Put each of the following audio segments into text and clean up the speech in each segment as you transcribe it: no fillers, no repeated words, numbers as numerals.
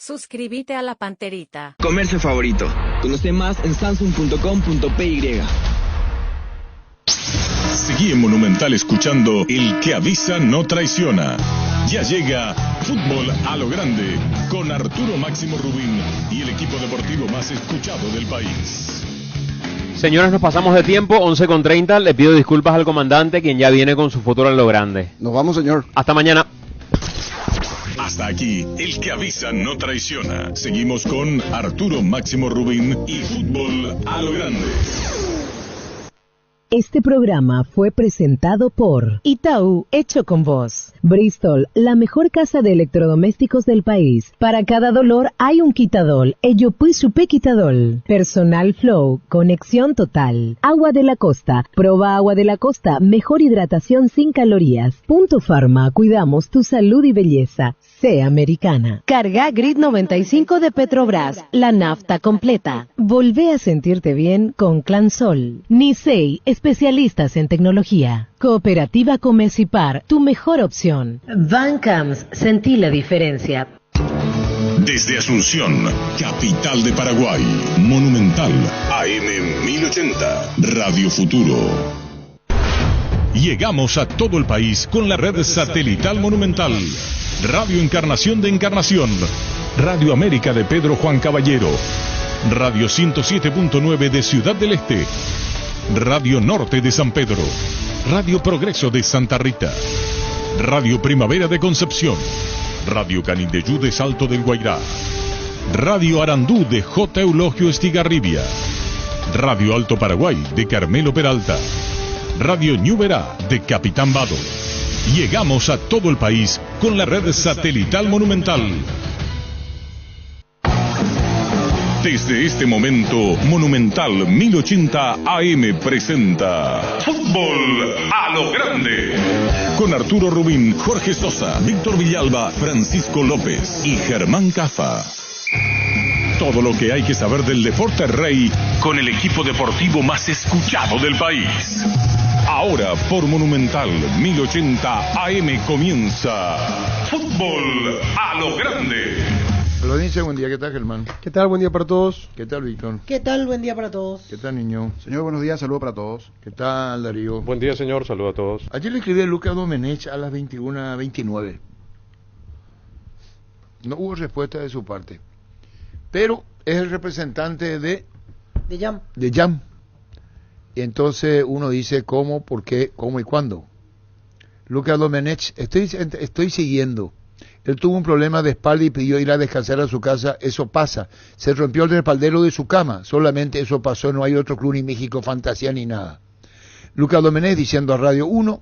Suscríbete a La Panterita. Comercio favorito. Conoce más en samsung.com.py. Seguí en Monumental escuchando El que avisa no traiciona. Ya llega Fútbol a lo Grande con Arturo Máximo Rubín y el equipo deportivo más escuchado del país. Señores, nos pasamos de tiempo, 11:30. Le pido disculpas al comandante, quien ya viene con su Fútbol a lo Grande. Nos vamos, señor. Hasta mañana. Hasta aquí, El que avisa no traiciona. Seguimos con Arturo Máximo Rubín y Fútbol a lo Grande. Este programa fue presentado por Itaú, hecho con vos. Bristol, la mejor casa de electrodomésticos del país. Para cada dolor hay un quitadol. Ello pues supe quitadol. Personal Flow, conexión total. Agua de la Costa, proba Agua de la Costa, mejor hidratación sin calorías. Punto Pharma, cuidamos tu salud y belleza. Sea americana. Carga Grid 95 de Petrobras, la nafta completa. Volvé a sentirte bien con Clansol. Nisei, especialistas en tecnología. Cooperativa Comecipar, tu mejor opción. Bancams, sentí la diferencia. Desde Asunción, capital de Paraguay, Monumental, AM 1080, Radio Futuro. Llegamos a todo el país con la red satelital Monumental. Radio Encarnación de Encarnación, Radio América de Pedro Juan Caballero, Radio 107.9 de Ciudad del Este, Radio Norte de San Pedro, Radio Progreso de Santa Rita, Radio Primavera de Concepción, Radio Canindeyú de Salto del Guairá, Radio Arandú de J. Eulogio Estigarribia, Radio Alto Paraguay de Carmelo Peralta, Radio Ñuberá de Capitán Vado. Llegamos a todo el país con la red satelital Monumental. Desde este momento, Monumental 1080 AM presenta Fútbol a lo Grande. Con Arturo Rubín, Jorge Sosa, Víctor Villalba, Francisco López y Germán Cafa. Todo lo que hay que saber del deporte rey con el equipo deportivo más escuchado del país. Ahora por Monumental 1080 AM comienza Fútbol a lo Grande. Lo dice, buen día, ¿qué tal, Germán? ¿Qué tal? Buen día para todos. ¿Qué tal, Víctor? ¿Qué tal? Buen día para todos. ¿Qué tal, niño? Señor, buenos días, saludos para todos. ¿Qué tal, Darío? Buen día, señor, saludos a todos. Ayer le escribí a Lucas Domenech a las 21:29. No hubo respuesta de su parte. Pero es el representante de Jam. De Jam. Y entonces uno dice cómo, por qué, cómo y cuándo. Lucas Domenech, estoy siguiendo. Él tuvo un problema de espalda y pidió ir a descansar a su casa. Eso pasa. Se rompió el respaldero de su cama. Solamente eso pasó. No hay otro club ni México Fantasía ni nada. Lucas Domenech diciendo a Radio 1,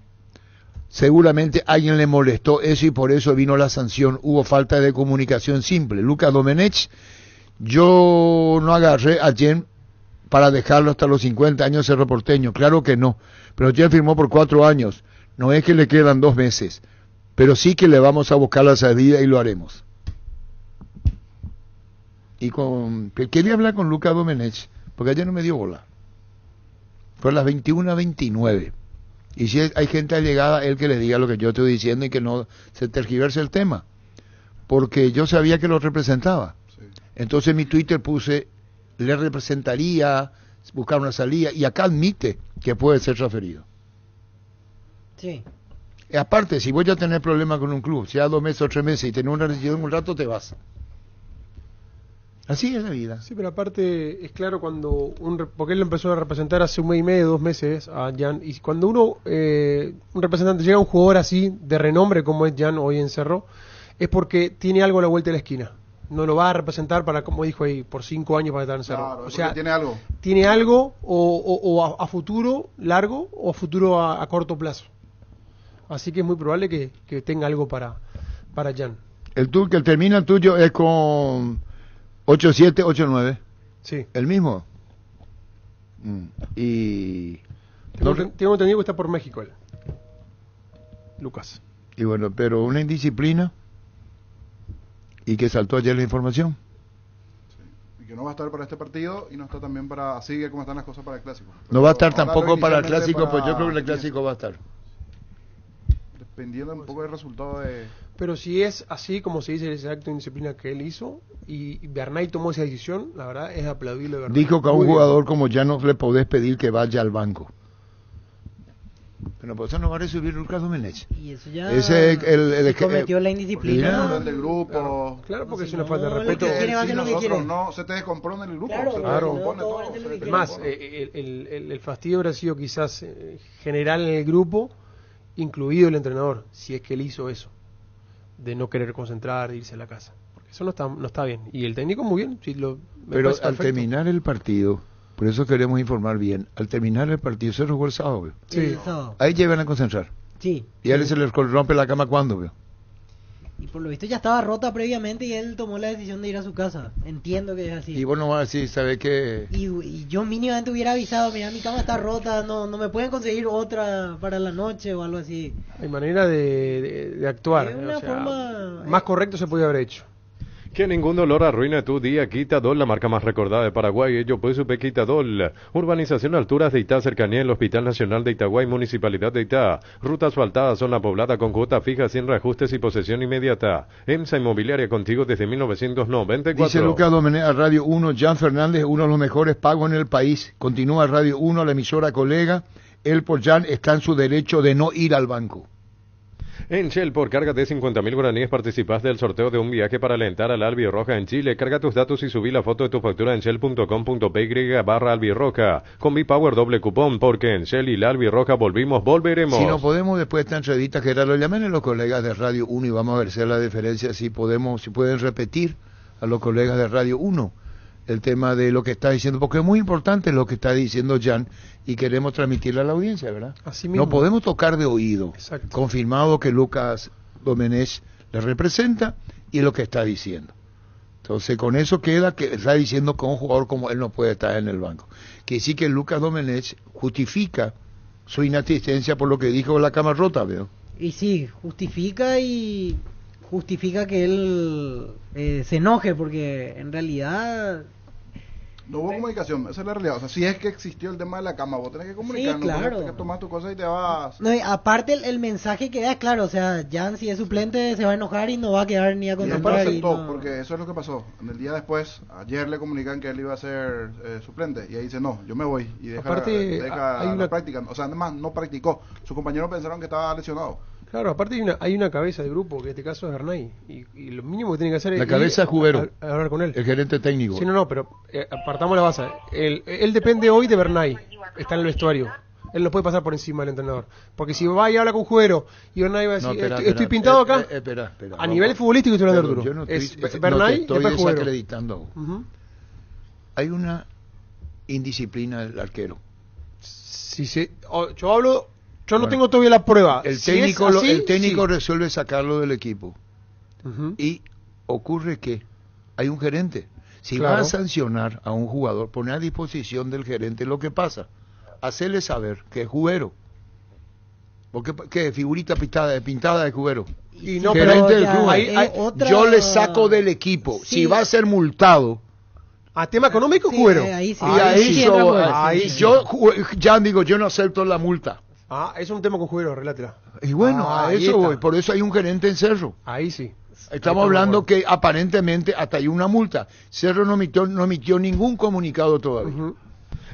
seguramente alguien le molestó eso y por eso vino la sanción. Hubo falta de comunicación simple. Lucas Domenech, yo no agarré a Jen para dejarlo hasta los 50 años Cerro Porteño. Claro que no. Pero Jen firmó por 4 años. No es que le quedan 2 meses. Pero sí que le vamos a buscar la salida y lo haremos. Y quería hablar con Lucas Domenech, porque ayer no me dio bola. Fue a las 21:29. Y si hay gente allegada, él que le diga lo que yo estoy diciendo y que no se tergiverse el tema. Porque yo sabía que lo representaba. Sí. Entonces en mi Twitter puse, le representaría, buscar una salida, y acá admite que puede ser transferido. Sí. Aparte, si voy a tener problemas con un club, sea 2 meses o 3 meses y tener una decisión un rato, te vas. Así es la vida. Sí, pero aparte es claro cuando porque él lo empezó a representar hace 1 mes y medio, 2 meses a Jan, y cuando un representante llega a un jugador así de renombre como es Jan hoy en Cerro, es porque tiene algo a la vuelta de la esquina. No lo va a representar para, como dijo ahí, por 5 años para estar en Cerro. Claro, o sea, tiene algo. Tiene algo o a futuro largo o a futuro a corto plazo. Así que es muy probable que tenga algo para Jan. El termina el tuyo es con 8789. Sí. ¿El mismo? Y tengo entendido que está por México él. Lucas. Y bueno, pero una indisciplina y que saltó ayer la información. Sí. Y que no va a estar para este partido y no está también para, así que como están las cosas para el Clásico. Pero no va a estar tampoco para el Clásico, pues yo creo que el Clásico va a estar. dependiendo un poco del resultado de... Pero si es así como se dice ese acto de indisciplina que él hizo y Bernay tomó esa decisión, la verdad es aplaudible. Bernay. Dijo que a un Muy bien. jugador como ya no le podés pedir que vaya al banco. Pero por eso no va a recibir Lucas Domenech. Y eso ya Ese es se cometió la indisciplina. Orden del grupo. Claro, porque Si es una no, falta de lo respeto. que quiere va a Si hacer lo que nosotros quiere. no se te descompone el grupo, Claro, se te claro. descompone No, todo. todo es lo que se te quiere. Más, descompone. el fastidio habrá sido quizás general en el grupo, incluido el entrenador, si es que él hizo eso, de no querer concentrar, de irse a la casa. Porque eso no está bien. Y el técnico muy bien. Sí, me Pero parece al perfecto. terminar el partido, por eso queremos informar bien, al terminar el partido se jugó el sábado, veo. Sí. El sábado. Ahí llegan a concentrar. Sí. Y a él se les rompe la cama cuando, veo. Y por lo visto ya estaba rota previamente y él tomó la decisión de ir a su casa. Entiendo que es así. Y vos no vas a decir, ¿sabes qué? Y yo mínimamente hubiera avisado, mira, mi cama está rota, no me pueden conseguir otra para la noche o algo así. Hay manera de actuar. Es una forma- más correcto se podía haber hecho. Que ningún dolor arruine tu día. Quitadol, la marca más recordada de Paraguay. Ello pues supe Quitadol. Urbanización Alturas de Itá, cercanía del Hospital Nacional de Itaguay, Municipalidad de Itá. Ruta asfaltada, zona poblada con cuota fija, sin reajustes y posesión inmediata. EMSA Inmobiliaria contigo desde 1994. Dice Lucas Domenech a Radio 1, Jan Fernández, uno de los mejores pagos en el país. Continúa Radio 1, la emisora colega. Él por Jan está en su derecho de no ir al banco. En Shell, por carga de 50.000 guaraníes, participas del sorteo de un viaje para alentar al Albirroja en Chile. Carga tus datos y subí la foto de tu factura en shell.com.py/Albirroja. Con mi Power doble cupón, porque en Shell y la Albirroja volveremos. Si no podemos, después de esta entrevista, que lo llamen a los colegas de Radio 1 y vamos a ver si la diferencia, si pueden repetir a los colegas de Radio 1 el tema de lo que está diciendo, porque es muy importante lo que está diciendo Jan y queremos transmitirle a la audiencia, ¿verdad? Así mismo. No podemos tocar de oído. Exacto. Confirmado que Lucas Domenech le representa y lo que está diciendo. Entonces, con eso queda que está diciendo que un jugador como él no puede estar en el banco. Que sí que Lucas Domenech justifica su inasistencia por lo que dijo la cama rota, veo. Y sí, justifica que él se enoje, porque en realidad... No hubo comunicación, esa es la realidad. O sea, si es que existió el tema de la cama, vos tenés que comunicar, Sí, claro. no tenés que tomar tu cosa y te vas... No, y aparte el mensaje que da, claro, o sea, Jan si es suplente se va a enojar y no va a quedar ni a Y después concentrar. aceptó, no- porque eso es lo que pasó. En el día después, ayer le comunican que él iba a ser suplente y ahí dice, no, yo me voy. Y deja, Aparte, deja hay la una- práctica. O sea, además no practicó. Sus compañeros pensaron que estaba lesionado. Claro, aparte hay una cabeza de grupo, que en este caso es Bernay. Y lo mínimo que tiene que hacer La es cabeza ir es Jubero. a hablar con él. El gerente técnico. Sí, no, pero apartamos la base. Él depende hoy de Bernay. Está en el vestuario. Él no puede pasar por encima del entrenador. Porque si va y habla con Jubero y Bernay va a decir, No, espera, estoy espera, pintado acá. espera, A nivel futbolístico estoy hablando de Perdón, Arturo. yo no Es estoy, Bernay no te y estoy después Jubero. desacreditando. Ujú. Hay una indisciplina del arquero. Yo no tengo todavía la prueba. El Si técnico, es así, el técnico sí. resuelve sacarlo del equipo. Ujú. Y ocurre que hay un gerente. Si Claro. va a sancionar a un jugador, pone a disposición del gerente lo que pasa. Hacerle saber que es Jubero. Porque ¿qué? Figurita pintada de Jubero. Y no, Gerente pero del ya, club. otra- Yo le saco del equipo. Sí. Si va a ser multado. A tema económico, Sí, Jubero. ahí sí. Y ahí sí, yo, entra, pues. ahí Sí, sí. yo ya digo, yo no acepto la multa. Es un tema con Jubero, relátela. Y bueno, a Ahí eso está. voy. Por eso hay un gerente en Cerro. Ahí sí. Estamos hablando que aparentemente hasta hay una multa. Cerro no emitió ningún comunicado todavía. Ujú.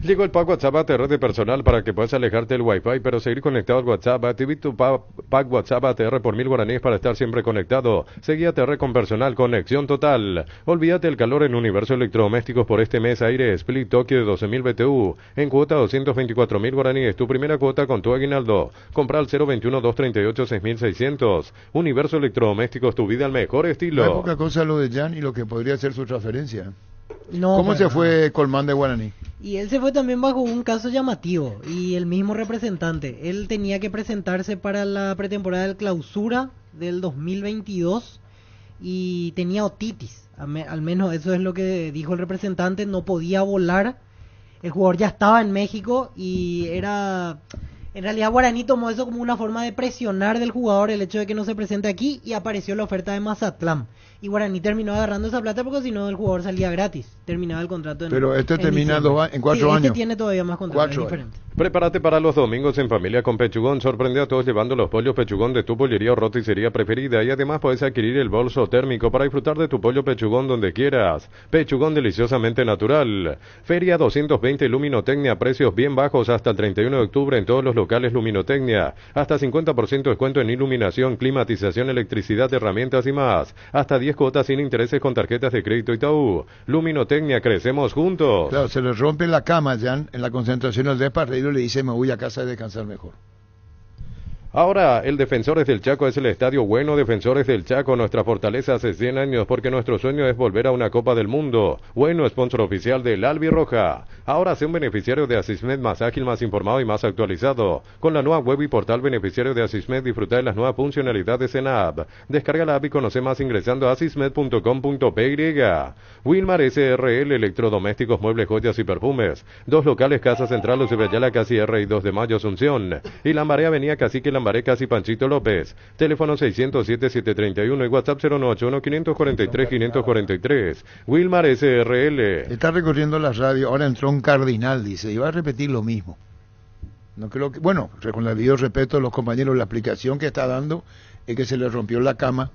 Llegó el pack WhatsApp ATR de personal para que puedas alejarte del Wi-Fi, pero seguir conectado al WhatsApp. Activa tu pack WhatsApp ATR por 1000 guaraníes para estar siempre conectado. Seguí ATR con personal, conexión total. Olvídate el calor en Universo Electrodomésticos por este mes. Aire Split Tokio de 12.000 BTU. En cuota 224.000 guaraníes. Tu primera cuota con tu aguinaldo. Compra al 021-238-6600. Universo Electrodomésticos, tu vida al mejor No estilo. es poca cosa lo de Jan y lo que podría ser su transferencia. No, ¿Cómo para se nada. fue Colmán de Guaraní? Y él se fue también bajo un caso llamativo. Y el mismo representante. Él tenía que presentarse para la pretemporada del clausura del 2022. Y tenía otitis. Al menos eso es lo que dijo el representante. No podía volar. El jugador ya estaba en México. Y era... En realidad Guaraní tomó eso como una forma de presionar del jugador el hecho de que no se presente aquí. Y apareció la oferta de Mazatlán. Y Guaraní terminó agarrando esa plata porque si no el jugador salía gratis. Terminaba el contrato Pero este termina en 4 sí, años. Este tiene todavía más contrato, 4 es años. diferente. Prepárate para los domingos en familia con Pechugón. Sorprende a todos llevando los pollos Pechugón de tu pollería o roticería preferida. Y además puedes adquirir el bolso térmico para disfrutar de tu pollo Pechugón donde quieras. Pechugón deliciosamente natural. Feria 220 Luminotecnia. Precios bien bajos hasta el 31 de octubre en todos los locales Luminotecnia. Hasta 50% descuento en iluminación, climatización, electricidad, herramientas y más. Hasta 10 cuotas sin intereses con tarjetas de crédito Itaú. Luminotecnia, crecemos juntos. Claro, se le rompe la cama ya en la concentración del desparreiro y le dice me voy a casa a descansar mejor. Ahora, el Defensores del Chaco es el estadio bueno. Defensores del Chaco, nuestra fortaleza hace 100 años porque nuestro sueño es volver a una Copa del Mundo. Bueno, sponsor oficial del Albirroja. Ahora sé un beneficiario de Asismed más ágil, más informado y más actualizado. Con la nueva web y portal beneficiario de Asismed, disfruta de las nuevas funcionalidades en la app. Descarga la app y conoce más ingresando a asismed.com.py. Wilmar SRL, electrodomésticos, muebles, joyas y perfumes. 2 locales, Casa Central, Luis Ayala, casi R y 2 de Mayo, Asunción. Y Lambaré, Avenida Cacique Lambaré, casi Panchito López. Teléfono 607-731 y WhatsApp 091-543-543. Wilmar SRL. Está recorriendo la radio, ahora entró un cardinal, dice, y va a repetir lo mismo. No creo que, bueno, con el debido respeto a los compañeros, la explicación que está dando es que se le rompió la cama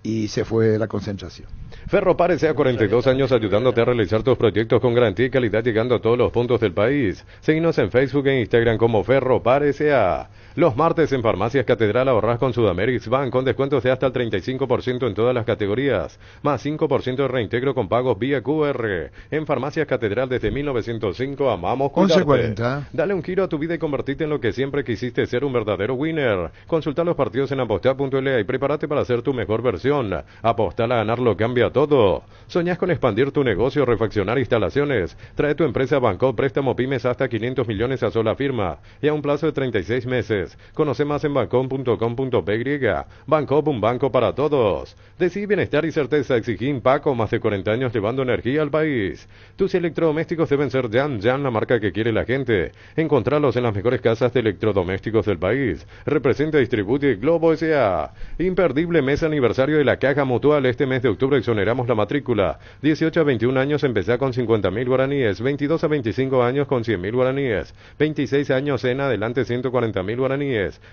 y se fue de la concentración. Ferropar S.A. 42 años ayudándote a realizar tus proyectos con garantía y calidad llegando a todos los puntos del país. Síguenos en Facebook e Instagram como Ferropar S.A. Los martes en Farmacias Catedral ahorras con Sudamerix Bank con descuentos de hasta el 35% en todas las categorías, más 5% de reintegro con pagos vía QR. En Farmacias Catedral desde 1905 amamos cuidarte. 11:40. Dale un giro a tu vida y convertirte en lo que siempre quisiste ser, un verdadero winner. Consulta los partidos en apostar.la y prepárate para ser tu mejor versión. Apostar a ganarlo cambia todo. ¿Soñás con expandir tu negocio, refaccionar instalaciones? Trae tu empresa a Banco, préstamo pymes hasta 500 millones a sola firma y a un plazo de 36 meses. Conoce más en bancom.com.py. Bancom, un banco para todos. Decidí bienestar y certeza. Exigí Paco, más de 40 años llevando energía al país. Tus electrodomésticos deben ser Jan, la marca que quiere la gente. Encontralos en las mejores casas de electrodomésticos del país. Representa y distribuye Globo S.A. Imperdible mes aniversario de la Caja Mutual. Este mes de octubre exoneramos la matrícula. 18 a 21 años empezá con 50.000 guaraníes. 22 a 25 años con 100.000 guaraníes. 26 años en adelante 140.000 guaraníes.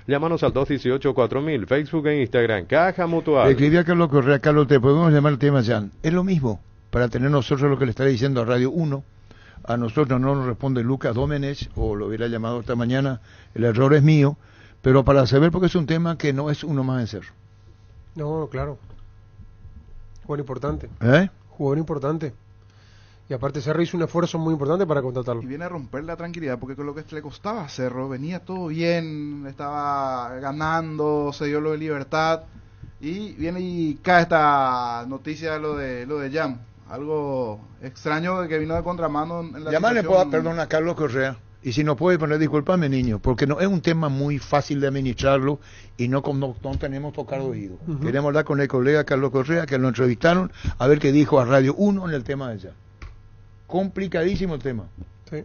Llámanos al 218-4000, Facebook e Instagram, Caja Mutual. Escribí a Carlos Correa. Carlos, te podemos llamar el tema Jan. Es lo mismo, para tener nosotros lo que le está diciendo a Radio 1. A nosotros no nos responde Lucas Domenech, o lo hubiera llamado esta mañana, el error es mío, pero para saber, porque es un tema que no es uno más en Cerro. No, claro. Jugador importante. ¿Eh? Jugador importante. Y aparte Cerro hizo un esfuerzo muy importante para contratarlo. Y viene a romper la tranquilidad, porque con lo que le costaba a Cerro, venía todo bien, estaba ganando, se dio lo de Libertad, y viene y cae esta noticia de lo de Jam. Algo extraño que vino de contramano en la Llamarle situación. perdón a Carlos Correa. Y si no puede poner, discúlpame niño, porque no es un tema muy fácil de administrarlo y no tenemos tocar oído. Queremos hablar con el colega Carlos Correa, que lo entrevistaron, a ver qué dijo a Radio 1 en el tema de Jam. Complicadísimo el tema. Sí.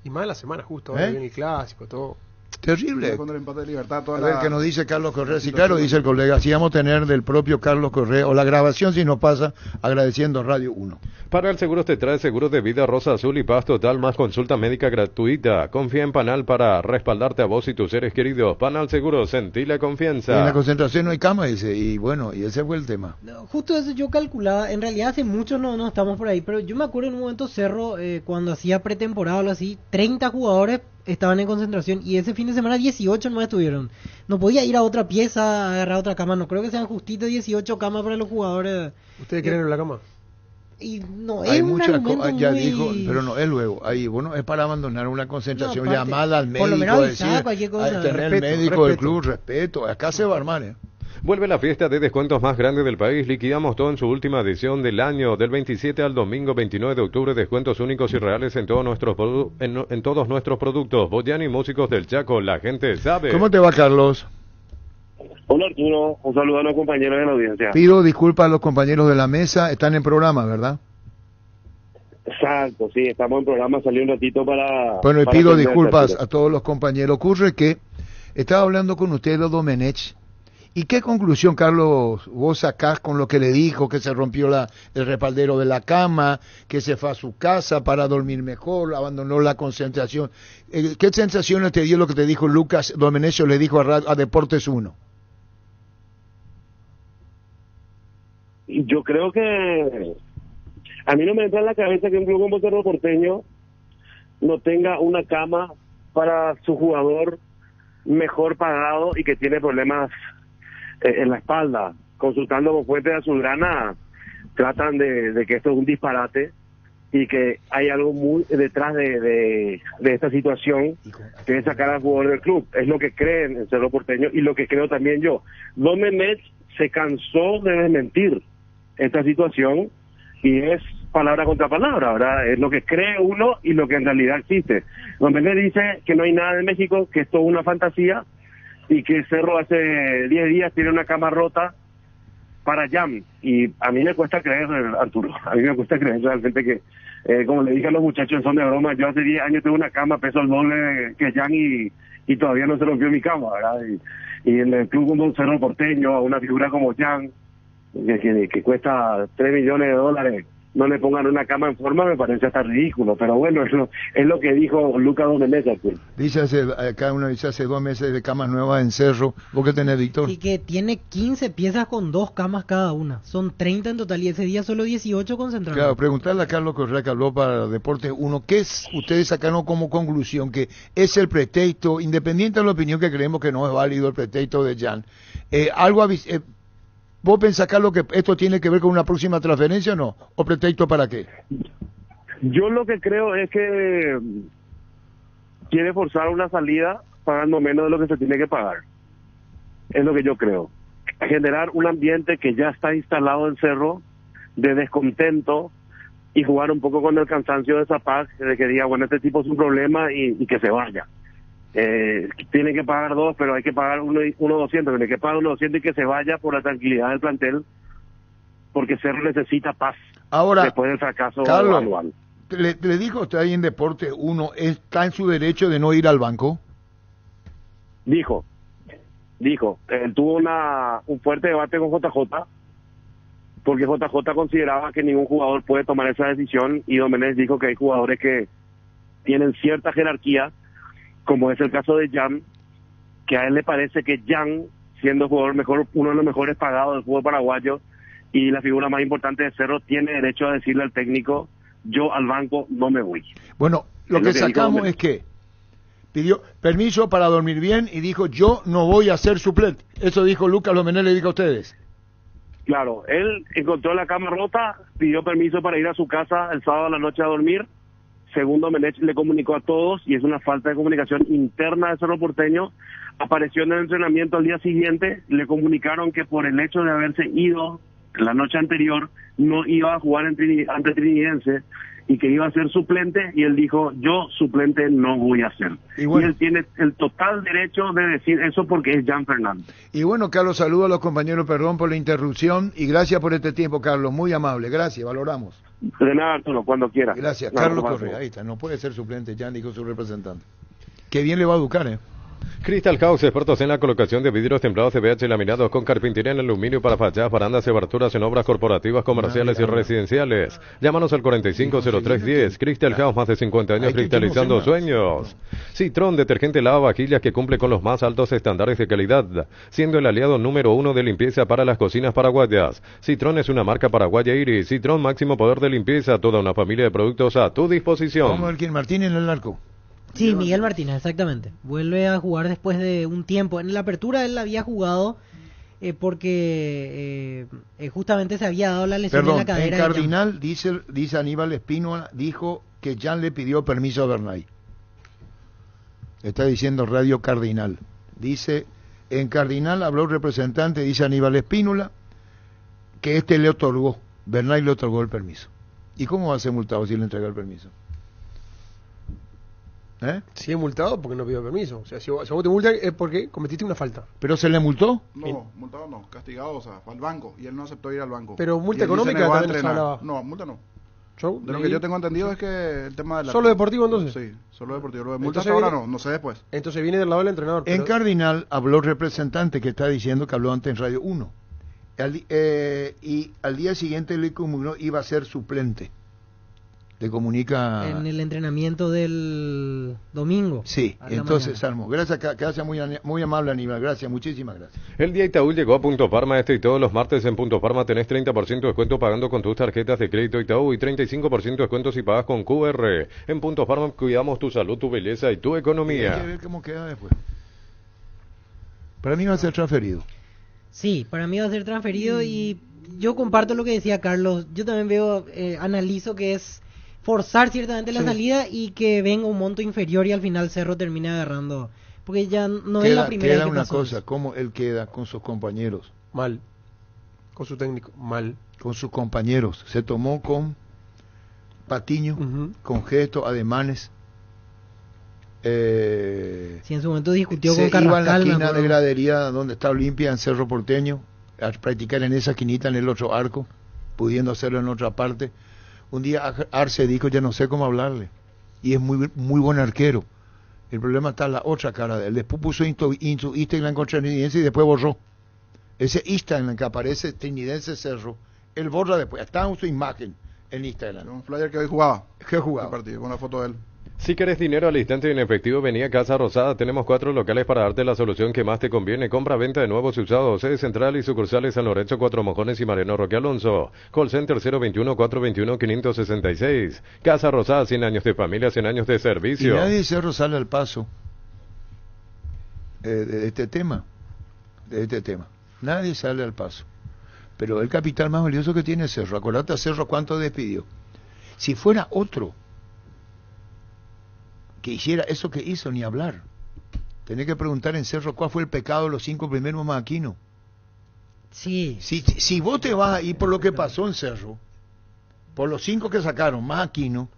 Y más de la semana justo, ahora viene el clásico, todo. Terrible. Con el empate de Libertad, A ver qué nos dice Carlos Correa. Sí, claro, dice el colega, si vamos a tener del propio Carlos Correa, o la grabación si nos pasa, agradeciendo a Radio 1. Para el Seguros te trae seguros de vida, Rosa Azul y Paz Total, más consulta médica gratuita. Confía en Panal para respaldarte a vos y tus seres queridos. Panal Seguros, sentí la confianza. En la concentración no hay cama, dice, y bueno, y ese fue el tema. No, justo eso yo calculaba, en realidad hace mucho no estamos por ahí, pero yo me acuerdo en un momento Cerro, cuando hacía pretemporada o algo así, 30 jugadores estaban en concentración y ese fin de semana 18 no estuvieron. No podía ir a otra pieza a agarrar otra cama, no creo que sean justito 18 camas para los jugadores. ¿Ustedes quieren ir a la cama? Y no, hay es un muchas argumento ya muy... dijo, pero no es luego. Ahí, bueno, es para abandonar una concentración, No, aparte, llamada al por lo médico, menos avisar decir, cualquier cosa. tener el Respeto, médico del respeto. club, respeto. Acá se va a armar, Vuelve la fiesta de descuentos más grande del país. Liquidamos todo en su última edición del año, del 27 al domingo 29 de octubre. Descuentos únicos y reales en todos nuestros en todos nuestros productos. Boyani, Músicos del Chaco, la gente sabe. ¿Cómo te va, Carlos? Hola Arturo, un saludo a los compañeros de la audiencia. Pido disculpas a los compañeros de la mesa, están en programa, ¿verdad? Exacto, sí, estamos en programa, salí un ratito para... Bueno, y para pido atender, disculpas Arturo. a todos los compañeros. Ocurre que estaba hablando con usted, Domenech, ¿Y qué conclusión, Carlos, vos sacás con lo que le dijo, que se rompió el respaldero de la cama, que se fue a su casa para dormir mejor, abandonó la concentración? ¿Qué sensaciones te dio lo que te dijo Lucas Domenech, le dijo a Deportes 1? Yo creo que a mí no me entra en la cabeza que un club como Cerro Porteño no tenga una cama para su jugador mejor pagado y que tiene problemas en la espalda. Consultando con fuentes azulgrana, tratan de que esto es un disparate y que hay algo muy detrás de esta situación, que es sacar al jugador del club. Es lo que creen en Cerro Porteño y lo que creo también yo. Domenech se cansó de desmentir esta situación y es palabra contra palabra, ¿verdad? Es lo que cree uno y lo que en realidad existe. Domenech dice que no hay nada en México, que esto es una fantasía y que Cerro hace 10 días tiene una cama rota para Jan. Y a mí me cuesta creer, Arturo, a mí me cuesta creer realmente que, como le dije a los muchachos en son de broma, yo hace 10 años tuve una cama, peso el doble que Jan y todavía no se rompió mi cama, ¿verdad? Y en el club como un Cerro Porteño, a una figura como Jan, que cuesta $3 millones, no le pongan una cama en forma, me parece hasta ridículo, pero bueno, es lo que dijo Lucas Domenech. Dice acá uno dice hace 2 meses de camas nuevas en Cerro. ¿Vos qué tenés, Víctor? Y que tiene 15 piezas con 2 camas cada una. Son 30 en total y ese día solo 18 concentrados. Claro, preguntarle a Carlos Correa, que habló para Deportes 1, ¿qué es, ustedes sacaron como conclusión que es el pretexto, independiente de la opinión que creemos que no es válido el pretexto de Jan? ¿Vos pensás, Carlos, que esto tiene que ver con una próxima transferencia o no? ¿O pretexto para qué? Yo lo que creo es que quiere forzar una salida pagando menos de lo que se tiene que pagar. Es lo que yo creo. Generar un ambiente que ya está instalado en Cerro, de descontento, y jugar un poco con el cansancio de Zapag, de que diga, bueno, este tipo es un problema y que se vaya. Tiene que pagar 2, pero hay que pagar 1.200, tiene que pagar 1.200 y que se vaya por la tranquilidad del plantel, porque Cerro necesita paz. Ahora, después del fracaso Carlos, anual. ¿Le dijo usted ahí en Deporte 1, está en su derecho de no ir al banco? Dijo, él tuvo un fuerte debate con JJ, porque JJ consideraba que ningún jugador puede tomar esa decisión, y Domenech dijo que hay jugadores que tienen cierta jerarquía, como es el caso de Jan, que a él le parece que Jan, siendo jugador mejor, uno de los mejores pagados del fútbol paraguayo y la figura más importante de Cerro, tiene derecho a decirle al técnico, yo al banco no me voy. Bueno, lo que sacamos es que pidió permiso para dormir bien y dijo, yo no voy a ser suplente. Eso dijo Lucas Domenech, le dijo a ustedes. Claro, él encontró la cama rota, pidió permiso para ir a su casa el sábado a la noche a dormir. Según Domenech le comunicó a todos, y es una falta de comunicación interna de Cerro Porteño. Apareció en el entrenamiento al día siguiente, le comunicaron que por el hecho de haberse ido la noche anterior, no iba a jugar ante Trinidense, y que iba a ser suplente, y él dijo, yo suplente no voy a ser. Y él tiene el total derecho de decir eso porque es Jan Fernández. Y bueno, Carlos, saludo a los compañeros, perdón por la interrupción, y gracias por este tiempo, Carlos, muy amable, gracias, valoramos. De nada, Arturo, cuando quiera. Gracias, Carlos Correa, ahí está, no puede ser suplente, Jan, dijo su representante. Qué bien le va a educar, Crystal House, expertos en la colocación de vidrios templados, CBH laminados con carpintería en aluminio para fachadas, barandas y aberturas en obras corporativas, comerciales y residenciales. Llámanos al 450310. Crystal House, más de 50 años cristalizando sueños. Citrón, detergente lavavajillas que cumple con los más altos estándares de calidad, siendo el aliado número 1 de limpieza para las cocinas paraguayas. Citrón es una marca paraguaya Iris. Citrón, máximo poder de limpieza, toda una familia de productos a tu disposición. ¿Cómo el Quien Martín en el arco? Sí, Miguel Martínez, exactamente. Vuelve a jugar después de un tiempo. En la apertura él había jugado porque justamente se había dado la lesión en la cadera. En Cardinal, dice Aníbal Espínola, dijo que Jan le pidió permiso a Bernay. Está diciendo Radio Cardinal. Dice, en Cardinal habló el representante, dice Aníbal Espínola, que le otorgó, Bernay le otorgó el permiso. ¿Y cómo va a ser multado si le entrega el permiso? Si es multado porque no pidió permiso. O sea, si vos te multan es porque cometiste una falta. ¿Pero se le multó? No, multado no, castigado, o sea, al banco. Y él no aceptó ir al banco. Pero multa económica también se hablaba. No, multa no. Show, De lo que yo tengo entendido es que el tema de la... ¿Solo deportivo entonces? Sí, solo deportivo. Lo de multas Entonces ahora viene- no sé después. Entonces viene del lado del entrenador. En pero- Cardinal habló el representante que está diciendo que habló antes en Radio 1. Y al día siguiente le comunicó iba a ser suplente. Le comunica... En el entrenamiento del domingo. Sí, a la entonces, mañana. Salmo, gracias muy amable, Aníbal, gracias, muchísimas gracias. El día Itaú llegó a Punto Farma y todos los martes en Punto Farma tenés 30% de descuento pagando con tus tarjetas de crédito Itaú y 35% de descuento si pagas con QR. En Punto Farma cuidamos tu salud, tu belleza y tu Hay que economía. ver cómo queda después. Para mí va a ser transferido. Sí, para mí va a ser transferido y yo comparto lo que decía Carlos. Yo también veo, analizo que es forzar ciertamente la Sí. salida y que venga un monto inferior y al final Cerro termine agarrando. Porque ya no es la primera vez Queda que una pasó cosa, eso. cómo él queda con sus compañeros. Mal. Con su técnico, mal. Con sus compañeros. Se tomó con Patiño, con gestos, ademanes. Si en su momento discutió Se con iba en la Carrascal, me esquina de acuerdo. gradería donde está Olimpia en Cerro Porteño a practicar en esa esquinita en el otro arco, pudiendo hacerlo en otra parte. Un día Arce dijo, ya no sé cómo hablarle, y es muy buen arquero. El problema está en la otra cara de él. Después puso en su Instagram contra Trinidense y después borró. Ese Instagram que aparece Trinidense Cerro, él borra después. Está en su imagen en Instagram. Un flyer que hoy jugaba. ¿Qué jugaba? El partido, con una foto de él. Si querés dinero al instante y en efectivo, vení a Casa Rosada. Tenemos 4 locales para darte la solución que más te conviene. Compra, venta de nuevos y usados. Sede central y sucursales San Lorenzo, Cuatro Mojones y Mariano Roque Alonso. Call Center 021-421-566. Casa Rosada, 100 años de familia, 100 años de Y servicio. nadie de Cerro sale al paso de este tema. Nadie sale al paso. Pero el capital más valioso que tiene Cerro. Acordate a Cerro cuánto despidió. Si fuera otro que hiciera eso que hizo, ni hablar. Tenés que preguntar en Cerro cuál fue el pecado de los 5 primeros más Aquino. Sí. Si vos te vas a ir por lo que pasó en Cerro, por los 5 que sacaron más Aquino,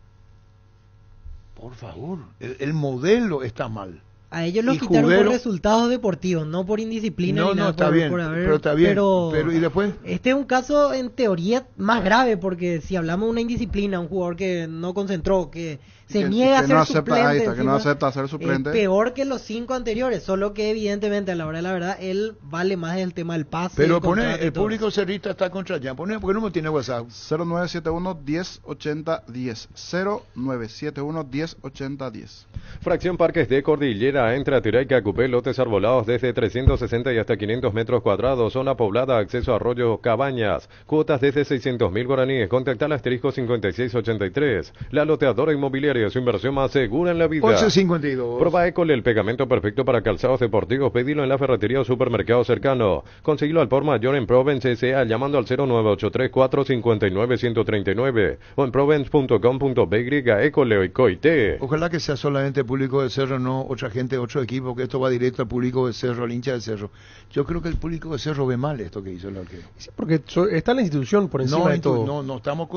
por favor, el modelo está mal. A ellos los Y quitaron Jubero- por resultados deportivos, no por indisciplina No, ni no, nada. está por- bien, por haber- pero está bien. Pero ¿y después? este es un caso en teoría más grave porque si hablamos de una indisciplina, un jugador que no concentró, que se que- niega a que ser no acepta- suplente, ahí está, que no encima, acepta ser suplente. es peor que los 5 anteriores, solo que evidentemente a la hora de la verdad él vale más el tema del pase. Pero el contrato y el todo público cerrista está contra Jan. Poné, porque no me tiene WhatsApp. 0971-1080-10. 0971-1080-10. Fracción Parques de Cordillera, entra a Tiraica, Cupé, lotes arbolados desde 360 y hasta 500 metros cuadrados, zona poblada, acceso a arroyo, cabañas, cuotas desde 600.000 guaraníes, contacta al asterisco 5683, la loteadora inmobiliaria, su inversión más segura en la vida. 1152. Proba Ecole, el pegamento perfecto para calzados deportivos, pedilo en la ferretería o supermercado cercano, conseguilo al por mayor en Provence S.A. llamando al 0983-459-139 o en provence.com.by, Ecole y Coité. Ojalá que sea solamente el público de Cerro, no otra gente, otro equipo, que esto va directo al público de Cerro, al hincha de Cerro. Yo creo que el público de Cerro ve mal esto que hizo el arquero. Sí, porque está la institución por encima de todo. No estamos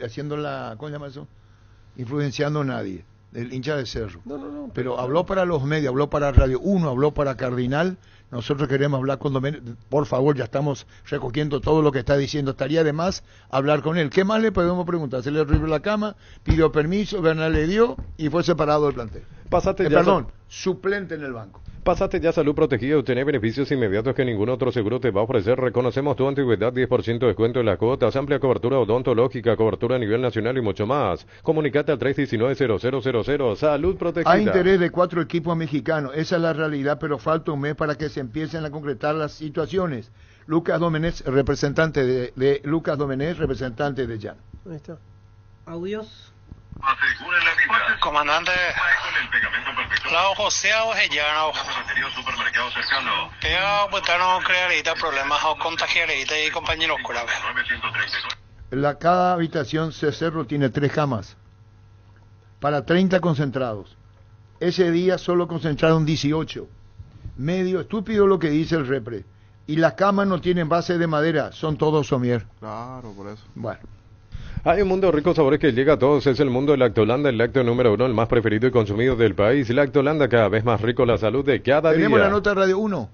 haciendo ¿cómo se llama eso? Influenciando a nadie, el hincha de Cerro. No. Pero habló para los medios, habló para Radio 1, habló para Cardinal. Nosotros queremos hablar con Domenech. Por favor, ya estamos recogiendo todo lo que está diciendo. Estaría de más hablar con él. ¿Qué más le podemos preguntar? Se le rompió la cama, pidió permiso, Bernal le dio y fue separado del plantel. Pásate ya. Perdón, suplente en el banco. Pásate ya Salud Protegida y obtener beneficios inmediatos que ningún otro seguro te va a ofrecer. Reconocemos tu antigüedad, 10% de descuento en las cuotas, amplia cobertura odontológica, cobertura a nivel nacional y mucho más. Comunicate al 319-0000. Salud Protegida. Hay interés de 4 equipos mexicanos, esa es la realidad, pero falta un mes para que se empiecen a concretar las situaciones. Lucas Domenech, representante de Lucas Domenech, representante de Jan. Ahí está. Audios. Comandante, Lao José Ojellano, pega botaron crearita problemas o contagiarita y compañeros curables. Cada habitación de Cerro tiene 3 camas para 30 concentrados. Ese día solo concentraron 18. Medio estúpido lo que dice el repre. Y las camas no tienen base de madera, son todos somier. Claro, por eso. Bueno. Hay un mundo de ricos sabores que llega a todos, es el mundo de Lactolanda, el lácteo número 1, el más preferido y consumido del país. Lactolanda, cada vez más rico, la salud de cada Tenemos día. la nota de Radio 1.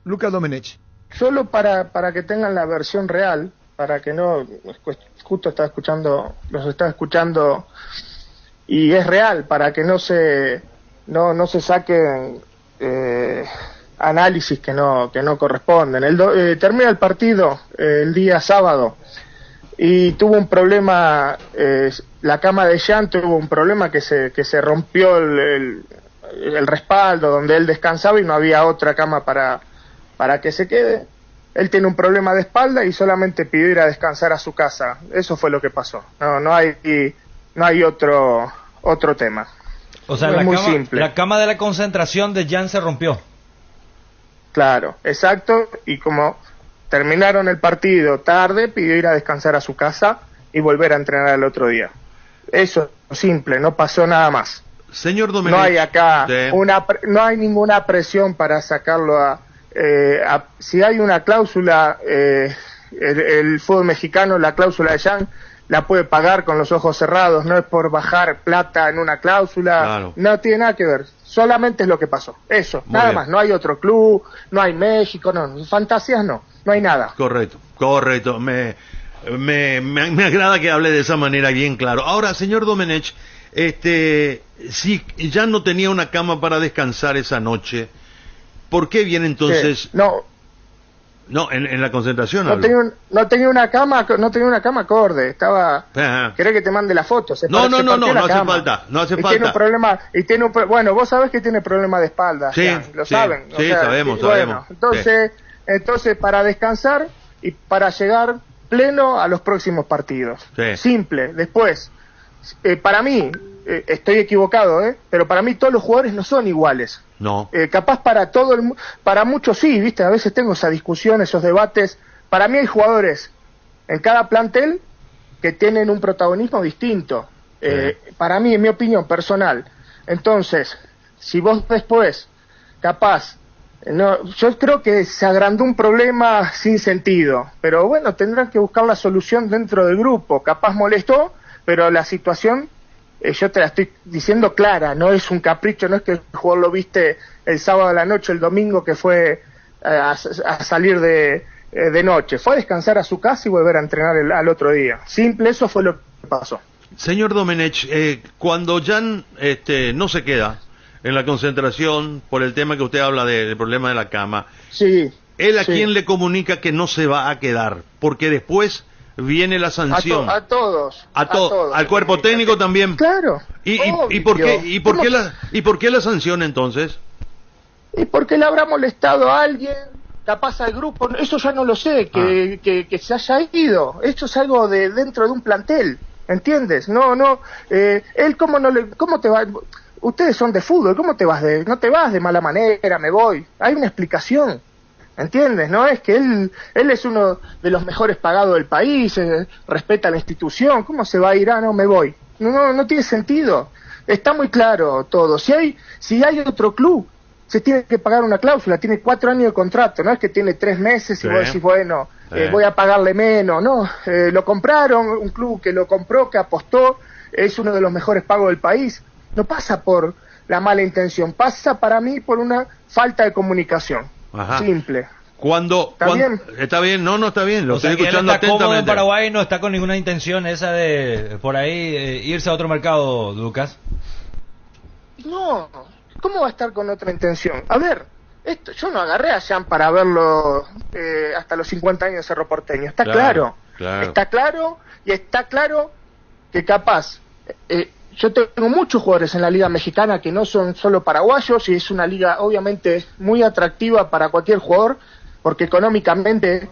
Lucas Domenech. Solo para que tengan la versión real, para que no, justo los estaba escuchando y es real, para que no se saquen análisis que no corresponden. Termina el partido el día sábado y tuvo un problema, la cama de Jan tuvo un problema que se rompió el respaldo donde él descansaba y no había otra cama para que se quede. Él tiene un problema de espalda y solamente pidió ir a descansar a su casa. Eso fue lo que pasó. No hay otro tema. O sea, es muy simple. La cama de la concentración de Jan se rompió. Claro, exacto. Y como terminaron el partido tarde, pidió ir a descansar a su casa y volver a entrenar el otro día. Eso es simple, no pasó nada más. Señor Domenech, no hay acá sí. No hay ninguna presión para sacarlo si hay una cláusula, el fútbol mexicano, la cláusula de Jan la puede pagar con los ojos cerrados, no es por bajar plata en una cláusula, claro. No tiene nada que ver, solamente es lo que pasó, eso, muy nada bien. Más, no hay otro club, no hay México, no, fantasías no hay nada. Correcto, me agrada que hable de esa manera bien claro. Ahora, señor Domenech, si ya no tenía una cama para descansar esa noche, ¿por qué viene entonces? Sí, no, en la concentración. No tenía una cama acorde. Estaba. ¿Querés que te mande la foto? No hace falta. Tiene un problema bueno, vos sabés que tiene problema de espalda. Sí, lo saben. Sí, sabemos. Bueno, entonces para descansar y para llegar pleno a los próximos partidos. Sí. Simple. Después, para mí, estoy equivocado, pero para mí todos los jugadores no son iguales. No. Capaz para muchos sí, viste, a veces tengo esa discusión, esos debates. Para mí hay jugadores en cada plantel que tienen un protagonismo distinto. Para mí, en mi opinión personal. Entonces, si vos después, capaz, yo creo que se agrandó un problema sin sentido, pero bueno, tendrán que buscar la solución dentro del grupo. Capaz molestó, pero la situación yo te la estoy diciendo clara, no es un capricho, no es que el jugador lo viste el sábado a la noche, el domingo que fue a salir de noche, fue a descansar a su casa y volver a entrenar al otro día. Simple, eso fue lo que pasó. Señor Domenech, cuando Jan no se queda en la concentración por el tema que usted habla del problema de la cama, sí, ¿él a quién le comunica que no se va a quedar? Porque después viene la sanción. A todos. Al cuerpo técnico también. Claro. ¿Y por qué la sanción entonces? Y porque le habrá molestado a alguien, capaz al grupo, eso ya no lo sé, que se haya ido. Esto es algo de dentro de un plantel, ¿entiendes? Él cómo te va, ustedes son de fútbol, no te vas de mala manera, me voy. Hay una explicación. ¿Entiendes? No es que él es uno de los mejores pagados del país, respeta la institución, ¿cómo se va a ir? No, me voy. No tiene sentido. Está muy claro todo. Si hay otro club, se tiene que pagar una cláusula, tiene 4 años de contrato, no es que tiene 3 meses y vos decís, bueno, voy a pagarle menos, no. Lo compraron, un club que lo compró, que apostó, es uno de los mejores pagos del país. No pasa por la mala intención, pasa para mí por una falta de comunicación. Ajá. Simple. ¿Está bien? ¿Está bien? No está bien. Lo estoy escuchando atentamente. Está cómodo en Paraguay, no está con ninguna intención esa de por ahí irse a otro mercado, Lucas. No, ¿cómo va a estar con otra intención? A ver, yo no agarré a Jan para verlo hasta los 50 años de Cerro Porteño. Está claro. Está claro y está claro que capaz. Yo tengo muchos jugadores en la Liga Mexicana que no son solo paraguayos y es una liga obviamente muy atractiva para cualquier jugador porque económicamente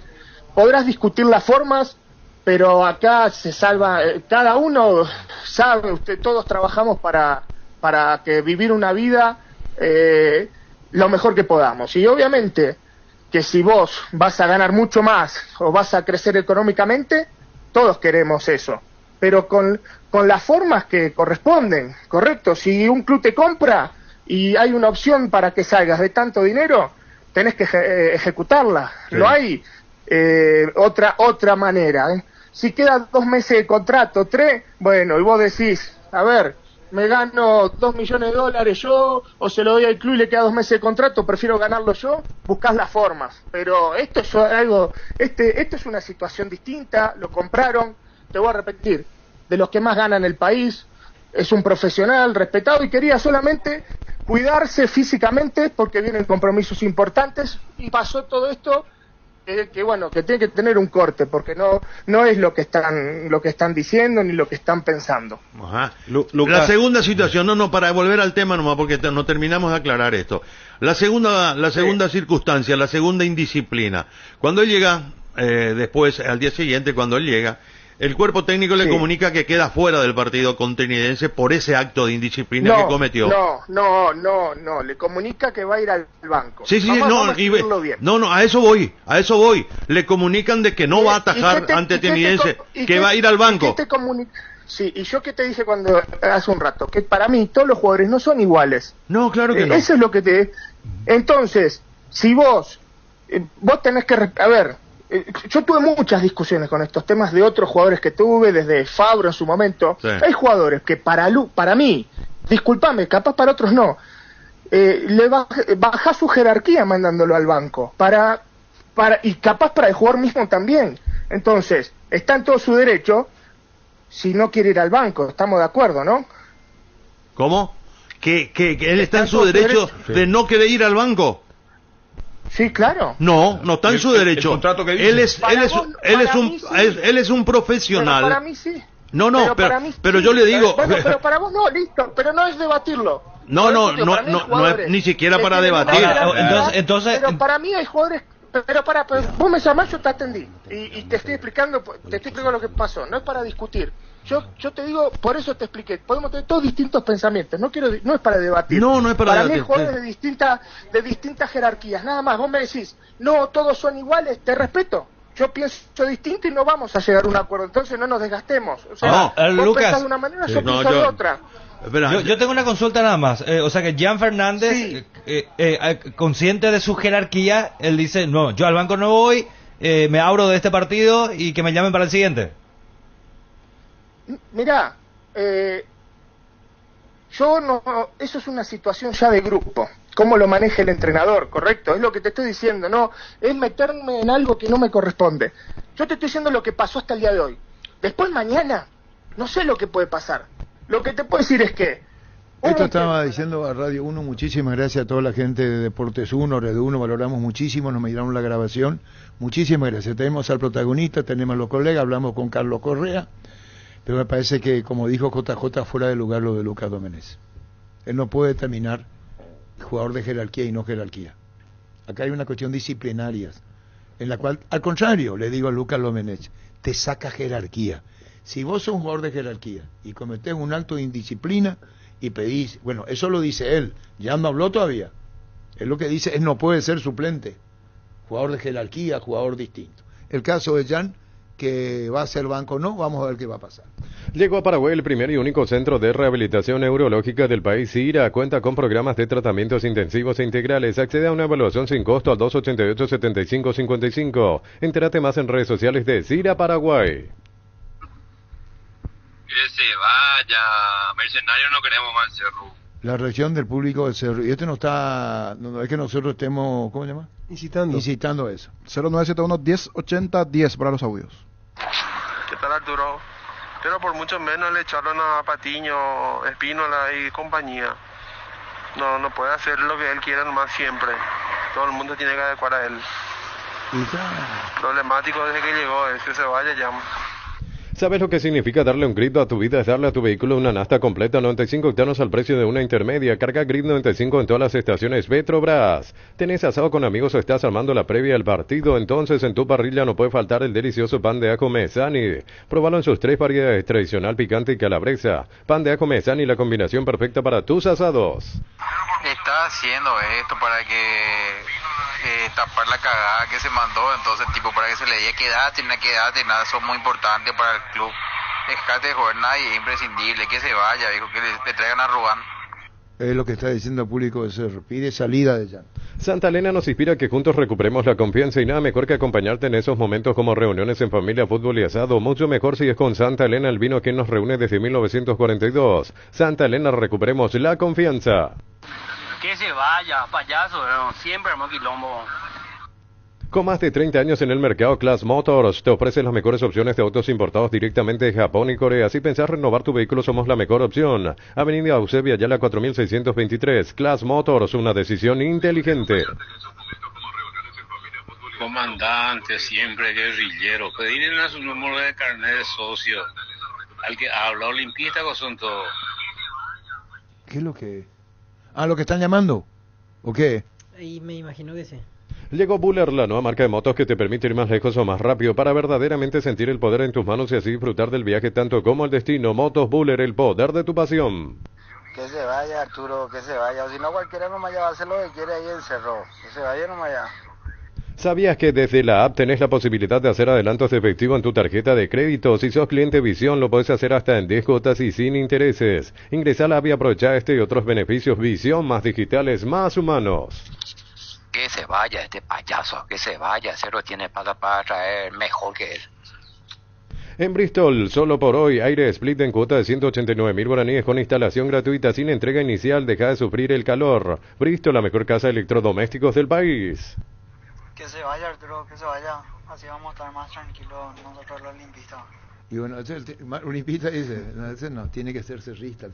podrás discutir las formas, pero acá se salva, cada uno sabe, todos trabajamos para que vivir una vida lo mejor que podamos. Y obviamente que si vos vas a ganar mucho más o vas a crecer económicamente, todos queremos eso. Pero con las formas que corresponden, ¿correcto? Si un club te compra y hay una opción para que salgas de tanto dinero, tenés que ejecutarla. Sí. No hay otra manera. Si queda 2 meses de contrato, 3, bueno, y vos decís, a ver, me gano $2 millones yo, o se lo doy al club y le queda 2 meses de contrato, prefiero ganarlo yo, buscás las formas. Pero esto es algo, esto es una situación distinta, lo compraron, te voy a repetir, de los que más ganan en el país, es un profesional respetado y quería solamente cuidarse físicamente porque vienen compromisos importantes y pasó todo esto que bueno, que tiene que tener un corte porque no es lo que están diciendo ni lo que están pensando. Ajá. La segunda situación, para volver al tema nomás porque no terminamos de aclarar esto. La segunda circunstancia, la segunda indisciplina. Cuando él llega, después, al día siguiente, cuando él llega, el cuerpo técnico le comunica que queda fuera del partido contrinidense por ese acto de indisciplina que cometió. No, le comunica que va a ir al banco. Sí, a eso voy. Le comunican de que no va a atajar ante Trinidense, que va a ir al banco. Sí, y yo que te dije cuando hace un rato, que para mí todos los jugadores no son iguales. No, claro que no. Eso es lo que te... Entonces, si vos tenés que... A ver, yo tuve muchas discusiones con estos temas de otros jugadores que tuve, desde Fabro en su momento. Sí. Hay jugadores que para mí, discúlpame, capaz para otros no, le baja su jerarquía mandándolo al banco, y capaz para el jugador mismo también. Entonces, está en todo su derecho si no quiere ir al banco, estamos de acuerdo, ¿no? ¿Cómo? ¿Que él está en su derecho de no querer ir al banco? Sí, claro. No está en su derecho. El contrato que dice. Él es un profesional. Pero para mí sí. Pero yo le digo. Bueno, pero para vos no, listo. Pero no es debatirlo. No es ni siquiera para debatir. Entonces. Pero para mí hay jugadores. Pero vos me llamás, yo te atendí y te estoy explicando lo que pasó. No es para discutir. Yo te digo, por eso te expliqué. Podemos tener todos distintos pensamientos. No es para debatir. No es para debatir. Mí hay jugadores de distintas jerarquías. Nada más. Vos me decís, no, todos son iguales. Te respeto. Yo pienso distinto y no vamos a llegar a un acuerdo. Entonces no nos desgastemos. O sea, vos Lucas, pensás de una manera, yo pienso de otra. Yo tengo una consulta nada más. O sea que Jan Fernández, consciente de su jerarquía, él dice, no, yo al banco no voy, me abro de este partido y que me llamen para el siguiente. Mirá, eso es una situación ya de grupo. Cómo lo maneja el entrenador, correcto, es lo que te estoy diciendo, no es meterme en algo que no me corresponde. Yo te estoy diciendo lo que pasó hasta el día de hoy. Después mañana, no sé lo que puede pasar. Lo que te puedo decir es que... Esto estaba diciendo a Radio 1, muchísimas gracias a toda la gente de Deportes 1, Red 1, valoramos muchísimo, nos miraron la grabación, muchísimas gracias. Tenemos al protagonista, tenemos a los colegas, hablamos con Carlos Correa, pero me parece que, como dijo JJ, fuera de lugar lo de Lucas Domenech. Él no puede determinar jugador de jerarquía y no jerarquía. Acá hay una cuestión disciplinaria, en la cual, al contrario, le digo a Lucas Domenech, te saca jerarquía. Si vos sos un jugador de jerarquía y cometés un acto de indisciplina y pedís, bueno, eso lo dice él, ya no habló todavía. Él lo que dice es no puede ser suplente, jugador de jerarquía, jugador distinto. El caso de Jan, que va a ser banco no, vamos a ver qué va a pasar. Llegó a Paraguay el primer y único centro de rehabilitación neurológica del país, CIRA. Cuenta con programas de tratamientos intensivos e integrales. Accede a una evaluación sin costo al 288-7555. Entérate más en redes sociales de CIRA Paraguay. Que se vaya, mercenario no queremos más en Cerro. La reacción del público del Cerro, y esto no es que nosotros estemos, ¿cómo se llama? Incitando a eso. 0971-1080-10 para los audios. ¿Qué tal, Arturo? Pero por mucho menos le echaron a Patiño, Espínola y compañía. No puede hacer lo que él quiera nomás siempre. Todo el mundo tiene que adecuar a él. Problemático desde que llegó, es que se vaya ya. ¿Sabes lo que significa darle un grip a tu vida? Es darle a tu vehículo una nafta completa 95 octanos al precio de una intermedia. Carga Grip 95 en todas las estaciones Petrobras. ¿Tenés asado con amigos o estás armando la previa del partido? Entonces en tu parrilla no puede faltar el delicioso pan de ajo Mesani. Próbalo en sus 3 variedades, tradicional, picante y calabresa. Pan de ajo Mesani, la combinación perfecta para tus asados. Está haciendo esto para que tapar la cagada que se mandó, entonces tipo para que se le diga quédate, nada, son muy importantes para el club. Dejate de jugar nadie, es imprescindible, que se vaya, dijo que le traigan a Rubán. Es lo que está diciendo el público de Cerro, pide salida de Jan. Santa Elena nos inspira a que juntos recuperemos la confianza y nada mejor que acompañarte en esos momentos como reuniones en familia, fútbol y asado. Mucho mejor si es con Santa Elena, el vino que nos reúne desde 1942. Santa Elena, recuperemos la confianza. Que se vaya, payaso, siempre hermano quilombo. Con más de 30 años en el mercado, Class Motors te ofrece las mejores opciones de autos importados directamente de Japón y Corea. Si pensás renovar tu vehículo, somos la mejor opción. Avenida Eusebio Ayala 4623. Class Motors, una decisión inteligente. Comandante, siempre guerrillero. Pedirle a su número de carnet de socio. Al que habla olimpista, que son todos. ¿Qué es lo que...? ¿Lo que están llamando? ¿O qué? Y me imagino que sí. Llegó Buller, la nueva marca de motos que te permite ir más lejos o más rápido para verdaderamente sentir el poder en tus manos y así disfrutar del viaje tanto como el destino. Motos Buller, el poder de tu pasión. Que se vaya, Arturo, que se vaya. O si no, cualquiera nomás ya va a hacer lo que quiere ahí en Cerro. Que se vaya nomás ya. ¿Sabías que desde la app tenés la posibilidad de hacer adelantos de efectivo en tu tarjeta de crédito? Si sos cliente Visión, lo podés hacer hasta en 10 cuotas y sin intereses. Ingresá a la app y aprovechá este y otros beneficios. Visión, más digitales, más humanos. Que se vaya este payaso, que se vaya, Cerro tiene para traer mejor que él. En Bristol, solo por hoy, aire split en cuota de 189.000 guaraníes con instalación gratuita sin entrega inicial. Deja de sufrir el calor. Bristol, la mejor casa de electrodomésticos del país. Que se vaya, Arturo, que se vaya. Así vamos a estar más tranquilos nosotros los limpistas. Y bueno, Olimpista dice, no, tiene que ser cerrista.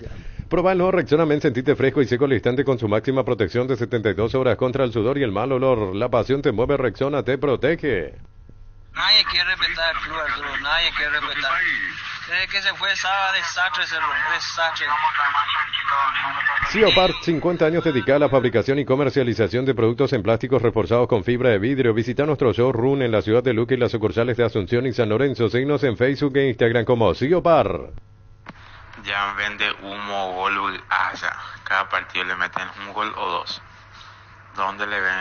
Proba el nuevo Rexona Men, sentite fresco y seco al instante con su máxima protección de 72 horas contra el sudor y el mal olor. La pasión te mueve, Rexona te protege. Nadie quiere respetar el club, Arturo, nadie quiere respetar. Desde que se fue esa desastre, Cerro, desastre. Ciopart, 50 años dedicada a la fabricación y comercialización de productos en plásticos reforzados con fibra de vidrio. Visita nuestro showroom en la ciudad de Luque y las sucursales de Asunción y San Lorenzo. Síguenos en Facebook e Instagram como Ciopart. Ya vende humo, gol, cada partido le meten un gol o dos. ¿Dónde le ven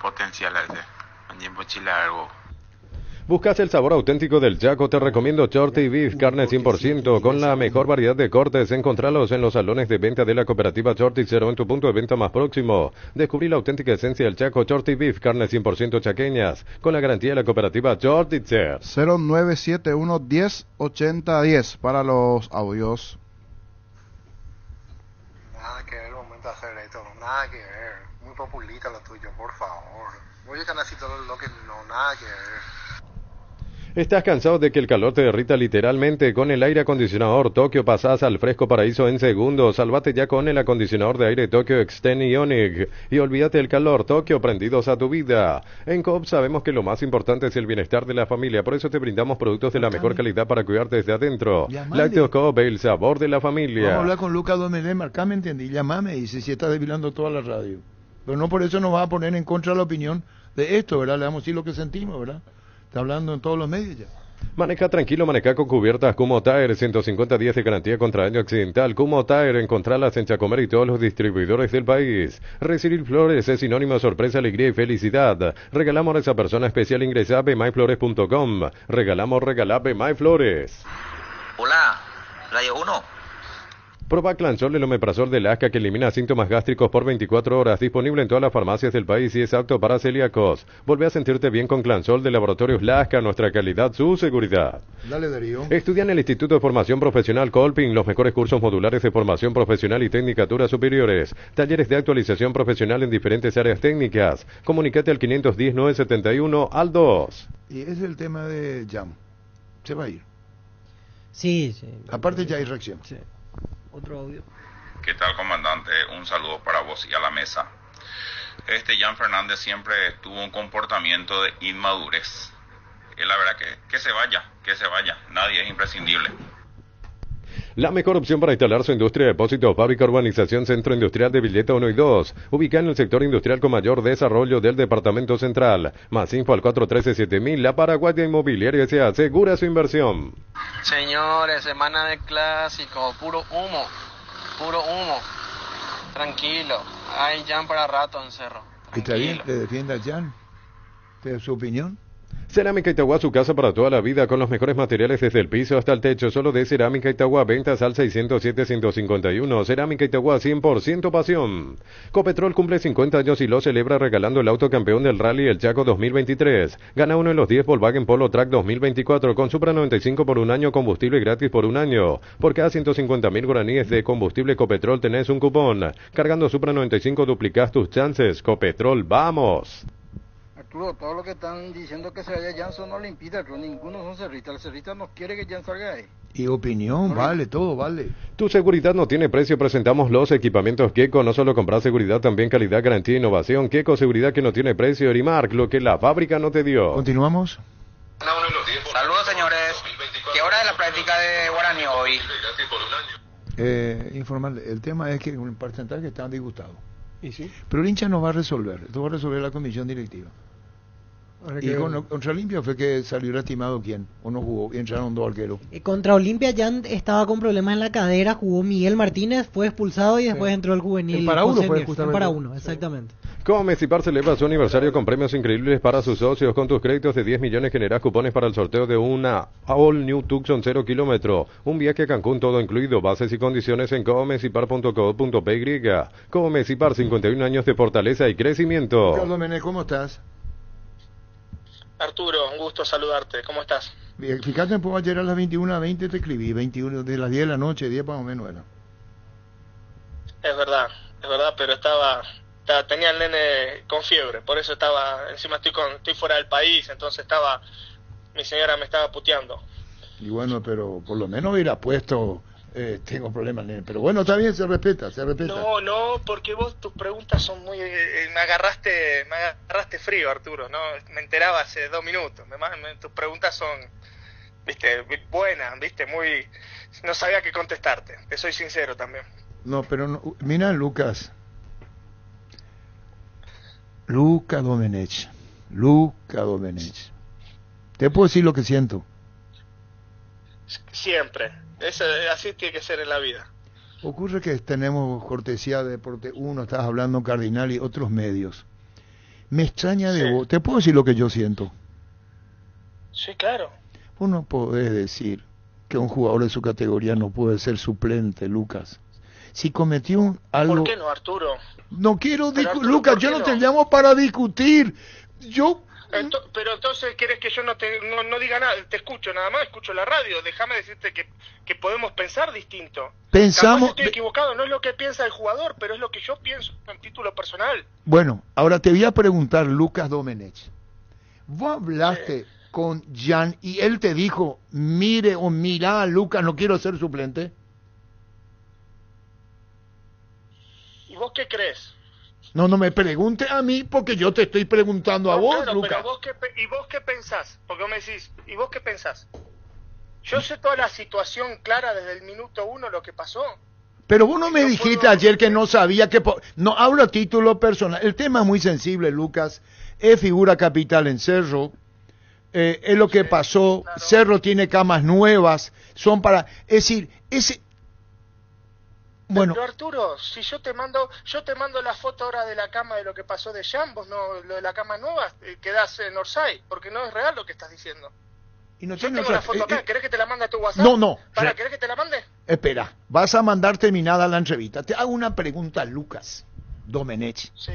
potencial a ese? En Chile algo. ¿Buscas el sabor auténtico del Chaco? Te recomiendo Shorty Beef, carne 100% con la mejor variedad de cortes. Encontralos en los salones de venta de la cooperativa Shorty Cero en tu punto de venta más próximo. Descubrí la auténtica esencia del Chaco. Shorty Beef, carne 100% chaqueñas con la garantía de la cooperativa Shorty Cero. 0971-108010 para los audios. Nada que ver el momento de hacer esto, nada que ver. Muy populista lo tuyo, por favor. Voy a ganar así todo lo que no, nada que ver. ¿Estás cansado de que el calor te derrita literalmente? Con el aire acondicionador Tokio pasás al fresco paraíso en segundos. Salvate ya con el acondicionador de aire Tokio Extend Ionic. Y olvídate del calor, Tokio, prendidos a tu vida. En Coop sabemos que lo más importante es el bienestar de la familia. Por eso te brindamos productos de la mejor calidad para cuidarte desde adentro. Lácteos Coop, el sabor de la familia. Vamos a hablar con Lucas Domenech, acá me entendí. Llamame y dice si está desvilando toda la radio. Pero no por eso nos va a poner en contra de la opinión de esto, ¿verdad? Le vamos a decir lo que sentimos, ¿verdad? Está hablando en todos los medios ya. Maneja tranquilo, maneja con cubiertas Kumo Tire, 150 días de garantía contra daño accidental. Kumo Tire, encontralas en Chacomer y todos los distribuidores del país. Recibir flores es sinónimo de sorpresa, alegría y felicidad. Regalamos a esa persona especial, ingresa a bmyflores.com. Regala BMyFlores. Hola, Radio 1. Proba Clansol, el omeprazol de Lasca que elimina síntomas gástricos por 24 horas. Disponible en todas las farmacias del país y es apto para celíacos. Volvé a sentirte bien con Clansol de Laboratorios Lasca. Nuestra calidad, su seguridad. Dale, Darío. Estudia en el Instituto de Formación Profesional Colping los mejores cursos modulares de formación profesional y tecnicaturas superiores. Talleres de actualización profesional en diferentes áreas técnicas. Comunicate al 510-971 al 2. Y ese es el tema de Jam. Se va a ir. Sí. Aparte ya hay reacción. Sí. Otro audio. ¿Qué tal, comandante? Un saludo para vos y a la mesa. Jan Fernández siempre tuvo un comportamiento de inmadurez. La verdad que se vaya. Nadie es imprescindible. La mejor opción para instalar su industria de depósito, fábrica, urbanización, centro industrial de Villeta 1 y 2. Ubicada en el sector industrial con mayor desarrollo del departamento central. Más info al 413-7000. La Paraguaya Inmobiliaria se asegura su inversión. Señores, semana de clásico, puro humo. Tranquilo, hay Jan para rato en Cerro. ¿Está bien que defienda a Jan? ¿De su opinión? Cerámica Itagua, su casa para toda la vida, con los mejores materiales desde el piso hasta el techo. Solo de Cerámica Itagua, ventas al 607-151. Cerámica Itagua, 100% pasión. Copetrol cumple 50 años y lo celebra regalando el auto campeón del Rally El Chaco 2023. Gana uno de los 10 Volkswagen Polo Track 2024 con Supra 95 por un año, combustible gratis por un año. Por cada 150.000 guaraníes de combustible Copetrol tenés un cupón. Cargando Supra 95 duplicás tus chances. Copetrol, ¡vamos! Arturo, todo lo que están diciendo que se vaya Jan son olimpistas, pero ninguno son cerristas. El cerrista no quiere que Jan salga ahí. Y opinión, vale, todo vale. Tu seguridad no tiene precio. Presentamos los equipamientos Keco. No solo comprar seguridad, también calidad, garantía e innovación. Keco, seguridad que no tiene precio. Erimark, lo que la fábrica no te dio. Continuamos. Saludos, señores. ¿Qué hora es la práctica de guaraní hoy? Informarle, el tema es que un porcentaje están disgustados. ¿Y sí? Pero el hincha no va a resolver. Esto va a resolver la comisión directiva. Y contra Olimpia fue que salió lastimado quién, o no jugó, y entraron dos arqueros. Contra Olimpia ya estaba con problemas en la cadera, jugó Miguel Martínez, fue expulsado y después entró el juvenil. El para uno José fue Nief, justamente. el para uno, exactamente. Comecipar celebra su aniversario con premios increíbles para sus socios. Con tus créditos de 10 millones generás cupones para el sorteo de una All New Tucson 0 kilómetro. Un viaje a Cancún todo incluido. Bases y condiciones en comecipar.co.py. Comecipar, 51 años de fortaleza y crecimiento. Carlos Mené, ¿cómo estás? Arturo, un gusto saludarte. ¿Cómo estás? Bien, fíjate, pues ayer a las 21:20 te escribí, 21 de las 10 de la noche, 10 más o menos era. Es verdad, pero tenía el nene con fiebre, por eso encima estoy fuera del país, entonces mi señora me estaba puteando. Y bueno, pero por lo menos hubiera puesto, tengo problemas, nene. Pero bueno, está bien, se respeta. No, porque tus preguntas son muy... me agarraste frío, Arturo, ¿no? Me enteraba hace 2 minutos. Tus preguntas son, buenas, muy... No sabía qué contestarte, te soy sincero también. No, pero no, mira, Luca Domenech. Te puedo decir lo que siento. Siempre. Así tiene que ser en la vida. Ocurre que tenemos cortesía de Deporte 1, estás hablando Cardinal y otros medios. Me extraña de vos. ¿Te puedo decir lo que yo siento? Sí, claro. Vos no podés decir que un jugador de su categoría no puede ser suplente, Lucas. Si cometió algo... ¿Por qué no, Arturo? No quiero discutir, Lucas, yo no te llamo para discutir. Pero entonces, ¿quieres que yo no diga nada? Te escucho nada más, escucho la radio. Déjame decirte que podemos pensar distinto. Pensamos... Capaz estoy equivocado, no es lo que piensa el jugador, pero es lo que yo pienso en título personal. Bueno, ahora te voy a preguntar, Lucas Domenech. ¿Vos hablaste con Jan y él te dijo, mirá, Lucas, no quiero ser suplente? ¿Y vos qué crees? No me pregunte a mí porque yo te estoy preguntando a vos, claro, Lucas. ¿Y vos qué pensás? Porque vos me decís, ¿y vos qué pensás? Yo sé toda la situación clara desde el minuto 1 lo que pasó. Pero vos no me dijiste ayer que no sabía que... No, hablo a título personal. El tema es muy sensible, Lucas. Es figura capital en Cerro. Es lo que pasó. Claro. Cerro tiene camas nuevas. Son para... Es decir, bueno. Pero Arturo, si yo te mando la foto ahora de la cama de lo que pasó de Jan, vos no, lo de la cama nueva, quedás en Orsay, porque no es real lo que estás diciendo. Y no yo tengo la foto acá, ¿querés que te la mande a tu WhatsApp? No. ¿Querés que te la mande? Espera, vas a mandar terminada la entrevista. Te hago una pregunta, Lucas Domenech. Sí.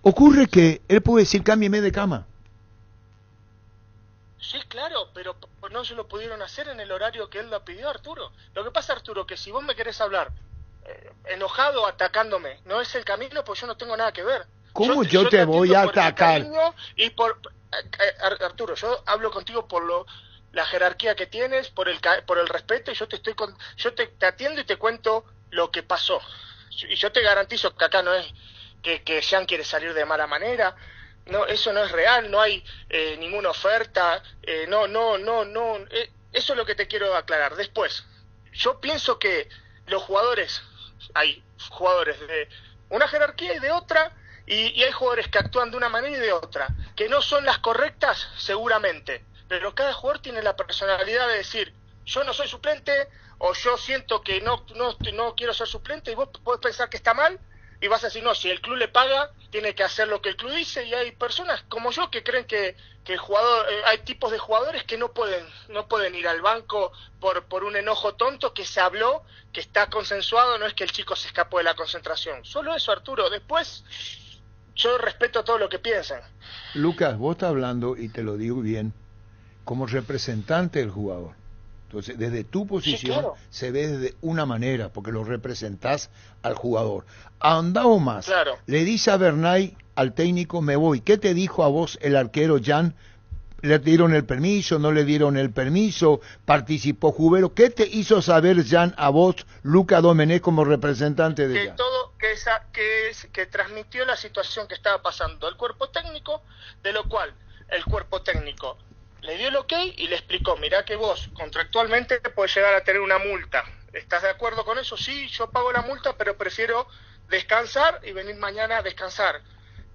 Ocurre que él puede decir, cámbiame de cama. Sí, claro, pero no se lo pudieron hacer en el horario que él lo pidió, Arturo. Lo que pasa, Arturo, que si vos me querés hablar enojado, atacándome, no es el camino, pues yo no tengo nada que ver. ¿Cómo yo te voy a atacar? Y Arturo, yo hablo contigo por la jerarquía que tienes, por el respeto, y yo te atiendo y te cuento lo que pasó. Y yo te garantizo que acá no es que Jan quiere salir de mala manera. No, eso no es real, no hay ninguna oferta, no, eso es lo que te quiero aclarar. Después, yo pienso que hay jugadores de una jerarquía y de otra, y hay jugadores que actúan de una manera y de otra, que no son las correctas seguramente, pero cada jugador tiene la personalidad de decir, yo no soy suplente, o yo siento que no quiero ser suplente, y vos podés pensar que está mal, y vas a decir, no, si el club le paga, tiene que hacer lo que el club dice, y hay personas como yo que creen que el jugador, hay tipos de jugadores que no pueden ir al banco por un enojo tonto que se habló, que está consensuado, no es que el chico se escapó de la concentración. Solo eso, Arturo. Después, yo respeto todo lo que piensan. Lucas, vos estás hablando, y te lo digo bien, como representante del jugador. Entonces, desde tu posición, sí, claro, se ve desde una manera, porque lo representás al jugador. Andado más, claro, le dice a Bernay, al técnico, me voy. ¿Qué te dijo a vos el arquero Jan? ¿Le dieron el permiso? ¿No le dieron el permiso? ¿Participó Jubero? ¿Qué te hizo saber Jan a vos, Luca Domenech, como representante de Jan? Que transmitió la situación que estaba pasando el cuerpo técnico, de lo cual el cuerpo técnico le dio el ok y le explicó, mirá que vos contractualmente podés llegar a tener una multa. ¿Estás de acuerdo con eso? Sí, yo pago la multa, pero prefiero descansar y venir mañana a descansar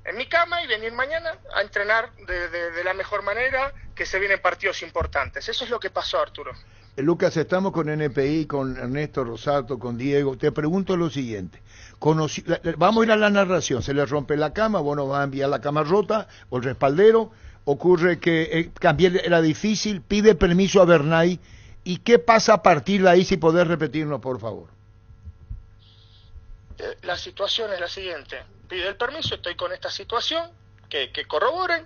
en mi cama y venir mañana a entrenar de la mejor manera, que se vienen partidos importantes. Eso es lo que pasó, Arturo. Lucas, estamos con NPI, con Ernesto Rosato, con Diego. Te pregunto lo siguiente. Vamos a ir a la narración. Se le rompe la cama, vos nos vas a enviar la cama rota o el respaldero. Ocurre que también era difícil, pide permiso a Bernay. ¿Y qué pasa a partir de ahí, si podés repetirnos, por favor? La situación es la siguiente. Pide el permiso, estoy con esta situación, que corroboren.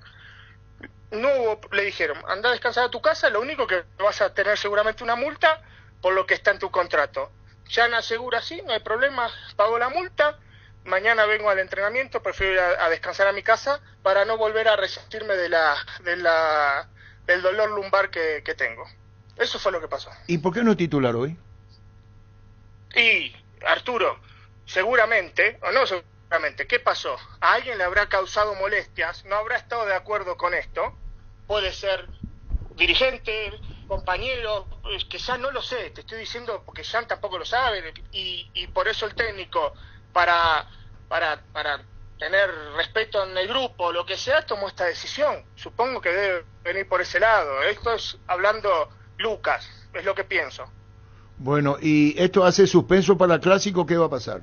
No hubo, le dijeron, anda a descansar a tu casa, lo único que vas a tener seguramente una multa por lo que está en tu contrato. Jan asegura, sí, no hay problema, pago la multa, mañana vengo al entrenamiento, prefiero ir a descansar a mi casa para no volver a resistirme del dolor lumbar que tengo. Eso fue lo que pasó. ¿Y por qué no titular hoy? Y, Arturo, seguramente, o no seguramente, ¿qué pasó? A alguien le habrá causado molestias, no habrá estado de acuerdo con esto, puede ser dirigente, compañero, que ya no lo sé, te estoy diciendo porque Jan tampoco lo sabe, y por eso el técnico, para tener respeto en el grupo, lo que sea, tomó esta decisión. Supongo que debe venir por ese lado. Esto es hablando Lucas, es lo que pienso. Bueno, ¿y esto hace suspenso para el Clásico? ¿Qué va a pasar?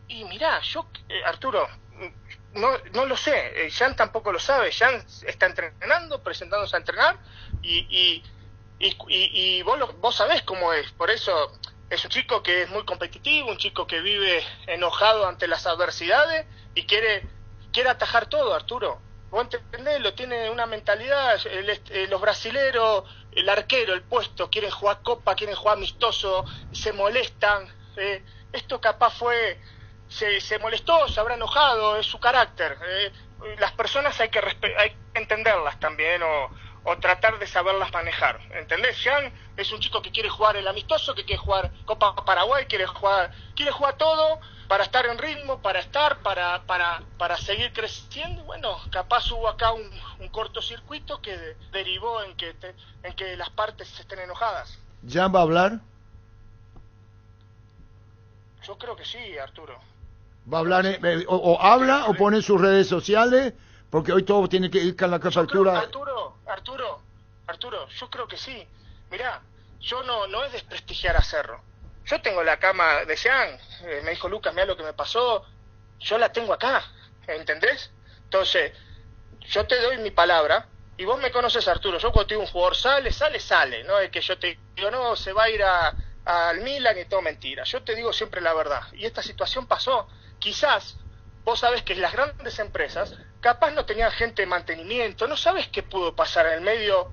Y mirá, yo, Arturo, no lo sé. Jan tampoco lo sabe. Jan está entrenando, presentándose a entrenar, y vos sabés cómo es. Por eso es un chico que es muy competitivo, un chico que vive enojado ante las adversidades y quiere atajar todo, Arturo. Vos entendés, lo tiene una mentalidad, los brasileros, el arquero, el puesto, quieren jugar copa, quieren jugar amistoso, se molestan. Esto capaz se molestó, se habrá enojado, es su carácter. Las personas hay que entenderlas también, o tratar de saberlas manejar, ¿entendés? Jan es un chico que quiere jugar el amistoso, que quiere jugar Copa Paraguay, quiere jugar todo para estar en ritmo, para seguir creciendo. Bueno, capaz hubo acá un cortocircuito que derivó en que las partes estén enojadas. ¿Jan va a hablar? Yo creo que sí, Arturo. ¿Va a hablar, o habla o pone en sus redes sociales? Porque hoy todo tiene que ir con la factura. Arturo, yo creo que sí. Mirá, yo no es desprestigiar a Cerro. Yo tengo la cama de Jan, me dijo Lucas, mirá lo que me pasó, yo la tengo acá, ¿entendés? Entonces, yo te doy mi palabra, y vos me conoces, Arturo, yo cuando digo un jugador sale, no es que yo te digo, no, se va a ir al Milan y todo mentira. Yo te digo siempre la verdad, y esta situación pasó. Quizás, vos sabés que las grandes empresas capaz no tenían gente de mantenimiento, no sabes qué pudo pasar en el medio,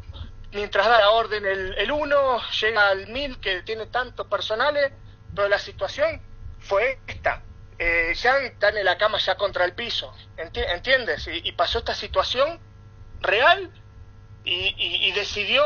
mientras da la orden el uno, llega al 1000 que tiene tantos personales, pero la situación fue esta. Jan está en la cama ya contra el piso, ¿entiendes? Y pasó esta situación real y decidió,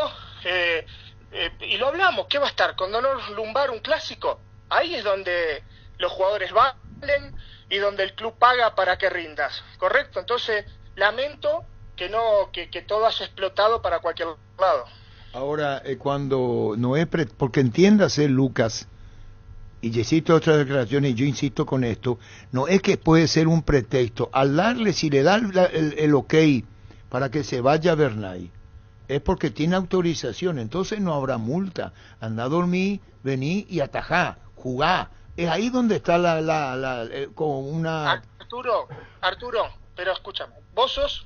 y lo hablamos, ¿qué va a estar? Con dolor lumbar un clásico. Ahí es donde los jugadores valen y donde el club paga para que rindas, ¿correcto? Entonces, lamento que todo haya explotado para cualquier lado. Ahora, cuando no es... porque entiéndase, Lucas, y yo cito otras declaraciones, y yo insisto con esto, no es que puede ser un pretexto. Al darle, si le da el ok para que se vaya Bernay, es porque tiene autorización, entonces no habrá multa. Anda a dormir, vení y atajá, jugá, Es ahí donde está como una... Arturo, pero escúchame, vos sos,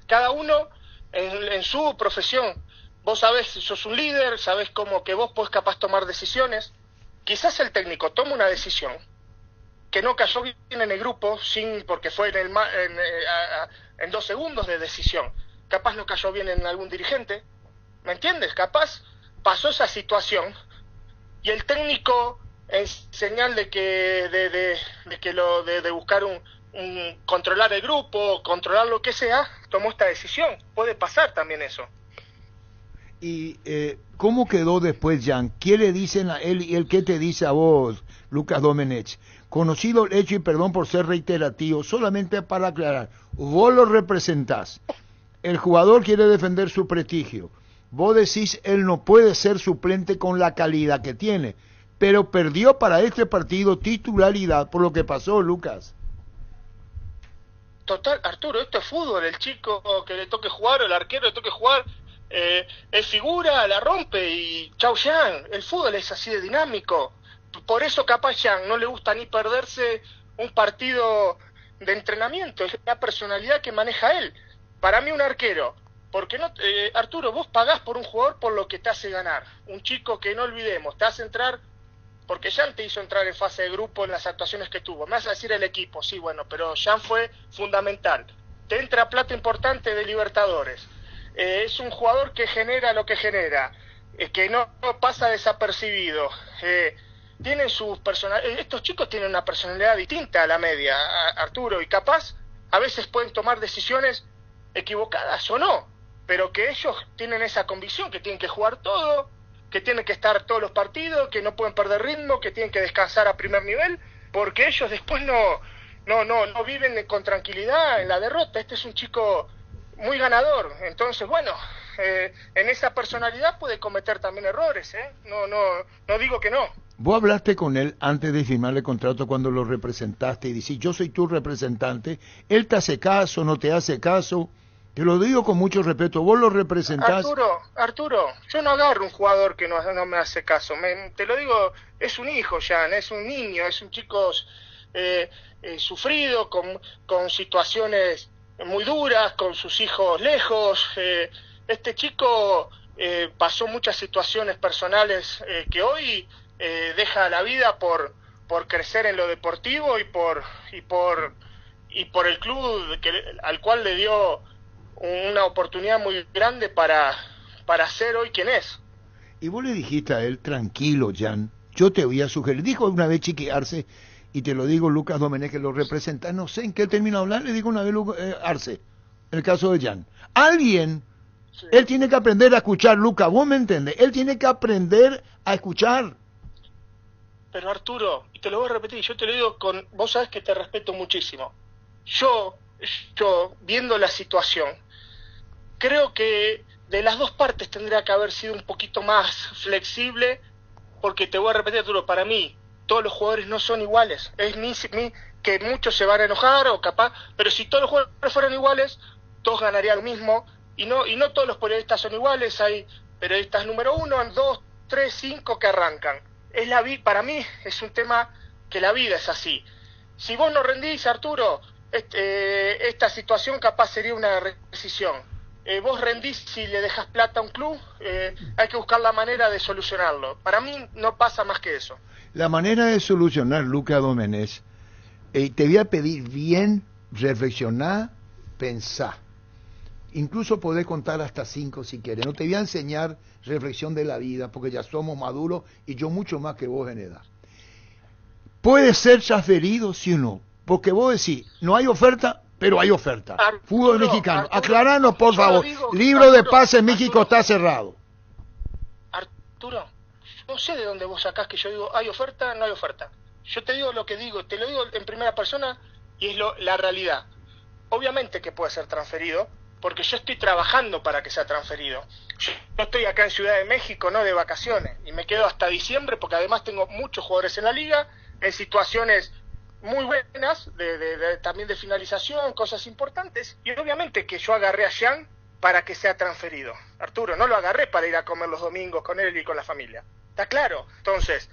cada uno en su profesión, vos sabés, sos un líder, sabés cómo que vos podés capaz tomar decisiones. Quizás el técnico toma una decisión que no cayó bien en el grupo, porque fue en 2 segundos de decisión. Capaz no cayó bien en algún dirigente, ¿me entiendes? Capaz pasó esa situación y el técnico, en señal de que de buscar controlar el grupo, controlar lo que sea, tomó esta decisión. Puede pasar también eso. ¿Y cómo quedó después, Jan? ¿Qué le dicen a él y él qué te dice a vos, Lucas Domenech? Conocido el hecho, y perdón por ser reiterativo, solamente para aclarar, vos lo representás. El jugador quiere defender su prestigio. Vos decís, él no puede ser suplente con la calidad que tiene, pero perdió para este partido titularidad por lo que pasó, Lucas. Total, Arturo, esto es fútbol. El chico que le toque jugar o el arquero le toque jugar, es figura, la rompe y chau Jan. El fútbol es así de dinámico. Por eso capaz Jan no le gusta ni perderse un partido de entrenamiento. Es la personalidad que maneja él. Para mí un arquero, porque no, Arturo, vos pagás por un jugador por lo que te hace ganar. Un chico que no olvidemos, te hace entrar, porque Jan te hizo entrar en fase de grupo en las actuaciones que tuvo. Me vas a decir el equipo, sí, bueno, pero Jan fue fundamental. Te entra plata importante de Libertadores. Es un jugador que genera lo que genera, que no pasa desapercibido. Tienen sus estos chicos tienen una personalidad distinta a la media, Arturo, y capaz a veces pueden tomar decisiones equivocadas o no, pero que ellos tienen esa convicción que tienen que jugar todo, que tienen que estar todos los partidos, que no pueden perder ritmo, que tienen que descansar a primer nivel, porque ellos después no viven con tranquilidad en la derrota. Este es un chico muy ganador, entonces bueno, en esa personalidad puede cometer también errores, no digo que no. Vos hablaste con él antes de firmarle el contrato cuando lo representaste y decís, yo soy tu representante, él te hace caso, no te hace caso, te lo digo con mucho respeto, vos lo representás. Arturo, yo no agarro un jugador que no me hace caso, te lo digo, es un hijo Jan, es un niño, es un chico sufrido, con situaciones muy duras, con sus hijos lejos. Este chico pasó muchas situaciones personales que hoy deja la vida por crecer en lo deportivo y por el club al cual le dio una oportunidad muy grande para ser hoy quien es. Y vos le dijiste a él, tranquilo, Jan, yo te voy a sugerir. Dijo una vez Chiqui Arce, y te lo digo, Lucas Domenech, que lo representa, no sé en qué término hablar, le digo una vez Arce, en el caso de Jan. Alguien, sí. Él tiene que aprender a escuchar, Lucas, vos me entendés, él tiene que aprender a escuchar. Pero Arturo, y te lo voy a repetir, yo te lo digo vos sabés que te respeto muchísimo. Yo viendo la situación, creo que de las dos partes tendría que haber sido un poquito más flexible, porque te voy a repetir, Arturo, para mí todos los jugadores no son iguales. Es que muchos se van a enojar o capaz, pero si todos los jugadores fueran iguales, todos ganarían lo mismo, y no todos los periodistas son iguales. Hay periodistas número 1, 2, 3, 5 que arrancan. Para mí es un tema que la vida es así. Si vos no rendís, Arturo, esta situación capaz sería una rescisión. Vos rendís si le dejas plata a un club, hay que buscar la manera de solucionarlo. Para mí no pasa más que eso. La manera de solucionar, Lucas Domenech, te voy a pedir bien, reflexionar, pensar. Incluso podés contar hasta 5 si quieres. No te voy a enseñar reflexión de la vida, porque ya somos maduros y yo mucho más que vos en edad. Puede ser transferido, sí o no, porque vos decís, no hay oferta, pero hay oferta. Fútbol mexicano. Aclaranos, por favor. Libro de pases, México está cerrado. Arturo, no sé de dónde vos sacás que yo digo, hay oferta, no hay oferta. Yo te digo lo que digo, te lo digo en primera persona y es la realidad. Obviamente que puede ser transferido, porque yo estoy trabajando para que sea transferido. Yo estoy acá en Ciudad de México, no de vacaciones, y me quedo hasta diciembre, porque además tengo muchos jugadores en la liga, en situaciones muy buenas, también de finalización, cosas importantes, y obviamente que yo agarré a Jan para que sea transferido. Arturo, no lo agarré para ir a comer los domingos con él y con la familia. ¿Está claro? Entonces,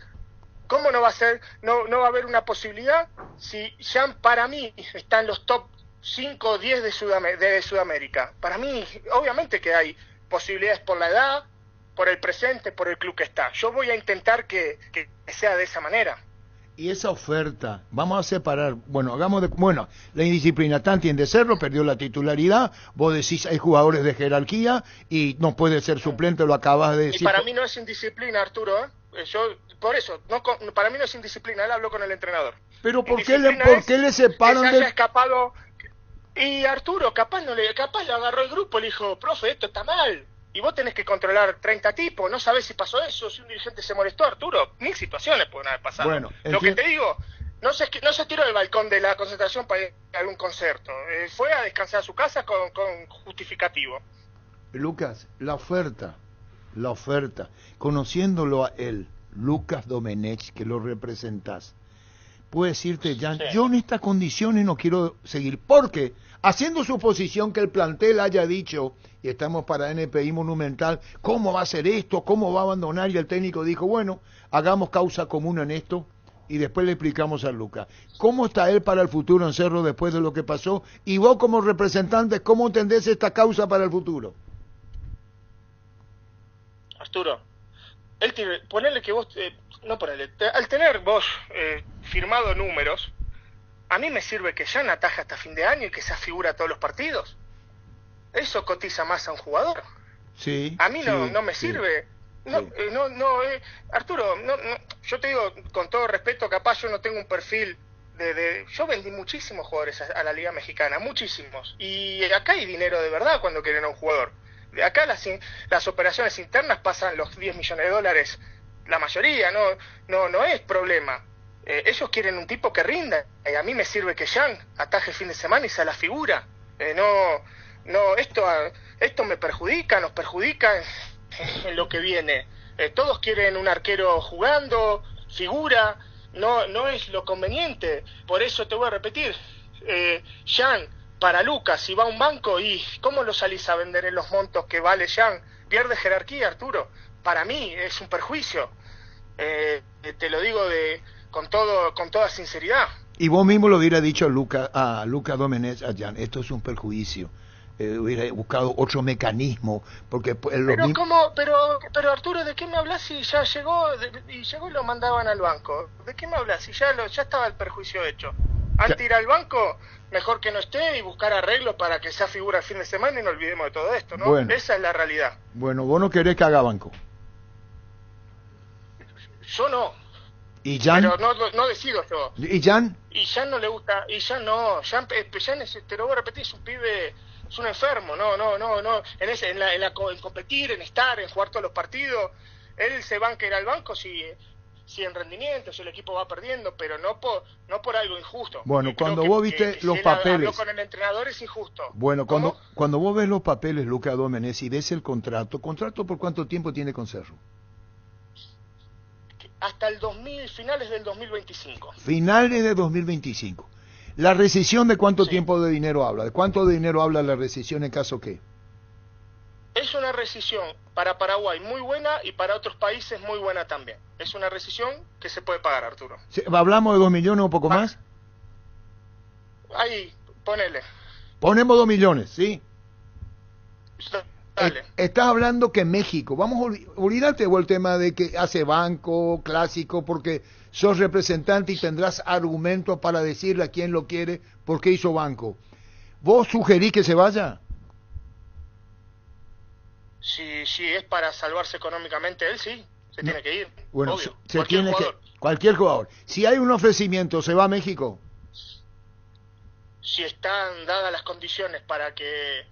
¿Cómo no va a ser, no va a haber una posibilidad si Jan para mí está en los top 5 o 10 de Sudamérica? Para mí, obviamente que hay posibilidades por la edad, por el presente, por el club que está. Yo voy a intentar que sea de esa manera. Y esa oferta, vamos a separar, la indisciplina, Tanti en de Cerro perdió la titularidad, vos decís hay jugadores de jerarquía y no puede ser suplente, lo acabas de decir. Y para mí no es indisciplina, Arturo, Yo, por eso, para mí no es indisciplina, él habló con el entrenador. Pero ¿por qué le separan que se haya escapado? Y Arturo, capaz le agarró el grupo y le dijo, profe, esto está mal. Y vos tenés que controlar 30 tipos, no sabés si pasó eso, si un dirigente se molestó, Arturo. 1000 situaciones pueden haber pasado. Bueno, lo que te digo, no se tiró del balcón de la concentración para ir a algún concierto. Fue a descansar a su casa con justificativo. Lucas, la oferta, conociéndolo a él, Lucas Domenech, que lo representás, puede decirte, Jan, sí, yo en estas condiciones no quiero seguir, porque haciendo suposición que el plantel haya dicho, y estamos para NPI Monumental, ¿cómo va a ser esto? ¿Cómo va a abandonar? Y el técnico dijo, bueno, hagamos causa común en esto, y después le explicamos a Lucas. ¿Cómo está él para el futuro en Cerro después de lo que pasó? Y vos como representante, ¿cómo entendés esta causa para el futuro? Arturo, ponele que vos, al tener vos firmado números, a mí me sirve que Jan ataja hasta fin de año y que se figura todos los partidos. Eso cotiza más a un jugador. Sí. A mí no me sirve. Arturo, yo te digo con todo respeto, capaz yo no tengo un perfil yo vendí muchísimos jugadores a la Liga Mexicana, muchísimos. Y acá hay dinero de verdad cuando quieren a un jugador. De acá las operaciones internas pasan los 10 millones de dólares, la mayoría, no es problema. Ellos quieren un tipo que rinda, y a mí me sirve que Jan ataje el fin de semana y sea la figura. Esto me perjudica, nos perjudica en lo que viene. Todos quieren un arquero jugando, figura, no es lo conveniente. Por eso te voy a repetir, Jan, para Lucas, si va a un banco, ¿y cómo lo salís a vender en los montos que vale Jan? Pierde jerarquía, Arturo. Para mí es un perjuicio. Te lo digo con toda sinceridad. Y vos mismo lo hubiera dicho a Lucas Domenech, a Jan, esto es un perjuicio. Hubiera buscado otro mecanismo, porque pero Arturo, ¿de qué me hablas si ya llegó y lo mandaban al banco? ¿De qué me hablas si ya estaba el perjuicio hecho? Antes de ir al banco, mejor que no esté y buscar arreglos para que sea figura el fin de semana y no olvidemos de todo esto, ¿no? Bueno, esa es la realidad. Bueno, vos no querés que haga banco. Yo no. ¿Y Jan? Pero no decido yo. ¿Y Jan? Y Jan no le gusta, y Jan no. Jan te lo voy a repetir, es un pibe, es un enfermo, en competir, en estar, en jugar todos los partidos. Él se banca ir al banco si en rendimiento, si el equipo va perdiendo, pero no por algo injusto. Bueno, cuando vos viste los papeles... Habló con el entrenador, es injusto. Bueno, cuando vos ves los papeles, Lucas Domenech, y ves el ¿contrato por cuánto tiempo tiene con Cerro? Hasta finales del 2025. Finales de 2025. ¿La rescisión de cuánto tiempo de dinero habla? ¿De cuánto de dinero habla la rescisión en caso qué? Es una rescisión para Paraguay muy buena y para otros países muy buena también. Es una rescisión que se puede pagar, Arturo. ¿Hablamos de 2 millones o un poco más? Ahí, ponele. Ponemos 2 millones, ¿sí? Dale. Estás hablando que México, vamos a olvidarte el tema de que hace banco, clásico, porque sos representante y tendrás argumentos para decirle a quién lo quiere, por qué hizo banco. ¿Vos sugerís que se vaya? Si es para salvarse económicamente él, sí, tiene que ir. Bueno, obvio. Cualquier jugador. Si hay un ofrecimiento, ¿se va a México? Si están dadas las condiciones para que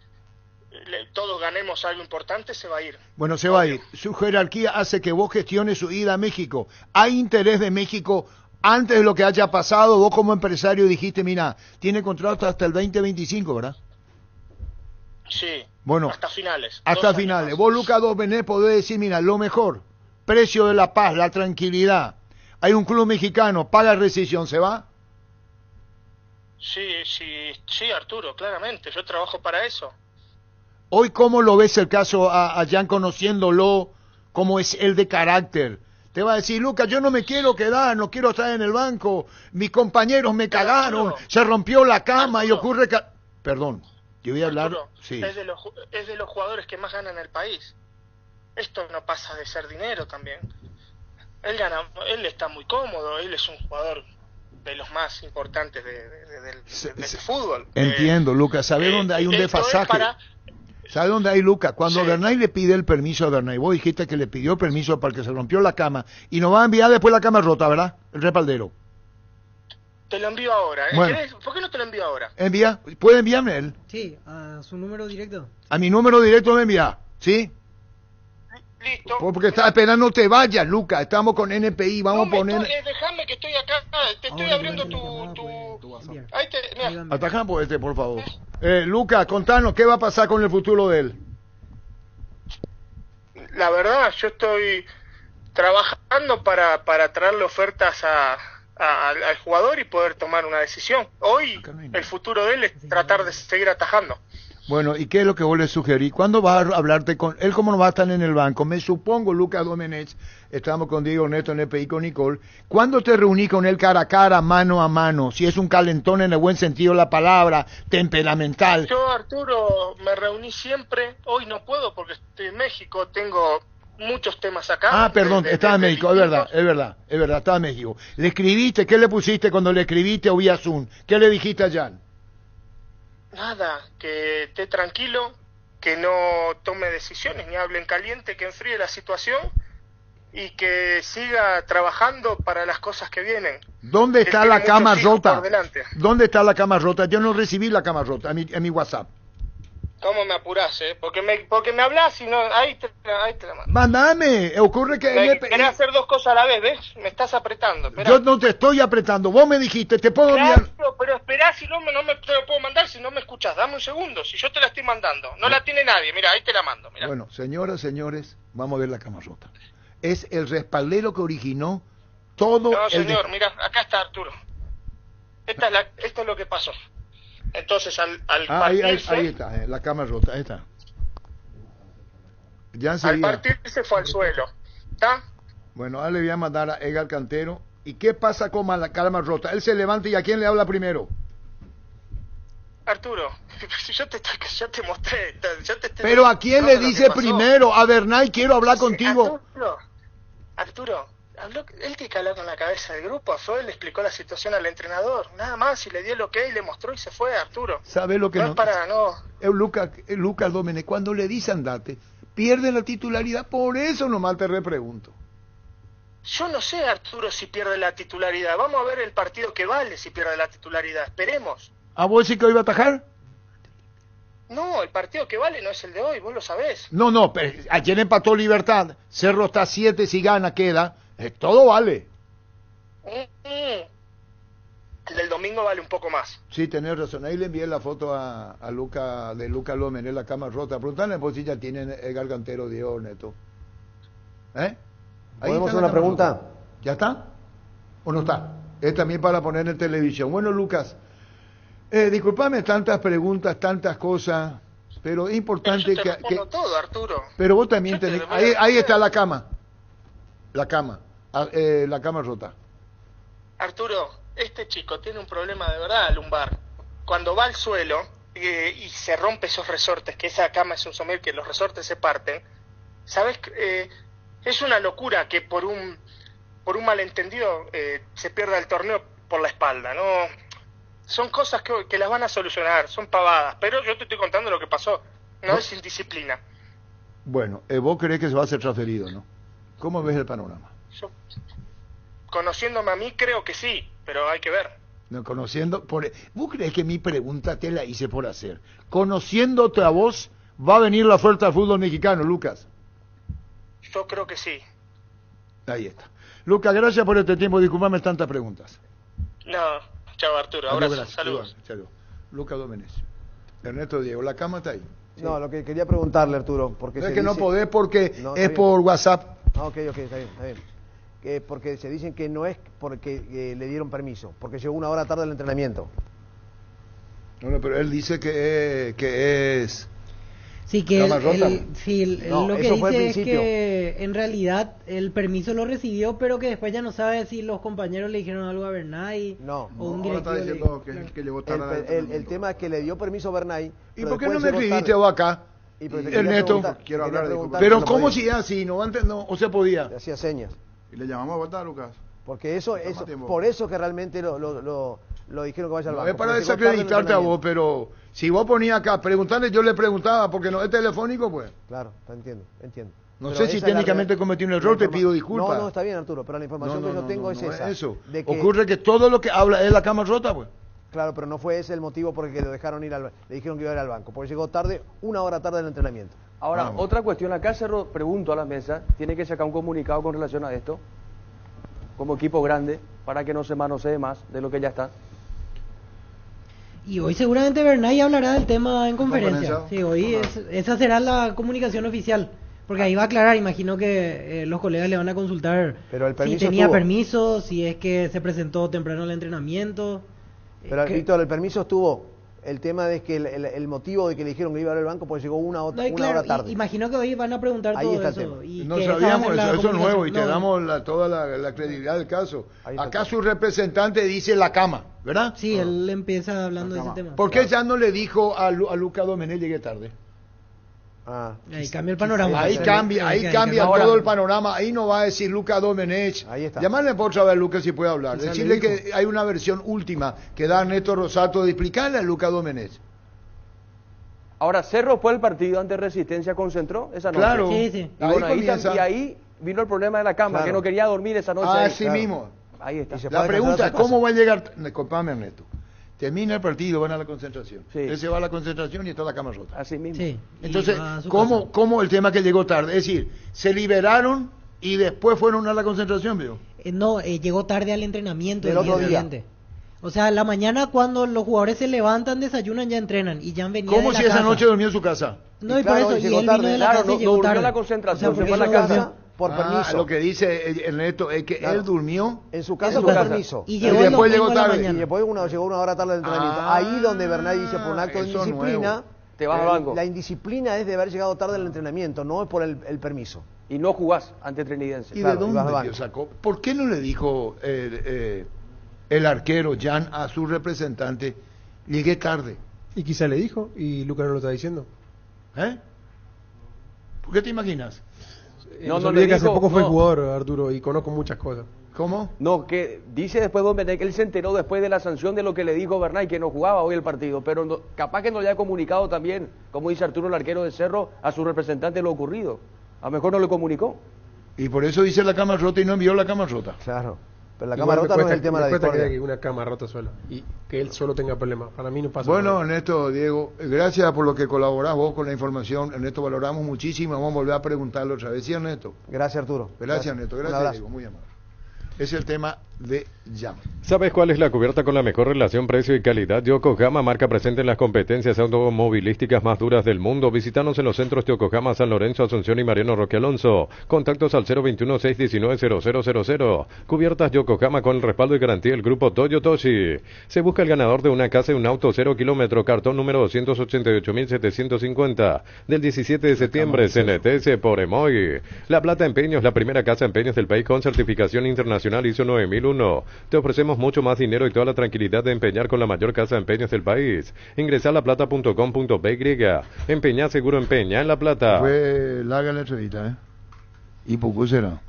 todos ganemos algo importante, se va a ir. Bueno, se va a ir. Su jerarquía hace que vos gestiones su ida a México. ¿Hay interés de México antes de lo que haya pasado? Vos como empresario dijiste, mira, tiene contrato hasta el 2025, ¿verdad? Sí, bueno, hasta finales. Hasta finales. Vos, Lucas Domenech, podés decir, mira, lo mejor, precio de la paz, la tranquilidad. Hay un club mexicano, paga rescisión, ¿se va? Sí, Arturo, claramente, yo trabajo para eso. Hoy, ¿cómo lo ves el caso a Jan conociéndolo? ¿Cómo es él de carácter? Te va a decir, Lucas, yo no me quiero quedar, no quiero estar en el banco, mis compañeros me cagaron, se rompió la cama y ocurre que... Perdón, yo voy a hablar... Sí. Es de los jugadores que más ganan en el país. Esto no pasa de ser dinero también. Él está muy cómodo, él es un jugador de los más importantes del fútbol. Entiendo, Lucas, ¿sabes dónde hay un desfasaje? ¿Sabe dónde hay, Lucas? Cuando Bernay le pide el permiso a Bernay, vos dijiste que le pidió permiso para que se rompió la cama y nos va a enviar después la cama rota, ¿verdad? El respaldero. Te lo envío ahora. Bueno. ¿Por qué no te lo envío ahora? Envía, ¿puede enviarme él? Sí, a su número directo. A mi número directo me envía, ¿sí? Listo. Porque estaba esperando, no te vayas, Lucas, estamos con NPI, vamos a poner... Déjame que estoy acá, te estoy abriendo tu ahí te... Mira. Atajan por por favor. Lucas, contanos, ¿qué va a pasar con el futuro de él? La verdad, yo estoy trabajando para traerle ofertas al jugador y poder tomar una decisión. Hoy el futuro de él es tratar de seguir atajando. Bueno, ¿y qué es lo que vos le sugerís? ¿Cuándo vas a hablarte con él? ¿Cómo no va a estar en el banco? Me supongo, Lucas Domenech, estamos con Diego Neto en EPI con Nicole. ¿Cuándo te reuní con él cara a cara, mano a mano? Si es un calentón en el buen sentido de la palabra, temperamental. Yo, Arturo, me reuní siempre. Hoy no puedo porque estoy en México, tengo muchos temas acá. Ah, perdón, estaba en México, es verdad, estaba en México. ¿Le escribiste? ¿Qué le pusiste cuando le escribiste o vía Zoom? ¿Qué le dijiste a Jan? Nada, que esté tranquilo, que no tome decisiones ni hable en caliente, que enfríe la situación y que siga trabajando para las cosas que vienen. ¿Dónde está la cama rota? ¿Dónde está la cama rota? Yo no recibí la cama rota en mi WhatsApp. ¿Cómo me apurás, Porque me hablas y no... Ahí te la mando. Mándame, ocurre que... Querés hacer dos cosas a la vez, ¿ves? Me estás apretando. Esperá. Yo no te estoy apretando, vos me dijiste, te puedo enviar... Claro, pero esperá, si no me te lo puedo mandar si no me escuchás. Dame un segundo, si yo te la estoy mandando. No la tiene nadie, mira, ahí te la mando. Mirá. Bueno, señoras, señores, vamos a ver la cama rota. Es el respaldero que originó todo... No, señor, mira, acá está Arturo. Esto es lo que pasó. Entonces ahí está, la cama rota, ahí está. Al partirse fue al suelo, ¿está? Bueno, ahora le voy a mandar a Edgar Cantero. ¿Y qué pasa con la cama rota? Él se levanta y ¿a quién le habla primero? Arturo, yo te mostré. Pero ¿a quién le dice primero? A Bernay, quiero hablar contigo. Arturo, él tiene que hablar con la cabeza del grupo. Él le explicó la situación al entrenador, nada más, y le dio el ok, le mostró y se fue, Arturo. ¿Sabe lo que no? Lucas Domenech, cuando le dice andate, pierde la titularidad, por eso nomás te repregunto. Yo no sé, Arturo, si pierde la titularidad. Vamos a ver el partido que vale si pierde la titularidad. Esperemos. ¿A vos sí que hoy va a atajar? No, el partido que vale no es el de hoy, vos lo sabés. No, pero ayer empató Libertad. Cerro está 7, si gana queda. Todo vale. El del domingo vale un poco más. Sí, tenés razón. Ahí le envié la foto a Lucas Lómez en la cama rota. Preguntale por si ya tienen el gargantero Diego Neto. ¿Podemos hacer una pregunta? ¿Ya está? ¿O no está? Es también para poner en televisión. Bueno, Lucas, discúlpame tantas preguntas, tantas cosas, pero es importante pero yo te respondo todo, Arturo. Pero vos también tenés... Ahí está la cama. La cama rota. Arturo, este chico tiene un problema de verdad lumbar. Cuando va al suelo y se rompe esos resortes, que esa cama es un somier que los resortes se parten, ¿sabes? Es una locura que por un malentendido se pierda el torneo por la espalda, ¿no? Son cosas que las van a solucionar, son pavadas, pero yo te estoy contando lo que pasó, no es indisciplina. Bueno, vos creés que se va a ser transferido, ¿no? ¿Cómo ves el panorama? Yo, conociéndome a mí, creo que sí, pero hay que ver. No, ¿Vos crees que mi pregunta te la hice por hacer? Conociéndote a vos, ¿va a venir la oferta del fútbol mexicano, Lucas? Yo creo que sí. Ahí está. Lucas, gracias por este tiempo. Disculpame tantas preguntas. No, chao Arturo. Abrazo, saludos. Chao. Lucas Domenech. Ernesto Diego, la cama está ahí. Sí. No, lo que quería preguntarle, Arturo, porque es que no podés porque es por WhatsApp. Ok, está bien. Porque se dicen que no es porque le dieron permiso, porque llegó una hora tarde al entrenamiento. Bueno, pero él dice que Sí, que Cama rota. No, lo que eso fue al dice es principio. que en realidad el permiso lo recibió, pero que después ya no sabe si los compañeros le dijeron algo a Bernay No, o un ahora está directivo le diciendo dijo. que llegó tarde al El entrenamiento. tema es que le dio permiso a Bernay. ¿Y por qué no me escribiste vos acá? Ernesto, quiero hablar, disculpa. pero ¿cómo si es así? No, antes no, o se podía. Le hacía señas. Y le llamamos a vuelta a Lucas. Porque eso por eso que realmente lo dijeron que vaya al No banco. es para porque llegó tarde al desacreditarte a vos, entrenamiento. pero si vos ponías acá, preguntarle, yo le preguntaba, porque no es telefónico, pues. Claro, entiendo. No Pero sé si esa es la técnicamente real- cometí un la error, te informa- pido disculpas. No, está bien, Arturo, pero la información que yo tengo es esa. Eso. de que- Ocurre que todo lo que habla es la cama rota, pues. Claro, pero no fue ese el motivo por el que lo dejaron ir le dijeron que iba a ir al banco, porque llegó tarde, 1 hora tarde del entrenamiento. Ahora, otra cuestión, acá Cerro, pregunto a la mesa, tiene que sacar un comunicado con relación a esto, como equipo grande, para que no se manosee más de lo que ya está. Y hoy seguramente Bernay hablará del tema en conferencia. ¿Conferencia? Sí, hoy esa será la comunicación oficial. Porque ahí va a aclarar, imagino que los colegas le van a consultar Pero el si permiso tenía estuvo. permiso, si es que se presentó temprano al entrenamiento. Pero, que- Víctor, el permiso estuvo. El tema de que el motivo de que le dijeron que iba a ir al banco, pues llegó una No, y hora claro, tarde. imagino que hoy van a preguntar Ahí todo está el eso. tema. Y No que esa va a sabíamos ser la eso es nuevo y comunicación. te No, damos toda la credibilidad del caso. Ahí está Acá el su representante dice la cama, ¿verdad? Sí, él empieza hablando de ese tema. ¿Por qué ya no le dijo a Luca Domenech llegué tarde? Ahí cambia el panorama. Ahí cambia Ahora, todo el panorama. Ahí no va a decir Luca Domenech. Ahí está. Llamarle por otra vez a Luca si puede hablar. O sea, Decirle le que hay una versión última que da Ernesto Rosato de explicarle a Luca Domenech. Ahora, Cerro fue el partido ante Resistencia, concentró esa noche. Claro. Sí, sí. Y, bueno, comienza. y ahí vino el problema de la cama, Claro. que no quería dormir esa noche. ahí. Así mismo. Ahí está. Y se La puede pregunta cancelar es su cómo casa. va a llegar. Disculpame, Ernesto. Termina el partido, van a la concentración. Sí. Él se va a la concentración y está la cama rota. Así mismo. Sí. y Entonces, va a su ¿cómo, casa. ¿cómo el tema que llegó tarde? Es decir, se liberaron y después fueron a la concentración, veo. No, llegó tarde al entrenamiento Del el otro día. siguiente. O sea, la mañana cuando los jugadores se levantan, desayunan, ya entrenan. Y ya venía ¿Cómo de la si esa casa. noche durmió en su casa? No, y Claro, por eso, y llegó él tarde. vino de la Claro, casa y no llegó durmió tarde. en la concentración, porque se fue a la no casa. durmió. Por permiso. Lo que dice Ernesto es que Claro. él durmió En su casa En su por casa. permiso. Y y llegó el después llegó domingo a la tarde. Y mañana. después llegó 1 hora tarde del entrenamiento. Ah, Ahí donde Bernay dice por un acto de eso es indisciplina. nuevo. Te vas al banco. La indisciplina es de haber llegado tarde al entrenamiento, no es por el permiso. Y no jugás ante Trinidense. ¿Y Claro, de y vas al dónde banco. Dios sacó? ¿Por qué no le dijo el arquero Jan a su representante, llegué tarde? Y quizá le dijo, y Lucas no lo está diciendo. ¿Eh? ¿Por qué te imaginas? No, No, no no olvide le que hace dijo- poco fue no. jugador, Arturo, y conozco muchas cosas. ¿Cómo? No, que dice después Domenech, él se enteró después de la sanción de lo que le dijo Bernay, que no jugaba hoy el partido, pero capaz que no le haya comunicado también, como dice Arturo, el arquero de Cerro, a su representante lo ocurrido. A lo mejor no le comunicó. Y por eso dice la cama rota y no envió la cama rota. Claro. Pero la Igual cama me rota no es cuesta- el tema de me la cuesta discordia. creer que una cama rota sola y que él solo tenga problemas. Para mí no pasa Bueno, nada. Ernesto, Diego, gracias por lo que colaborás vos con la información. Ernesto, valoramos muchísimo. Vamos a volver a preguntarlo otra vez. ¿Sí, Ernesto? Gracias, Arturo. Gracias, Ernesto. Un Gracias, abrazo. Diego. Muy amable. Es el tema de Jan. ¿Sabes cuál es la cubierta con la mejor relación precio y calidad? Yokohama, marca presente en las competencias automovilísticas más duras del mundo. Visítanos en los centros Yokohama, San Lorenzo, Asunción y Mariano Roque Alonso. Contactos al 021-619-0000. Cubiertas Yokohama con el respaldo y garantía del grupo Toyotoshi. Se busca el ganador de una casa y un auto 0 kilómetro, cartón número 288.750. Del 17 de septiembre, CNTS por Emoy. La Plata Empeños, la primera casa de empeños del país con certificación internacional ISO 9001. Te ofrecemos mucho más dinero y toda la tranquilidad de empeñar con la mayor casa de empeños del país. Ingresa a laplata.com.py. Empeña seguro, empeña en La Plata. Fue larga la entrevista, ¿eh? ¿Y por qué será?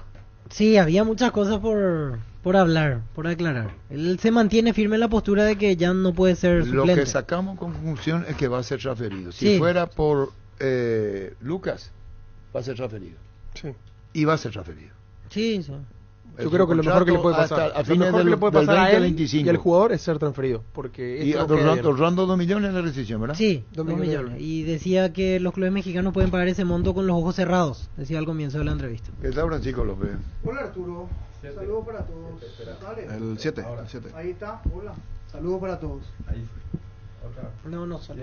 Sí, había muchas cosas por hablar, por aclarar. Él se mantiene firme en la postura de que ya no puede ser Lo suplente. que sacamos con conclusión es que va a ser transferido. Si Sí. fuera por Lucas, va a ser transferido. Sí. Y va a ser transferido. Sí, sí. Yo creo que lo mejor que le puede pasar, hasta a lo fines mejor que del- le puede del pasar a él 2025. y al jugador es ser transferido, porque Y esto no queda bien. ahorrando 2 millones en la rescisión, ¿verdad? Sí, 2 2 millones. millones. Y decía que los clubes mexicanos pueden pagar ese monto con los ojos cerrados, decía al comienzo de la entrevista. ¿Qué tal, Francisco López? Hola Arturo, saludos para todos. Dale. El 7. El 7. Ahí está, hola. Saludos para todos. No, no solo.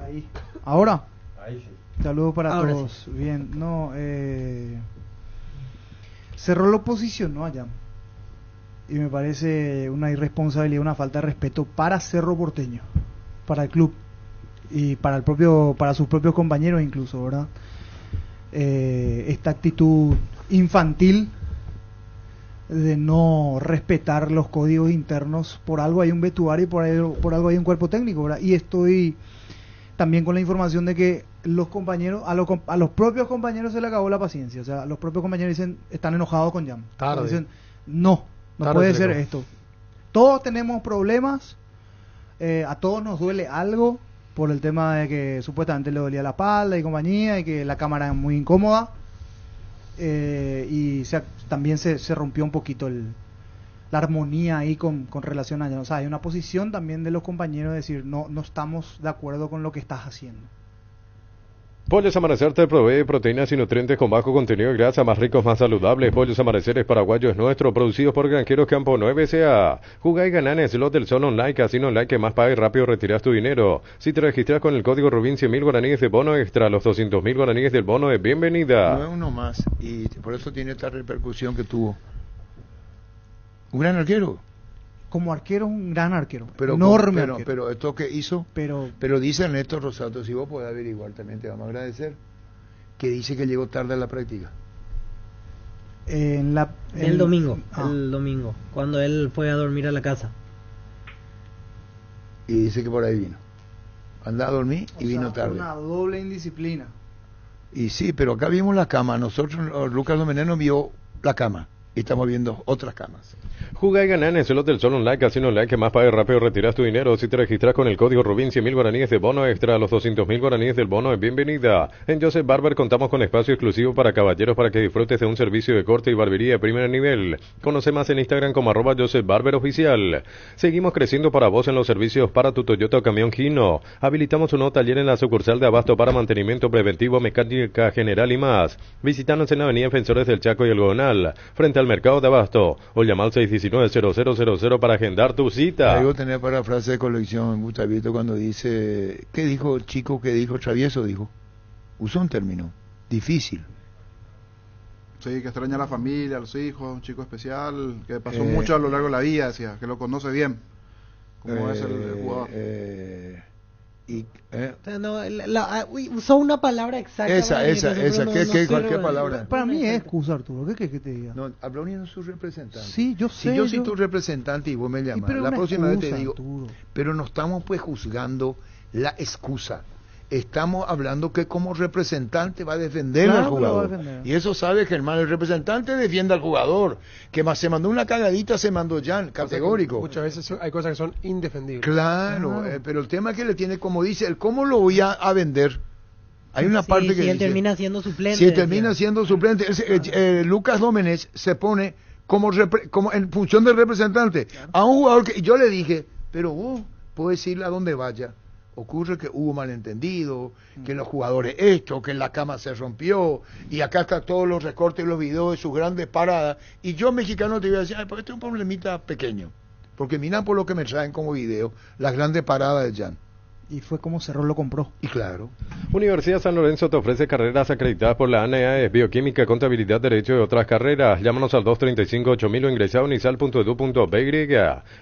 Ahí. Ahora. Ahí sí. Saludos para Ahora todos. Bien, no, Cerro lo posicionó allá. Y me parece una irresponsabilidad, una falta de respeto para Cerro Porteño, para el club y para sus propios compañeros incluso, ¿verdad? Esta actitud infantil de no respetar los códigos internos. Por algo hay un vestuario y por algo hay un cuerpo técnico, ¿verdad? Y estoy también con la información de que los compañeros, a los propios compañeros se le acabó la paciencia. O sea, los propios compañeros dicen, están enojados con Jan. Dicen, no puede ser esto. Todos tenemos problemas, a todos nos duele algo por el tema de que supuestamente le dolía la espalda y compañía, y que la cámara es muy incómoda, y también se rompió un poquito la armonía ahí con relación a Jan. O sea, hay una posición también de los compañeros de decir, no estamos de acuerdo con lo que estás haciendo. Pollos Amanecer te provee proteínas y nutrientes con bajo contenido de grasa, más ricos, más saludables. Pollos Amaneceres paraguayos nuestros, producidos por Granjeros Campo 9 S.A. Jugá y ganá en Slot del Sol Online, casino online que más paga y rápido retiras tu dinero. Si te registras con el código Rubín, 100.000 guaraníes de bono extra, los 200.000 guaraníes del bono de bienvenida. No es uno más, y por eso tiene esta repercusión que tuvo. Un gran arquero. Como arquero, un gran arquero. Enorme arquero. Pero esto que hizo, pero dice Ernesto Rosato, si vos podés averiguar también te vamos a agradecer, que dice que llegó tarde a la práctica. El domingo, cuando él fue a dormir a la casa. Y dice que por ahí vino. Anda a dormir y vino tarde. Una doble indisciplina. Y sí, pero acá vimos la cama. Nosotros, Lucas Domenech vio la cama. Y estamos viendo otras camas. Jugá y ganá en el Slot del Sol Online, casino online que más paga y rápido retiras tu dinero. Si te registras con el código Rubín, 100.000 guaraníes de bono extra, los 200.000 guaraníes del bono de bienvenida. En Joseph Barber contamos con espacio exclusivo para caballeros para que disfrutes de un servicio de corte y barbería de primer nivel. Conoce más en Instagram como @JosephBarberOficial. Seguimos creciendo para vos en los servicios para tu Toyota o camión Hino. Habilitamos un nuevo taller en la sucursal de Abasto para mantenimiento preventivo, mecánica general y más. Visítanos en la avenida Defensores del Chaco y el Gonal, frente al mercado de Abasto, o llama al 619-0000 para agendar tu cita. Ahí vos tenés para frase de colección, Gustavito, cuando dice, ¿qué dijo chico? ¿Qué dijo travieso? Dijo, usó un término, difícil. Sí, que extraña a la familia, a los hijos, un chico especial, que pasó mucho a lo largo de la vida, decía, que lo conoce bien, como es el jugador. Usó una palabra exacta. Esa, ¿qué palabra? Para mí es excusa, Arturo. ¿Qué querés que te diga? No, habló ni de su representante. Sí, yo sé. Si yo soy tu representante y vos me llamas, la próxima vez te digo, Arturo. Pero no estamos pues juzgando la excusa. Estamos hablando que como representante va a defender al jugador. Y eso sabe Germán, el representante defiende al jugador. Que más se mandó una cagadita, se mandó Jan, categórico. Muchas veces hay cosas que son indefendibles. Claro, pero el tema que le tiene, como dice, el cómo lo voy a vender. Hay una parte que si él dice, termina siendo suplente. Si termina siendo suplente, Lucas Domenech se pone como en función del representante a un jugador que yo le dije, pero vos podés irle a donde vaya. Ocurre que hubo malentendido, que los jugadores esto, que en la cama se rompió, y acá están todos los recortes y los videos de sus grandes paradas, y yo mexicano te iba a decir, porque este es un problemita pequeño, porque mira por lo que me traen como video, las grandes paradas de Jan. Y fue como Cerro lo compró. Y claro. Universidad San Lorenzo te ofrece carreras acreditadas por la ANEAES, Bioquímica, Contabilidad, Derecho y otras carreras. Llámanos al 235-8000 o ingresa a unisal.edu.by.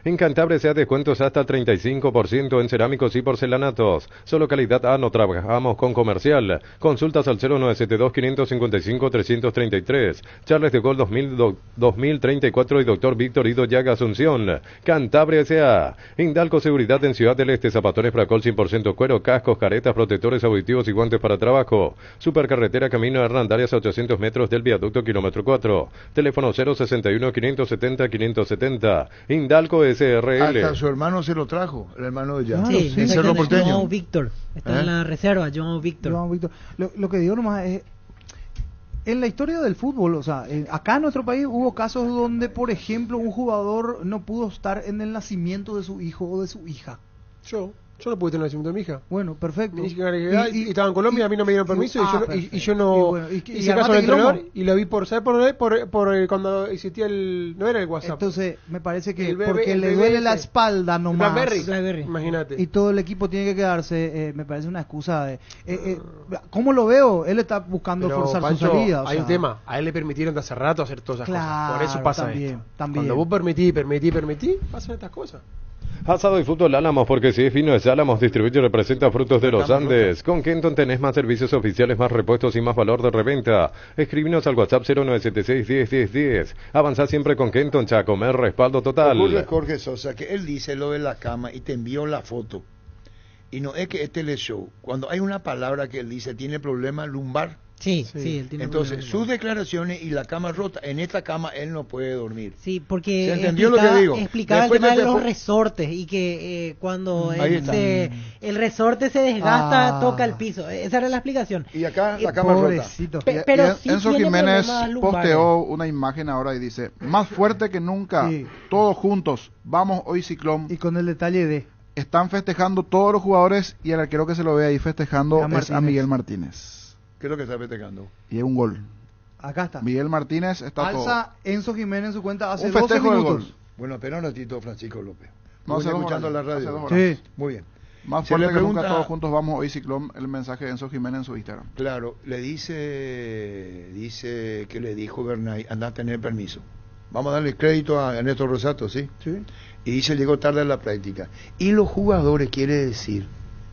En Cantabria se da descuentos hasta el 35% en cerámicos y porcelanatos. Solo calidad A, no trabajamos con comercial. Consultas al 0972-555-333. Charles de Gaulle 2034 y Dr. Víctor Ido Llaga Asunción. Cantabria S.A. Indalco Seguridad en Ciudad del Este, zapatones para col 100% cuero, cascos, caretas, protectores auditivos y guantes para trabajo. Supercarretera Camino Hernandarias a 800 metros del viaducto kilómetro 4. Teléfono 061-570-570. Indalco SRL. Hasta su hermano se lo trajo, el hermano de Jan. Sí, en Cerro Porteño. João Víctor. Está en la reserva, João Víctor. Lo que digo nomás es, en la historia del fútbol, o sea, acá en nuestro país hubo casos donde, por ejemplo, un jugador no pudo estar en el nacimiento de su hijo o de su hija. Yo no pude tener el nacimiento de mi hija. Bueno, perfecto. Y estaba en Colombia, a mí no me dieron permiso y yo no hice caso al entrenador y lo vi por cuando existía no era el WhatsApp. Entonces, me parece que el porque le duele la espalda nomás. Blackberry. Imagínate. Y todo el equipo tiene que quedarse, me parece una excusa ¿cómo lo veo? Él está buscando forzar Pancho, su salida. Hay un tema, a él le permitieron de hace rato hacer todas esas cosas. Por eso pasa esto. También. Cuando vos permitís, pasan estas cosas. Asado y Fútbol Álamos, porque si es fino es Álamos, distribuye y representa Frutos de los Andes. Con Kenton tenés más servicios oficiales, más repuestos y más valor de reventa. Escribinos al WhatsApp 0976-10-10-10. Avanzá siempre con Kenton, Chacomer, respaldo total. Ocurre, Jorge Sosa, que él dice lo de la cama y te envió la foto. Y no es que es teleshow. Cuando hay una palabra que él dice tiene problema lumbar. Sí, él tiene entonces sus declaraciones y la cama rota, en esta cama él no puede dormir. Sí, porque ¿se entendió lo que digo? Explicaba el tema de los resortes y que cuando el resorte se desgasta toca el piso. Esa era la explicación. Y acá la cama rota. Pero sí Enzo Jiménez posteó una imagen ahora y dice: más fuerte que nunca, todos juntos, vamos hoy Ciclón. Y con el detalle de están festejando todos los jugadores y el arquero que se lo ve ahí festejando es a Miguel Martínez. ¿Qué es lo que está festejando? Y es un gol. Acá está. Miguel Martínez está alza Enzo Jiménez en su cuenta hace un 12 festejo minutos. del gol. Bueno, espera un ratito, Francisco López. No, escuchando la radio. Sí. Muy bien. Más fuerte que nunca, todos juntos vamos hoy Ciclón, el mensaje de Enzo Jiménez en su Instagram. Claro, le dice que le dijo Bernay, anda a tener permiso. Vamos a darle crédito a Ernesto Rosato, ¿sí? Sí. Y dice, llegó tarde a la práctica. Y los jugadores, quiere decir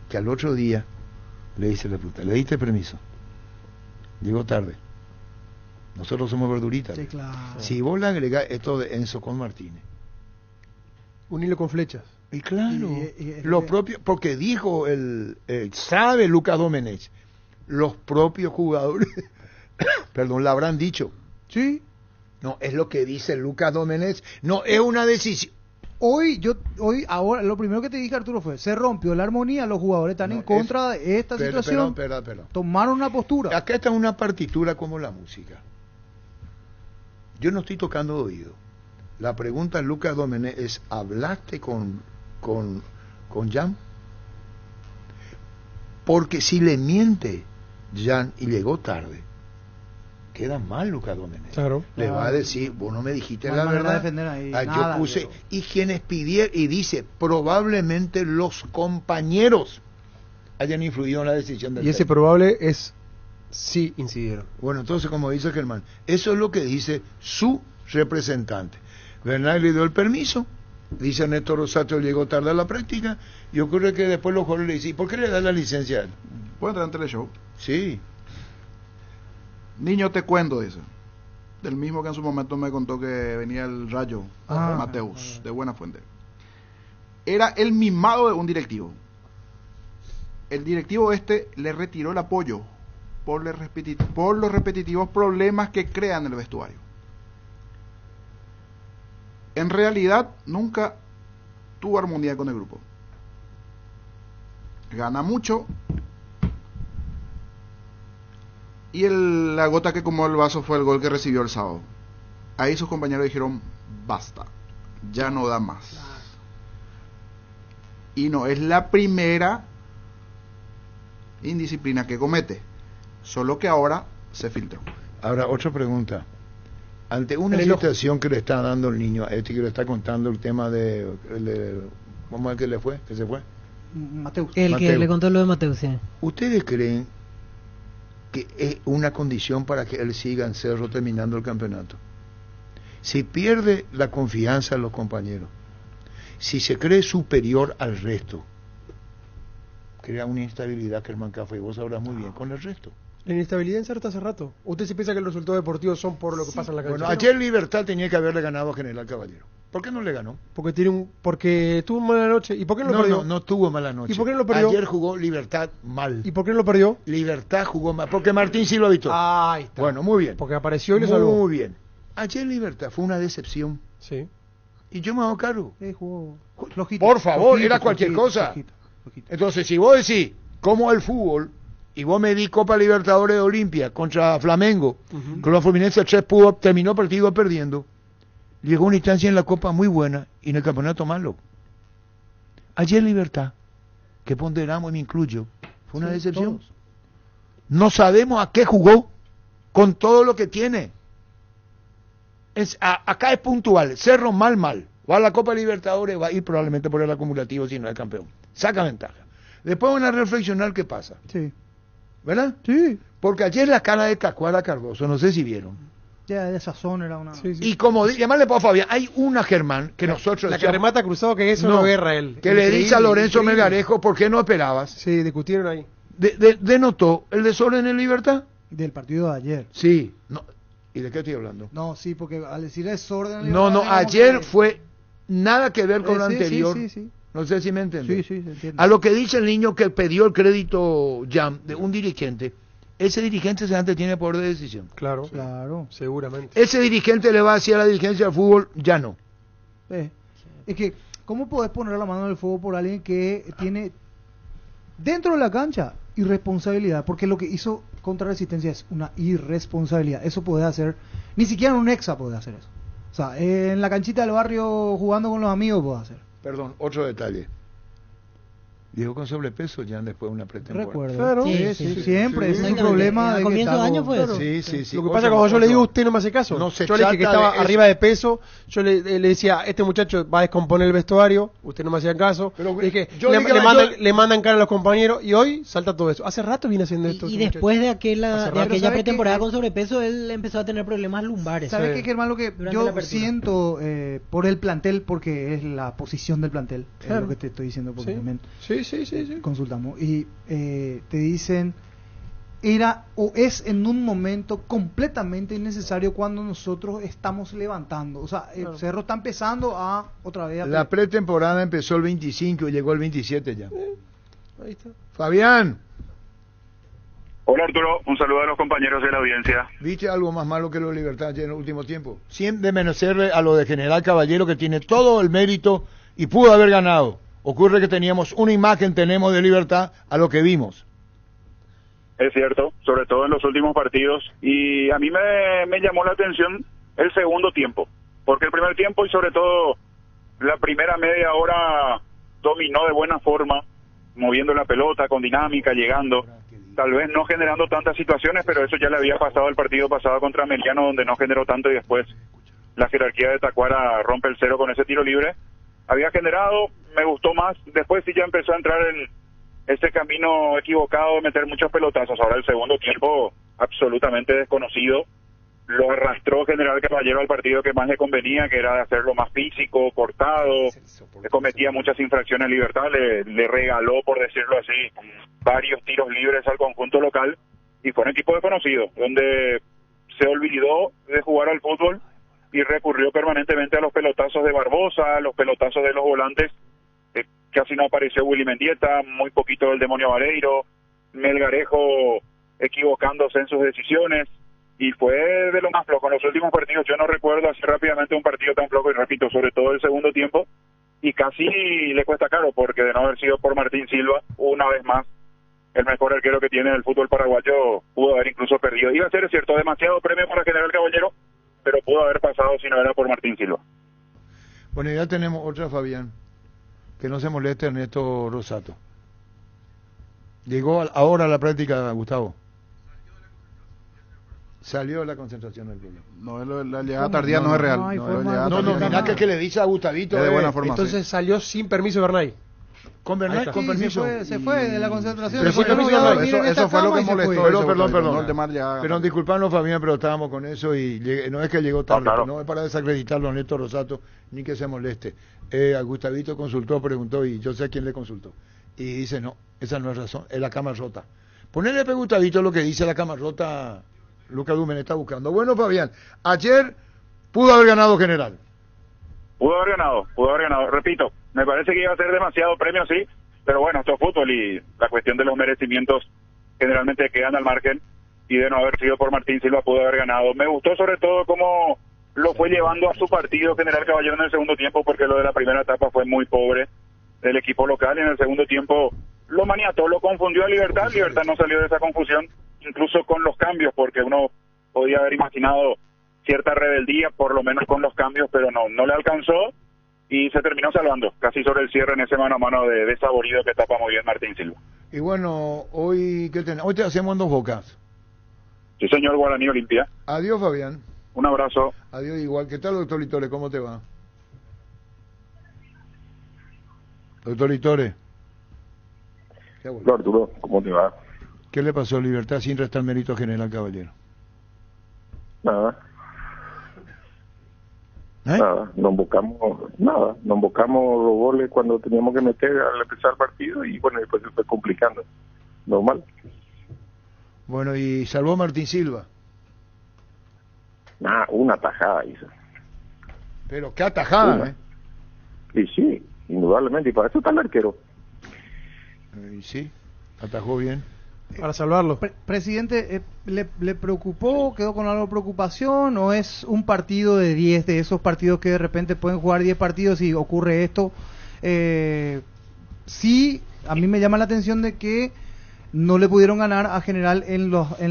que al otro día le dice la puta, ¿le diste permiso? Llegó tarde. Nosotros somos verduritas. Sí, claro. Si vos le agregás esto de Enzo con Martínez. Un hilo con flechas. Y claro, lo propio, porque dijo sabe Lucas Domenech, los propios jugadores, perdón, la habrán dicho. Sí. No, es lo que dice Lucas Domenech, no es una decisión. Ahora, lo primero que te dije, Arturo, fue, se rompió la armonía, los jugadores están en contra de esta situación. Tomaron una postura. Acá está una partitura como la música. Yo no estoy tocando oído. La pregunta, Lucas Domenech, es, ¿hablaste con Jan? Porque si le miente Jan y llegó tarde, queda mal Lucas Domenech. Claro. Le va a decir, vos no me dijiste la verdad. Yo puse, y quienes pidieron, y dice, probablemente los compañeros hayan influido en la decisión del Y ese probable es sí incidieron. Bueno, entonces, como dice Germán, eso es lo que dice su representante. Bernal le dio el permiso, dice Néstor Rosato llegó tarde a la práctica, y ocurre que después los jugadores le dicen, ¿y por qué le da la licencia a él? ¿Puede entrar en teleshow? Sí. Niño, te cuento, dice. Del mismo que en su momento me contó que venía el Rayo, Mateus, de Buena Fuente. Era el mimado de un directivo. El directivo le retiró el apoyo por los repetitivos problemas que crean en el vestuario. En realidad, nunca tuvo armonía con el grupo. Gana mucho. Y la gota que comó el vaso fue el gol que recibió el sábado. Ahí sus compañeros dijeron, basta, ya no da más. Y no es la primera indisciplina que comete, solo que ahora se filtró. Ahora, otra pregunta. Ante una situación que le está dando el niño, que le está contando el tema ¿cómo es que le fue? ¿Que se fue? Mateus. Que le contó lo de Mateus, sí. ¿Ustedes creen que es una condición para que él siga en Cerro terminando el campeonato? Si pierde la confianza en los compañeros, si se cree superior al resto, crea una instabilidad que el Mancafé, vos sabrás muy bien, con el resto. La inestabilidad en Cerro hace rato. ¿Usted se piensa que los resultados deportivos son por lo que pasa en la cancha? Bueno, ayer Libertad tenía que haberle ganado a General Caballero. ¿Por qué no le ganó? Porque tuvo mala noche. ¿Y por qué no lo perdió? No tuvo mala noche. ¿Y por qué no lo perdió? Ayer jugó Libertad mal. ¿Y por qué no lo perdió? Libertad jugó mal. Porque Martín sí lo visto. Ahí está. Bueno, muy bien. Porque apareció y le salvó. Muy bien. Ayer Libertad fue una decepción. Sí. Y yo me hago cargo. Jugó flojito, por favor, era cualquier cosa. Flojito. Entonces, si vos decís, como el fútbol, y vos me di Copa Libertadores de Olimpia contra Flamengo, con la Fluminense 3 terminó partido perdiendo. Llegó una instancia en la Copa muy buena y en el campeonato malo. Ayer Libertad que ponderamos y me incluyo, fue una decepción. Todos. No sabemos a qué jugó con todo lo que tiene. Acá es puntual, Cerro mal. Va a la Copa Libertadores, va a ir probablemente por el acumulativo si no es campeón. Saca ventaja. Después van a reflexionar qué pasa. Sí. ¿Verdad? Sí. Porque ayer la cara de Tacuara Cardoso, no sé si vieron. Ya, de sazón era una... Sí. Y como llamarle para Fabián, hay una Germán que nosotros... La que remata cruzado, que eso no guerra él. Que le dice a Lorenzo Melgarejo, ¿por qué no esperabas? Sí, discutieron ahí. ¿Denotó el desorden en Libertad? Del partido de ayer. Sí. No. ¿Y de qué estoy hablando? No, sí, porque al decir desorden en Libertad... No, ayer fue nada que ver con lo anterior. Sí. No sé si me entiendes. Sí, entiendo. A lo que dice el niño que pidió el crédito Jam de un dirigente, ese dirigente antes tiene poder de decisión. Claro, seguramente. Ese dirigente le va a decir a la dirigencia del fútbol, ya no. Es que, ¿cómo podés poner la mano en el fuego por alguien que tiene dentro de la cancha irresponsabilidad? Porque lo que hizo contra Resistencia es una irresponsabilidad. Eso puede hacer, ni siquiera un exa puede hacer eso. O sea, en la canchita del barrio jugando con los amigos puede hacer. Perdón, otro detalle. Llegó con sobrepeso ya después de una pretemporada. Recuerdo. Sí, siempre. Es un problema. A comienzo de año fue eso. Sí. Lo que pasa es que cuando yo le digo, usted no me hace caso. Yo le dije que estaba arriba de peso. Yo le decía, este muchacho va a descomponer el vestuario. Usted no me hacía caso. Pero dije, le mandan cara a los compañeros. Y hoy salta todo eso. Hace rato viene haciendo esto. Y después de aquella pretemporada con sobrepeso, él empezó a tener problemas lumbares. ¿Sabes qué, Germán? Lo que yo siento por el plantel, porque es la posición del plantel. Es lo que te estoy diciendo porque Sí. Consultamos y te dicen era o es en un momento completamente innecesario cuando nosotros estamos levantando, o sea, el Cerro está empezando a otra vez la pretemporada empezó el 25 y llegó el 27 ya. Ahí está. Fabián. Hola Arturo, un saludo a los compañeros de la audiencia. ¿Viste algo más malo que lo de Libertad en el último tiempo? Sin desmerecerle a lo de General Caballero, que tiene todo el mérito y pudo haber ganado. Ocurre que teníamos una imagen, tenemos de Libertad a lo que vimos. Es cierto, sobre todo en los últimos partidos. Y a mí me llamó la atención el segundo tiempo. Porque el primer tiempo y sobre todo la primera media hora dominó de buena forma, moviendo la pelota, con dinámica, llegando. Tal vez no generando tantas situaciones, pero eso ya le había pasado el partido pasado contra Meliano, donde no generó tanto y después la jerarquía de Tacuara rompe el cero con ese tiro libre. Había generado, me gustó más, después sí ya empezó a entrar en ese camino equivocado de meter muchos pelotazos. Ahora el segundo tiempo absolutamente desconocido, lo arrastró General Caballero al partido que más le convenía, que era de hacerlo más físico, cortado, cometía muchas infracciones en Libertad, le regaló, por decirlo así, varios tiros libres al conjunto local, y fue un equipo desconocido, donde se olvidó de jugar al fútbol y recurrió permanentemente a los pelotazos de Barbosa, a los pelotazos de los volantes. Casi no apareció Willy Mendieta, muy poquito del Demonio Vareiro, Melgarejo equivocándose en sus decisiones, y fue de lo más flojo. En los últimos partidos yo no recuerdo así rápidamente un partido tan flojo, y repito, sobre todo el segundo tiempo, y casi le cuesta caro, porque de no haber sido por Martín Silva, una vez más, el mejor arquero que tiene el fútbol paraguayo, pudo haber incluso perdido. Iba a ser, es cierto, demasiado premio para General Caballero, pero pudo haber pasado si no era por Martín Silva. Bueno, ya tenemos otra, Fabián, que no se moleste Ernesto Rosato. Llegó ahora a la práctica, Gustavo. Salió de la concentración del club. No, la llegada tardía no es real. No, mirá que le dice a Gustavito. De buena forma, entonces salió sin permiso Bernay. Con Bernay, con permiso. Se fue de la concentración. Pero sí, eso fue lo que molestó. Perdón. Pero disculpanos, Fabián, pero estábamos con eso y no es que llegó tarde. Claro. No es para desacreditarlo a Ernesto Rosato, ni que se moleste. A Gustavito consultó, preguntó, y yo sé a quién le consultó. Y dice, no, esa no es razón, es la cama rota. Ponerle a Gustavito lo que dice la cama rota, Lucas Dumen está buscando. Bueno, Fabián, ayer pudo haber ganado General. Pudo haber ganado. Repito, me parece que iba a ser demasiado premio, sí, pero bueno, esto es fútbol y la cuestión de los merecimientos generalmente quedan al margen, y de no haber sido por Martín Silva pudo haber ganado. Me gustó sobre todo cómo lo fue llevando a su partido General Caballero en el segundo tiempo, porque lo de la primera etapa fue muy pobre del equipo local, y en el segundo tiempo lo maniató, lo confundió a Libertad no salió de esa confusión, incluso con los cambios, porque uno podía haber imaginado cierta rebeldía, por lo menos con los cambios, pero no le alcanzó, y se terminó salvando, casi sobre el cierre en ese mano a mano de Saborido que tapa muy bien Martín Silva. Y bueno, hoy hoy te hacemos en Dos Bocas. Sí, señor, Guaraní Olimpia. Adiós, Fabián. Un abrazo. Adiós, igual. ¿Qué tal, doctor Litore? ¿Cómo te va? Doctor Litore. Hola, Arturo, ¿cómo te va? ¿Qué le pasó a Libertad sin restar mérito a General Caballero? Nada, nos buscamos los goles cuando teníamos que meter al empezar el partido y bueno, después se fue complicando, normal. Bueno, ¿y salvó Martín Silva? Una tajada hizo. Pero qué atajada, Y sí, indudablemente, y para eso está el arquero. Y sí, atajó bien. Para salvarlo. Presidente, ¿le preocupó, quedó con algo de preocupación o es un partido de 10, de esos partidos que de repente pueden jugar 10 partidos y ocurre esto? Sí, a mí me llama la atención de que no le pudieron ganar a General en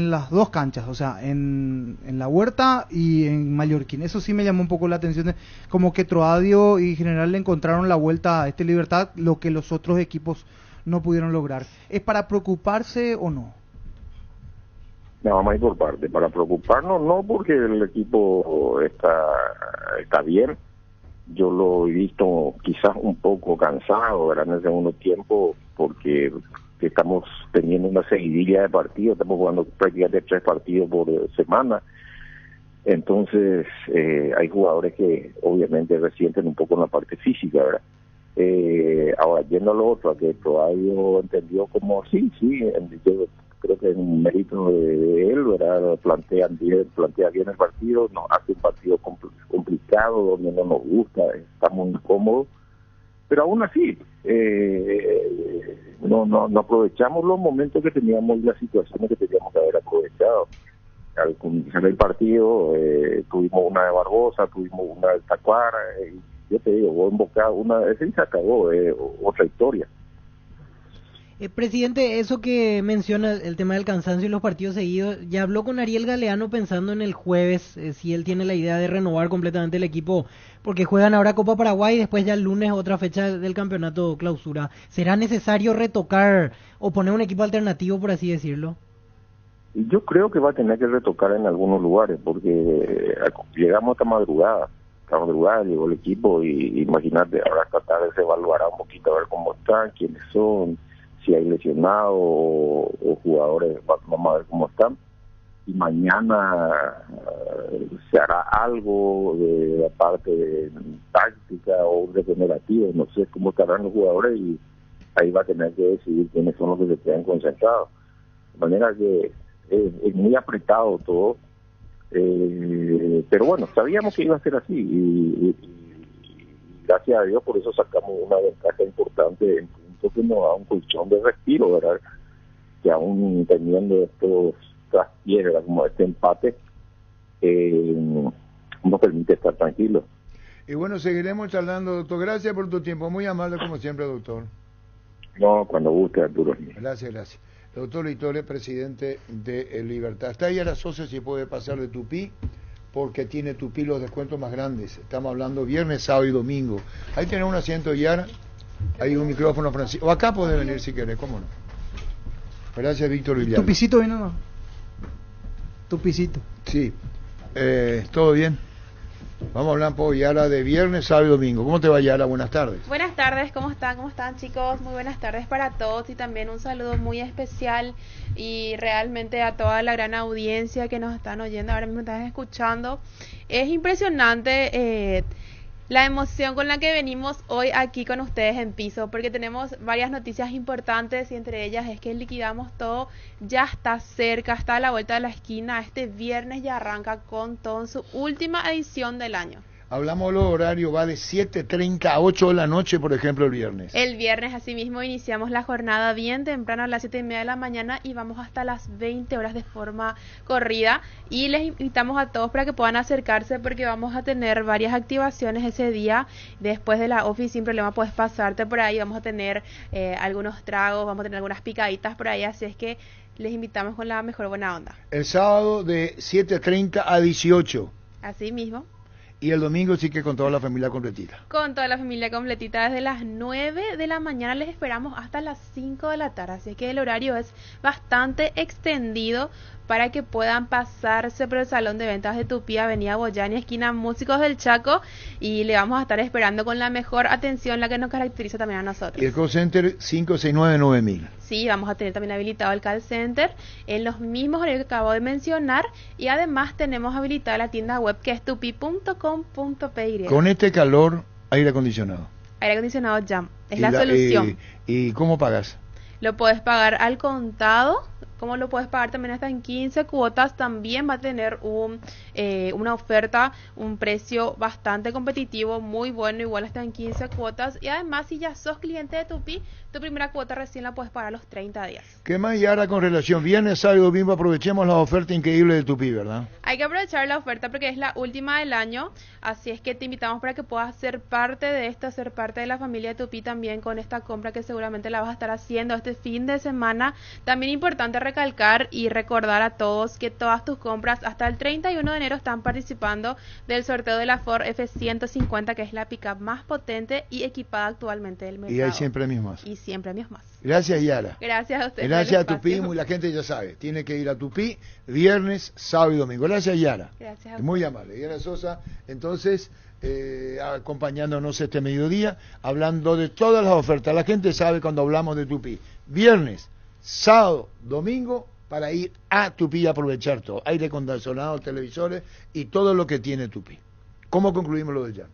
las dos canchas, o sea, en La Huerta y en Mallorquín. Eso sí me llamó un poco la atención, como que Troadio y General le encontraron la vuelta a este Libertad, lo que los otros equipos no pudieron lograr. ¿Es para preocuparse o no? No, vamos a ir por parte. Para preocuparnos, no, porque el equipo está bien. Yo lo he visto quizás un poco cansado, ¿verdad? En el segundo tiempo, porque estamos teniendo una seguidilla de partidos, estamos jugando prácticamente 3 partidos por semana. Entonces, hay jugadores que obviamente resienten un poco en la parte física, ¿verdad? Ahora, yendo a lo otro, a que Troadio entendió como yo creo que es un mérito de él, ¿verdad? Plantea bien el partido, nos hace un partido complicado, donde no nos gusta, estamos incómodos, pero aún así, no aprovechamos los momentos que teníamos y las situaciones que teníamos que haber aprovechado. Al comenzar el partido, tuvimos una de Barbosa, tuvimos una de Tacuara, yo te digo, vos invocado ese se acabó, otra historia. Presidente, eso que menciona el tema del cansancio y los partidos seguidos, ya habló con Ariel Galeano pensando en el jueves, si él tiene la idea de renovar completamente el equipo, porque juegan ahora Copa Paraguay y después ya el lunes otra fecha del campeonato clausura. ¿Será necesario retocar o poner un equipo alternativo, por así decirlo? Yo creo que va a tener que retocar en algunos lugares, porque llegamos esta madrugada llegó el equipo y imagínate, ahora esta tarde se evaluará un poquito a ver cómo están, quiénes son, si hay lesionados o jugadores, vamos a ver cómo están. Y mañana se hará algo de la parte de táctica o regenerativo, no sé cómo estarán los jugadores y ahí va a tener que decidir quiénes son los que se quedan concentrados. De manera que es muy apretado todo. Pero bueno, sabíamos que iba a ser así y gracias a Dios por eso sacamos una ventaja importante en punto que nos da un colchón de respiro, ¿verdad? Que aún teniendo estos traspiedras como este empate nos permite estar tranquilos. Y bueno, seguiremos charlando, doctor. Gracias por tu tiempo, muy amable como siempre, doctor. No, cuando guste, Arturo. Gracias. Doctor Litore, presidente de Libertad. Está ahí a las 11 si puede pasar de Tupí, porque tiene Tupí los descuentos más grandes. Estamos hablando viernes, sábado y domingo. Ahí tiene un asiento Yara, hay un micrófono Francisco. O acá puede venir si quiere, ¿cómo no? Gracias, Víctor Villar. ¿Tu pisito vino no? ¿Tu pisito? Sí. ¿Todo bien? Vamos a hablar un poco, Yara, de viernes, sábado y domingo. ¿Cómo te va, Yara? Buenas tardes. Buenas tardes, ¿cómo están? ¿Cómo están, chicos? Muy buenas tardes para todos y también un saludo muy especial y realmente a toda la gran audiencia que nos están oyendo, ahora mismo están escuchando. Es impresionante la emoción con la que venimos hoy aquí con ustedes en piso, porque tenemos varias noticias importantes y entre ellas es que liquidamos todo, ya está cerca, está a la vuelta de la esquina, este viernes ya arranca con todo en su última edición del año. Hablamos de los horarios, va de 7:30 a 8 de la noche, por ejemplo, el viernes. El viernes, asimismo, iniciamos la jornada bien temprano a las 7:30 de la mañana y vamos hasta las 20 horas de forma corrida. Y les invitamos a todos para que puedan acercarse porque vamos a tener varias activaciones ese día. Después de la office sin problema puedes pasarte por ahí, vamos a tener algunos tragos, vamos a tener algunas picaditas por ahí, así es que les invitamos con la mejor buena onda. El sábado de 7:30 a 18. Así mismo. Y el domingo sí que con toda la familia completita. Con toda la familia completita, desde las 9 de la mañana les esperamos hasta las 5 de la tarde, así que el horario es bastante extendido para que puedan pasarse por el Salón de Ventas de Tupí, Avenida Boyani, esquina Músicos del Chaco, y le vamos a estar esperando con la mejor atención, la que nos caracteriza también a nosotros. Y el call center 569-9000. Sí, vamos a tener también habilitado el call center en los mismos horarios que acabo de mencionar, y además tenemos habilitada la tienda web que es tupi.com.py. Con este calor, aire acondicionado. Aire acondicionado Jam, es la solución. ¿Y cómo pagas? Lo puedes pagar al contado, como lo puedes pagar también hasta en 15 cuotas. También va a tener una oferta, un precio bastante competitivo, muy bueno, igual hasta en 15 cuotas. Y además, si ya sos cliente de Tupí, tu primera cuota recién la puedes pagar a los 30 días. ¿Qué más, Yara, con relación? Viernes, sábado y domingo aprovechemos la oferta increíble de Tupí, ¿verdad? Hay que aprovechar la oferta porque es la última del año, así es que te invitamos para que puedas ser parte de esto, ser parte de la familia de Tupí también con esta compra que seguramente la vas a estar haciendo este fin de semana. También importante recalcar y recordar a todos que todas tus compras hasta el 31 de enero están participando del sorteo de la Ford F-150, que es la pickup más potente y equipada actualmente del mercado. Y hay 100 premios más. Y 100 premios más. Gracias, Yara. Gracias a ustedes. Gracias a Tupí, la gente ya sabe, tiene que ir a Tupí viernes, sábado y domingo. Gracias, Yara. Gracias. Muy amable. Yara Sosa, entonces, acompañándonos este mediodía, hablando de todas las ofertas. La gente sabe cuando hablamos de Tupí. Viernes, sábado, domingo, para ir a Tupí y aprovechar todo. Aire acondicionado, televisores y todo lo que tiene Tupí. ¿Cómo concluimos lo de Jan?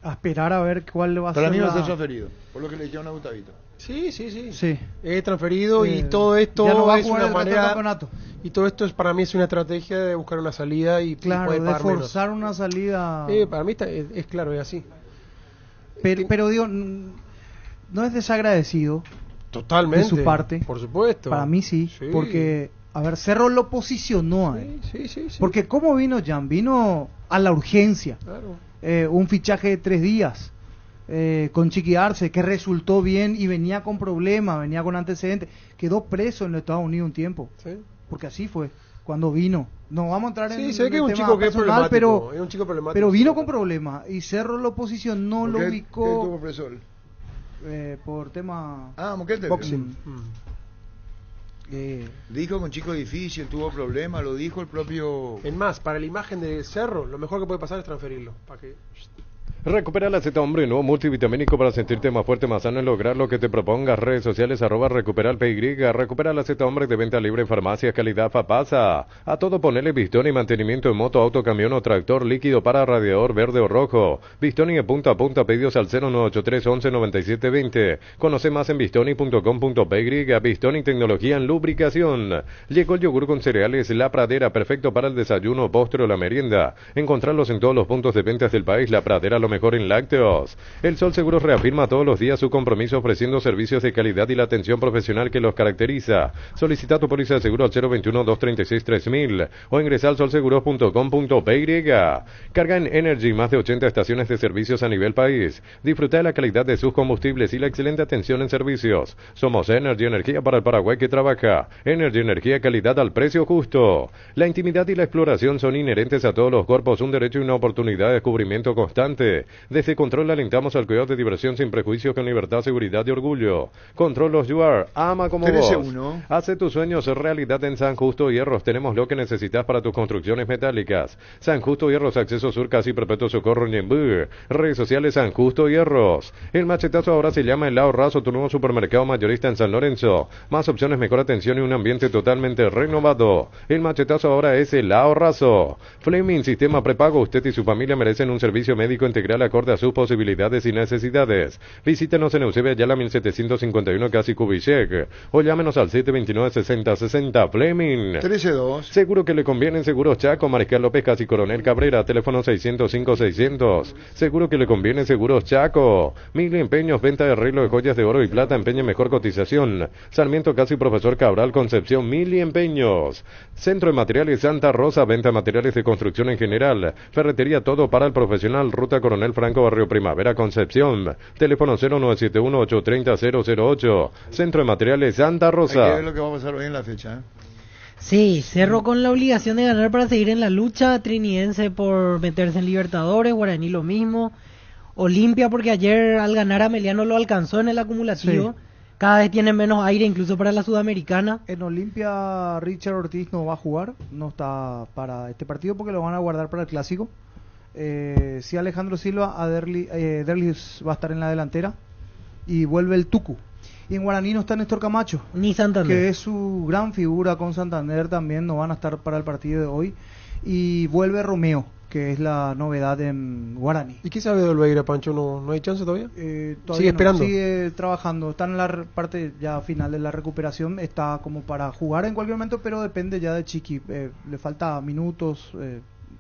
A esperar a ver cuál va a ser. Para mí va a ser transferido, por lo que le dijeron a Gustavito. Sí. Sí. Es transferido y todo esto ya no va a es jugar una el manera. campeonato. Y todo esto para mí es una estrategia de buscar una salida y claro, y de forzar una salida. Para mí es claro, es así. Pero digo, no es desagradecido. Totalmente. De su parte. Por supuesto. Para mí sí. Porque, a ver, Cerro lo posicionó a él. Sí. Porque ¿cómo vino Jan? Vino a la urgencia. Claro. Un fichaje de 3 días. Con Chiqui Arce, que resultó bien y venía con problemas, venía con antecedentes. Quedó preso en los Estados Unidos un tiempo. Sí. Porque así fue, cuando vino. No vamos a entrar en sé que es un tema chico que personal, es pero, es un chico problemático. Pero vino con problemas y Cerro lo posicionó, lo ubicó. ¿Qué tuvo preso él? Por tema boxing. Mm. Dijo que un chico difícil, tuvo problemas, lo dijo el propio... Es más, para la imagen de Cerro, lo mejor que puede pasar es transferirlo. Para que... Recupera la Z Hombre, nuevo multivitamínico para sentirte más fuerte, más sano y lograr lo que te propongas. Redes sociales, @recupera el PY. Recupera la Z Hombre de venta libre en farmacias, calidad Fapasa. A todo ponele Bistón y mantenimiento en moto, auto, camión o tractor, líquido para radiador verde o rojo. Bistoni de punta a punta, pedidos al 0983 11 97 20. Conoce más en bistoni.com.py. Bistoni, tecnología en lubricación. Llegó el yogur con cereales La Pradera, perfecto para el desayuno, postre o la merienda. Encontrarlos en todos los puntos de ventas del país. La Pradera, lo mejor en lácteos. El Sol Seguros reafirma todos los días su compromiso ofreciendo servicios de calidad y la atención profesional que los caracteriza. Solicita tu póliza de seguro al 021-236-3000 o ingresa al solseguros.com.py. Carga en Energy, más de 80 estaciones de servicios a nivel país. Disfruta de la calidad de sus combustibles y la excelente atención en servicios. Somos Energy, energía para el Paraguay que trabaja. Energy, energía, calidad al precio justo. La intimidad y la exploración son inherentes a todos los cuerpos, un derecho y una oportunidad de descubrimiento constante. Desde Control alentamos al cuidado de diversión sin prejuicios, con libertad, seguridad y orgullo. Control los UR, ama como vos. 13-1. Hace tus sueños realidad en San Justo Hierros. Tenemos lo que necesitas para tus construcciones metálicas. San Justo Hierros, acceso sur, casi perpetuo socorro, Ñembú. Redes sociales San Justo Hierros. El machetazo ahora se llama El Ahorrazo, tu nuevo supermercado mayorista en San Lorenzo. Más opciones, mejor atención y un ambiente totalmente renovado. El machetazo ahora es El Ahorrazo. Fleming, sistema prepago. Usted y su familia merecen un servicio médico integral acorde a sus posibilidades y necesidades. Visítenos en Eusebio Ayala 1751, casi Kubitschek, o llámenos al 729-6060. Fleming. 13-2. Seguro que le conviene en Seguros Chaco, Mariscal López, casi Coronel Cabrera, teléfono 605-600. Seguro que le conviene Seguros Chaco. 1000 empeños, venta de arreglo de joyas de oro y plata, empeño mejor cotización. Sarmiento, casi Profesor Cabral, Concepción, 1000 empeños. Centro de Materiales Santa Rosa, venta de materiales de construcción en general. Ferretería, todo para el profesional, Ruta Coronel Franco, Barrio Primavera, Concepción. Teléfono 0971-830-008. Centro de Materiales Santa Rosa. Hay que ver lo que va a pasar hoy en la fecha. Sí, Cerro con la obligación de ganar para seguir en la lucha, Trinidense por meterse en Libertadores, Guaraní lo mismo, Olimpia porque ayer al ganar a Meliano lo alcanzó en el acumulativo, sí. Cada vez tiene menos aire incluso para la Sudamericana. En Olimpia Richard Ortiz no va a jugar, no está para este partido porque lo van a guardar para el Clásico. Sí, Alejandro Silva, Derlis va a estar en la delantera y vuelve el Tucu. Y en Guaraní no está Néstor Camacho, ni Santander, que es su gran figura con Santander, también no van a estar para el partido de hoy. Y vuelve Romeo, que es la novedad en Guaraní. ¿Y qué sabe de Olveira, Pancho? ¿No hay chance todavía? Sigue esperando. Sigue trabajando, está en la parte ya final de la recuperación, está como para jugar en cualquier momento, pero depende ya de Chiqui. Le falta minutos,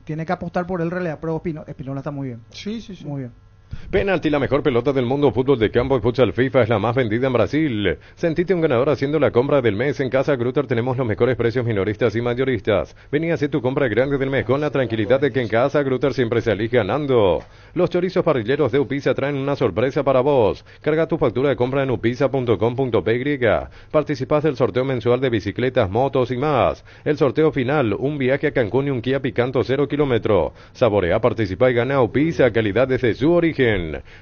tiene que apostar por el relea, pero Espinola está muy bien. Sí. Muy bien. Penalti, la mejor pelota del mundo, fútbol de campo y futsal FIFA es la más vendida en Brasil. Sentite un ganador haciendo la compra del mes. En Casa Grutter tenemos los mejores precios minoristas y mayoristas. Vení a hacer tu compra grande del mes con la tranquilidad de que en Casa Grutter siempre salís ganando. Los chorizos parrilleros de Upisa traen una sorpresa para vos. Carga tu factura de compra en upisa.com.py. Participás del sorteo mensual de bicicletas, motos y más. El sorteo final, un viaje a Cancún y un Kia Picanto 0 kilómetro. Saborea, participa y gana Upisa, calidad desde su origen.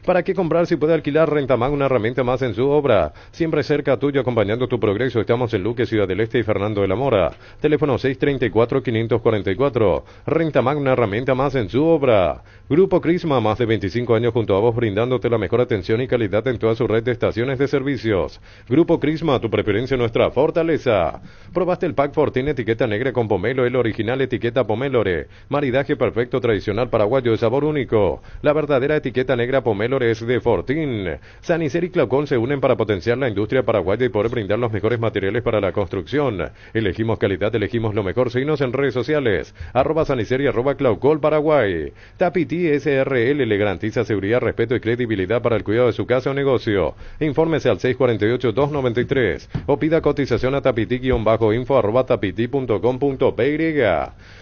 ¿Para qué comprar si puede alquilar Rentamag, una herramienta más en su obra? Siempre cerca tuyo, acompañando tu progreso. Estamos en Luque, Ciudad del Este y Fernando de la Mora. Teléfono 634-544. Rentamag, una herramienta más en su obra. Grupo Crisma, más de 25 años junto a vos, brindándote la mejor atención y calidad en toda su red de estaciones de servicios. Grupo Crisma, tu preferencia, nuestra fortaleza. ¿Probaste el Pack Fortín etiqueta negra con pomelo, el original etiqueta pomelore? Maridaje perfecto, tradicional paraguayo de sabor único. La verdadera etiqueta negra pomelore es de Fortín. Sanicer y Claucol se unen para potenciar la industria paraguaya y poder brindar los mejores materiales para la construcción. Elegimos calidad, elegimos lo mejor. Síguenos en redes sociales, @Sanicer y @Claucol Paraguay. Tapiti SRL le garantiza seguridad, respeto y credibilidad para el cuidado de su casa o negocio. Infórmese al 648-293 o pida cotización a tapiti-info@tapiti.com.py.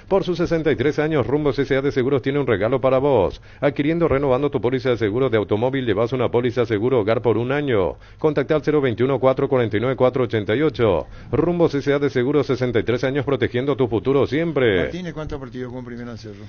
Por sus 63 años, Rumbos S.A. de Seguros tiene un regalo para vos. Adquiriendo, renovando tu póliza de seguro de automóvil, llevas una póliza seguro hogar por un año. Contacta al 021-449-488. Rumbos S.A. de Seguros, 63 años protegiendo tu futuro siempre. Martínez, ¿cuántos partidos con Primera Cerro?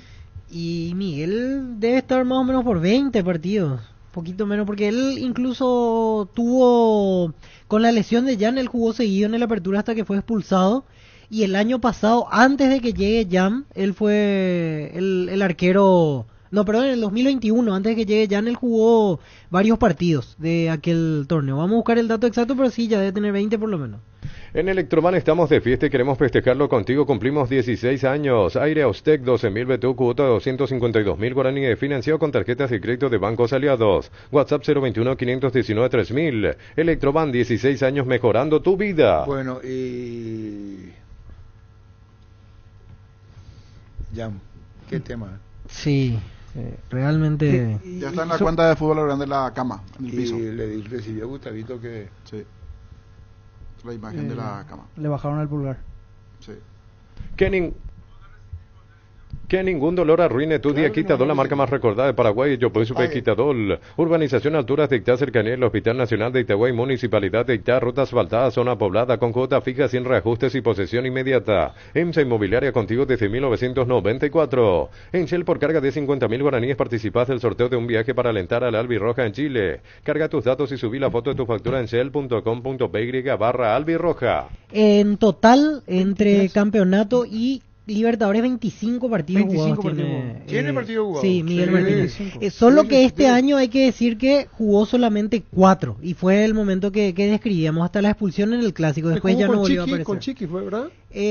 Y Miguel debe estar más o menos por 20 partidos. Poquito menos, porque él incluso tuvo, con la lesión de Jan, él jugó seguido en el Apertura hasta que fue expulsado. Y el año pasado, antes de que llegue Jan, él fue el arquero. No, perdón, en el 2021, antes de que llegue Jan, él jugó varios partidos de aquel torneo. Vamos a buscar el dato exacto, pero sí, ya debe tener 20 por lo menos. En Electroman estamos de fiesta y queremos festejarlo contigo. Cumplimos 16 años. Aire Austec, 12.000 BTU, cuota de 252.000 guaraníes. Financiado con tarjetas de crédito de bancos aliados. WhatsApp 021-519-3000. Electroman, 16 años mejorando tu vida. Bueno, y... Jam, ¿qué tema? Sí, realmente... Ya está en la cuenta de Fútbol Grande la cama, en el piso. Y le recibió Gustavito que... Sí. La imagen de la cama. Le bajaron el pulgar. Sí. Que ningún dolor arruine tu día. Quitadol, la marca más recordada de Paraguay. Yo por supe Quitadol. Urbanización Alturas de Itá, cercanía del Hospital Nacional de Itagüí, Municipalidad de Itá, ruta asfaltada, zona poblada, con cuota fija, sin reajustes y posesión inmediata. EMSA Inmobiliaria, contigo desde 1994. En Shell, por carga de 50.000 guaraníes, participás del sorteo de un viaje para alentar al Albirroja en Chile. Carga tus datos y subí la foto de tu factura en shell.com.py/albirroja. En total, entre campeonato y Libertadores, 25 partidos jugados ¿Tiene partido jugado? Sí, Miguel Martínez. Solo que este año hay que decir que jugó solamente 4 y fue el momento que describíamos, hasta la expulsión en el Clásico. Después ya no volvió a aparecer. Con Chiqui fue, ¿verdad?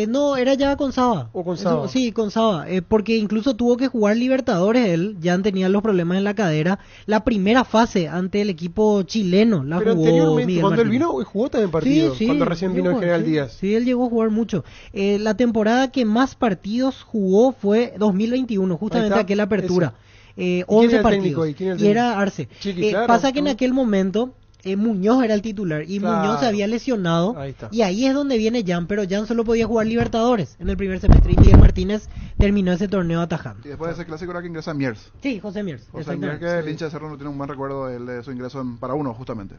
No, era ya con Saba. ¿O con Saba? Sí, con Saba. Porque incluso tuvo que jugar Libertadores él. Ya tenía los problemas en la cadera. La primera fase ante el equipo chileno la pero jugó anteriormente, Miguel cuando Martínez. él vino, jugó también partido. Sí, cuando recién vino el General Díaz. Sí, él llegó a jugar mucho. La temporada que más partidos jugó fue 2021, justamente aquella apertura. 11 partidos. Y era Arce. Chiqui, claro, pasa que en aquel momento... Muñoz era el titular y Muñoz se había lesionado y ahí es donde viene Jan, pero Jan solo podía jugar Libertadores en el primer semestre y Miguel Martínez terminó ese torneo atajando. Y después de ese Clásico era que ingresa Miers. Sí, José Miers. José Miers, que el hincha de Cerro no tiene un buen recuerdo de su ingreso para uno, justamente.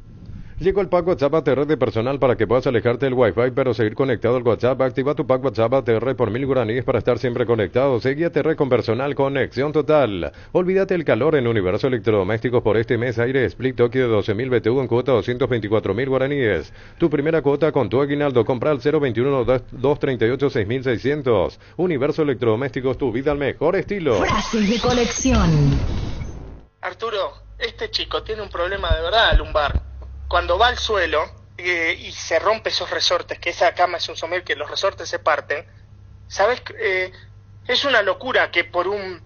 Llegó el pack WhatsApp ATR de personal para que puedas alejarte del Wi-Fi pero seguir conectado al WhatsApp. Activa tu pack WhatsApp ATR por 1000 guaraníes para estar siempre conectado. Seguí ATR con personal, conexión total. Olvídate el calor en Universo Electrodomésticos por este mes. Aire Split Tokio de 12.000 BTU en cuota 224.000 guaraníes. Tu primera cuota con tu aguinaldo. Compra al 021-238-6600. Universo Electrodomésticos, tu vida al mejor estilo. Frases de colección. Arturo, este chico tiene un problema de verdad lumbar. Cuando va al suelo y se rompe esos resortes, que esa cama es un somier que los resortes se parten, ¿sabes? Es una locura que por un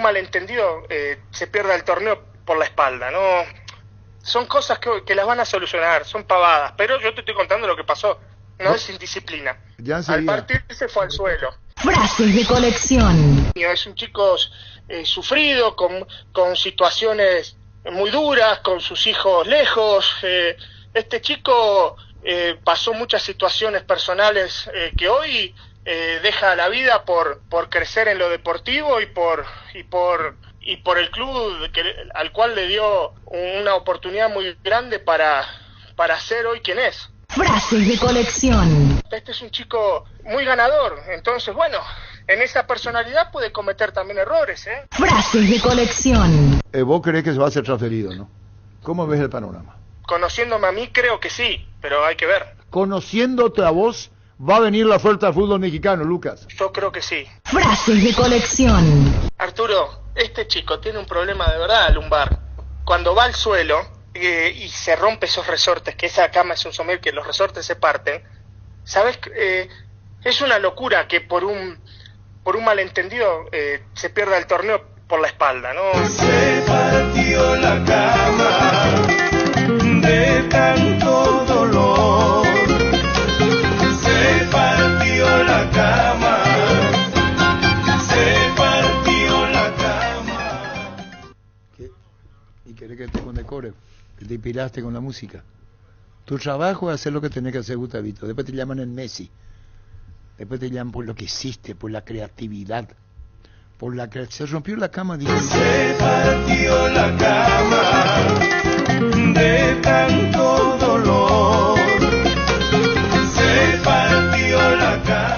malentendido se pierda el torneo por la espalda, ¿no? Son cosas que las van a solucionar, son pavadas, pero yo te estoy contando lo que pasó, no es indisciplina. Al partir se fue al suelo. Frases de colección. Es un chico sufrido, con situaciones muy duras, con sus hijos lejos. Este chico pasó muchas situaciones personales que hoy deja la vida por crecer en lo deportivo y por el club al cual le dio una oportunidad muy grande para ser hoy quien es. Frases de colección. Este es un chico muy ganador, entonces bueno, en esa personalidad puede cometer también errores, ¿eh? Frases de colección. Vos creés que se va a ser transferido, ¿no? ¿Cómo ves el panorama? Conociéndome a mí creo que sí, pero hay que ver. Conociéndote a vos, va a venir la oferta al fútbol mexicano, Lucas. Yo creo que sí. Frases de colección. Arturo, este chico tiene un problema de verdad lumbar. Cuando va al suelo y se rompe esos resortes, que esa cama es un somier que los resortes se parten, ¿sabes? Es una locura que por un malentendido se pierda el torneo por la espalda, ¿no? Se partió la cama de tanto dolor. Se partió la cama. Se partió la cama. ¿Qué? ¿Y querés que te condecore? Que te inspiraste con la música. Tu trabajo es hacer lo que tenés que hacer, Gustavito. Después te llaman el Messi. Después te llaman por lo que hiciste, por la creatividad. Por la que se rompió la cama. Se partió la cama de tanto dolor. Se partió la cama.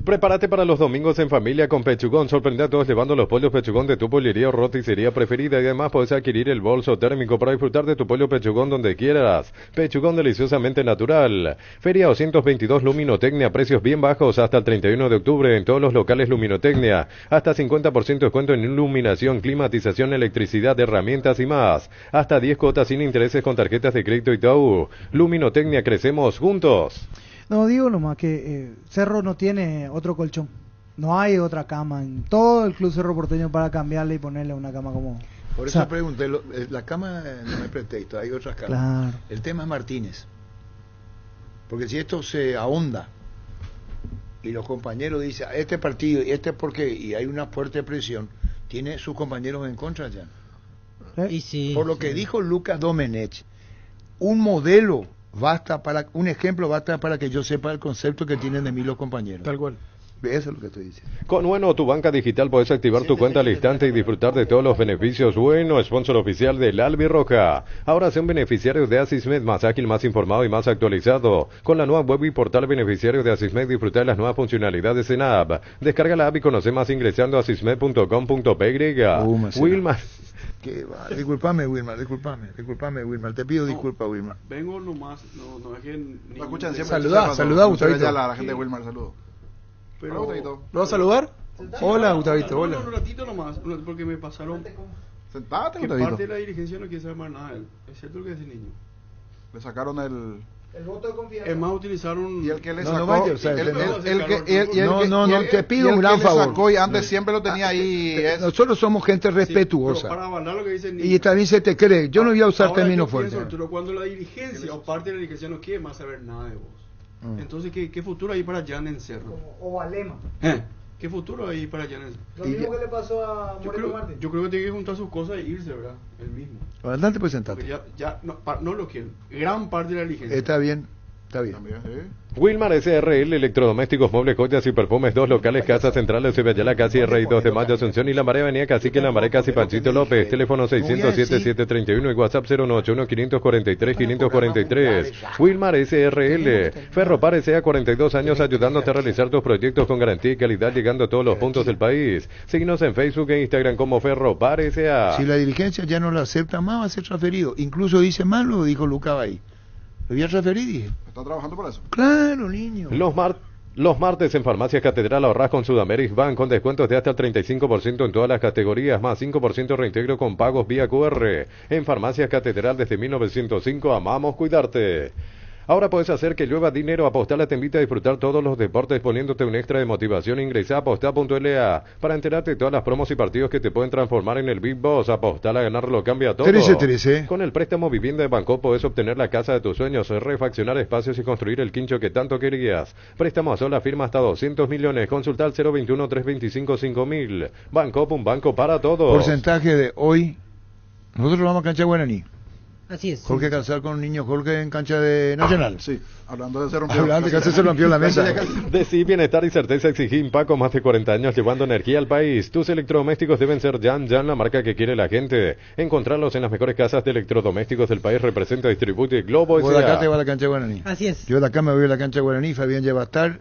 Prepárate para los domingos en familia con Pechugón. Sorprende a todos llevando los pollos Pechugón de tu pollería o roticería preferida. Y además puedes adquirir el bolso térmico para disfrutar de tu pollo Pechugón donde quieras. Pechugón deliciosamente natural. Feria 222 Luminotecnia. Precios bien bajos hasta el 31 de octubre en todos los locales Luminotecnia. Hasta 50% de descuento en iluminación, climatización, electricidad, herramientas y más. Hasta 10 cuotas sin intereses con tarjetas de crédito Itaú. Luminotecnia, crecemos juntos. No, digo nomás que Cerro no tiene otro colchón. No hay otra cama en todo el Club Cerro Porteño para cambiarle y ponerle una cama como... Por eso pregunté, la cama no es pretexto, hay otras camas. Claro. El tema es Martínez. Porque si esto se ahonda y los compañeros dicen, este partido, y este por qué, y hay una fuerte presión, tiene sus compañeros en contra ya. Y sí, por lo que dijo Lucas Domenech, un modelo... un ejemplo basta para que yo sepa el concepto que tienen de mí los compañeros. Tal cual. Eso es lo que estoy diciendo. Con Bueno, tu banca digital, puedes activar tu cuenta al instante y disfrutar de todos los beneficios. Bueno, sponsor oficial del Albirroja. Ahora sé un beneficiario de Asismed más ágil, más informado y más actualizado. Con la nueva web y portal beneficiario de Asismed, disfruta de las nuevas funcionalidades en app. Descarga la app y conoce más ingresando a asismed.com.py. Wilmar. ¿Qué va? Disculpame, Wilmar, te pido disculpas, Wilmar. Vengo nomás, no es que... Lo escuchan siempre. Saludá, Gustavito. A la gente de Wilmar, saludo. Pero... ¿Lo vas a saludar? Hola, Gustavito, hola. Un ratito nomás, porque me pasaron... Sentate, que Gustavito. parte de la dirigencia no quiere saber más nada de él. Es cierto lo que dice el niño. Le sacaron el voto de confianza. Es más, utilizaron... Y el que le sacó... No, te pido un gran favor. Sacó y antes siempre lo tenía ahí... Nosotros somos gente respetuosa. Para avalar lo que dice el niño. Y también se te cree. Yo no voy a usar términos fuertes. Pero cuando la dirigencia o parte de la dirigencia no quiere más saber nada de vos. Entonces, ¿qué futuro hay para Jan en Cerro? O Valema. ¿Qué futuro hay para Jan en Cerro? Lo mismo que le pasó a Moreno Martín. Yo creo que tiene que juntar sus cosas e irse, ¿verdad? Él mismo. Adelante, pues sentate. No lo quieren. Gran parte de la dirigencia. Está bien. Está bien. También, sí. Wilmar SRL, electrodomésticos, muebles, joyas y perfumes, 2 locales, Casa Central, Ciudadela, Casi Rey, 2 de Mayo, Asunción y Lambaré, Avenida Cacique, Lambaré, Casi Panchito López, teléfono 607-731 y WhatsApp 091-543-543. Wilmar SRL, Ferropar S.A. 42 años ayudándote a realizar tus proyectos con garantía y calidad, llegando a todos los puntos del país. Síguenos en Facebook e Instagram como Ferropar S.A. Si la dirigencia ya no lo acepta más, va a ser transferido. Incluso dice mal, lo dijo Luca Bay. Lo voy a transferir, dije. ¿Está trabajando para eso? Claro, niño. Los martes en Farmacias Catedral ahorrás con Sudameric Bank con descuentos de hasta el 35% en todas las categorías, más 5% reintegro con pagos vía QR. En Farmacias Catedral desde 1905, amamos cuidarte. Ahora puedes hacer que llueva dinero. Apostala te invita a disfrutar todos los deportes poniéndote un extra de motivación. Ingresa a apostá.la para enterarte de todas las promos y partidos que te pueden transformar en el Big Boss. Apostala a ganar lo cambia todo. 13. Con el préstamo vivienda de Banco puedes obtener la casa de tus sueños, refaccionar espacios y construir el quincho que tanto querías. Préstamo a sola firma hasta 200 millones. Consulta al 021-325-5000. Banco, un banco para todos. Porcentaje de hoy. Nosotros vamos a cancha de Guaraní. Así es. Jorge Casar con un niño Jorge en cancha de Nacional. Sí, hablando de se rompió. Hablando de que se rompió la mesa. Decí bienestar y certeza exigí Impaco, más de 40 años llevando energía al país. Tus electrodomésticos deben ser Jan, la marca que quiere la gente. Encontrarlos en las mejores casas de electrodomésticos del país. Representa, distribuye Globo S.A. Vos de acá te vas a la cancha de Guaraní. Así es. Yo de acá me voy a la cancha de Guaraní. Fabián ya va a estar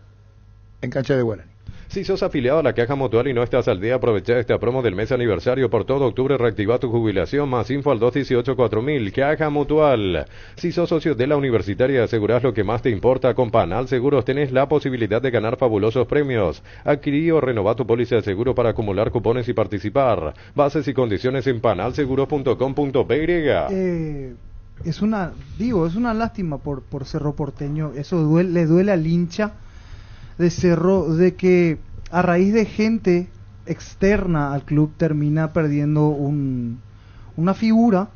en cancha de Guaraní. Si sos afiliado a la Caja Mutual y no estás al día, aprovecha esta promo del mes aniversario. Por todo octubre reactiva tu jubilación. Más info al 218-4000. Caja Mutual. Si sos socio de la Universitaria, asegurás lo que más te importa. Con Panal Seguros tenés la posibilidad de ganar fabulosos premios. Adquirí o renová tu póliza de seguro para acumular cupones y participar. Bases y condiciones en panalseguros.com.py. Es una lástima por Cerro Porteño. Eso le duele al hincha de Cerro, de que a raíz de gente externa al club termina perdiendo una figura.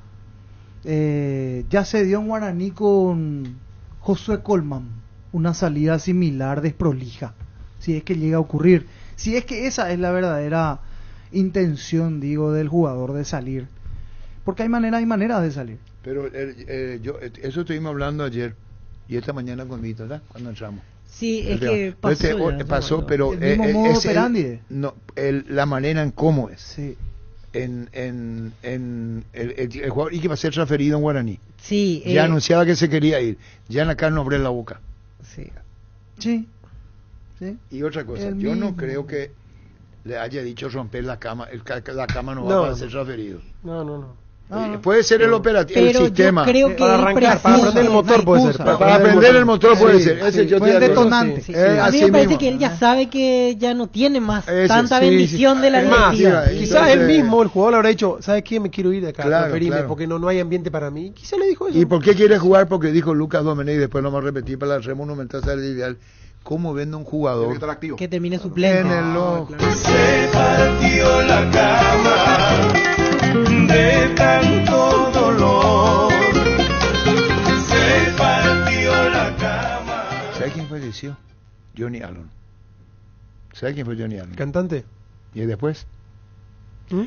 Ya se dio en Guaraní con Josué Colman una salida similar, desprolija, si es que llega a ocurrir, si es que esa es la verdadera intención, digo, del jugador de salir, porque hay maneras de salir. Pero eso estuvimos hablando ayer y esta mañana con Vito, ¿verdad? Cuando entramos. Sí, es que pasó, pero el mismo modo operandi. La manera en cómo es. Sí. El jugador y que va a ser transferido en Guaraní. Sí. Ya anunciaba que se quería ir. Ya en acá no abre la boca. Sí. Sí. Y otra cosa, yo no creo que le haya dicho romper la cama. La cama no va a ser transferido. No. Puede ser el operativo, el sistema. Yo creo que para arrancar, para prender el motor puede ser. Para prender el motor puede ser. Ese yo fue detonante. A mí me parece que él ya sabe que ya no tiene más tanta bendición de la directiva. Quizás él mismo, el jugador, habrá dicho, ¿sabes qué? Me quiero ir de acá, transferirme, claro. porque no hay ambiente para mí. Quizás le dijo eso. ¿Y por qué quiere jugar? Porque dijo Lucas Domenech, y después lo vamos a repetir para la Red Monumental Sale Ideal. ¿Cómo vende un jugador que termine suplente? Se partió la cama de tanto dolor. Se partió la cama. ¿Sabe quién falleció? Johnny Allen. ¿Sabe quién fue Johnny Allen? ¿Cantante? ¿Y después?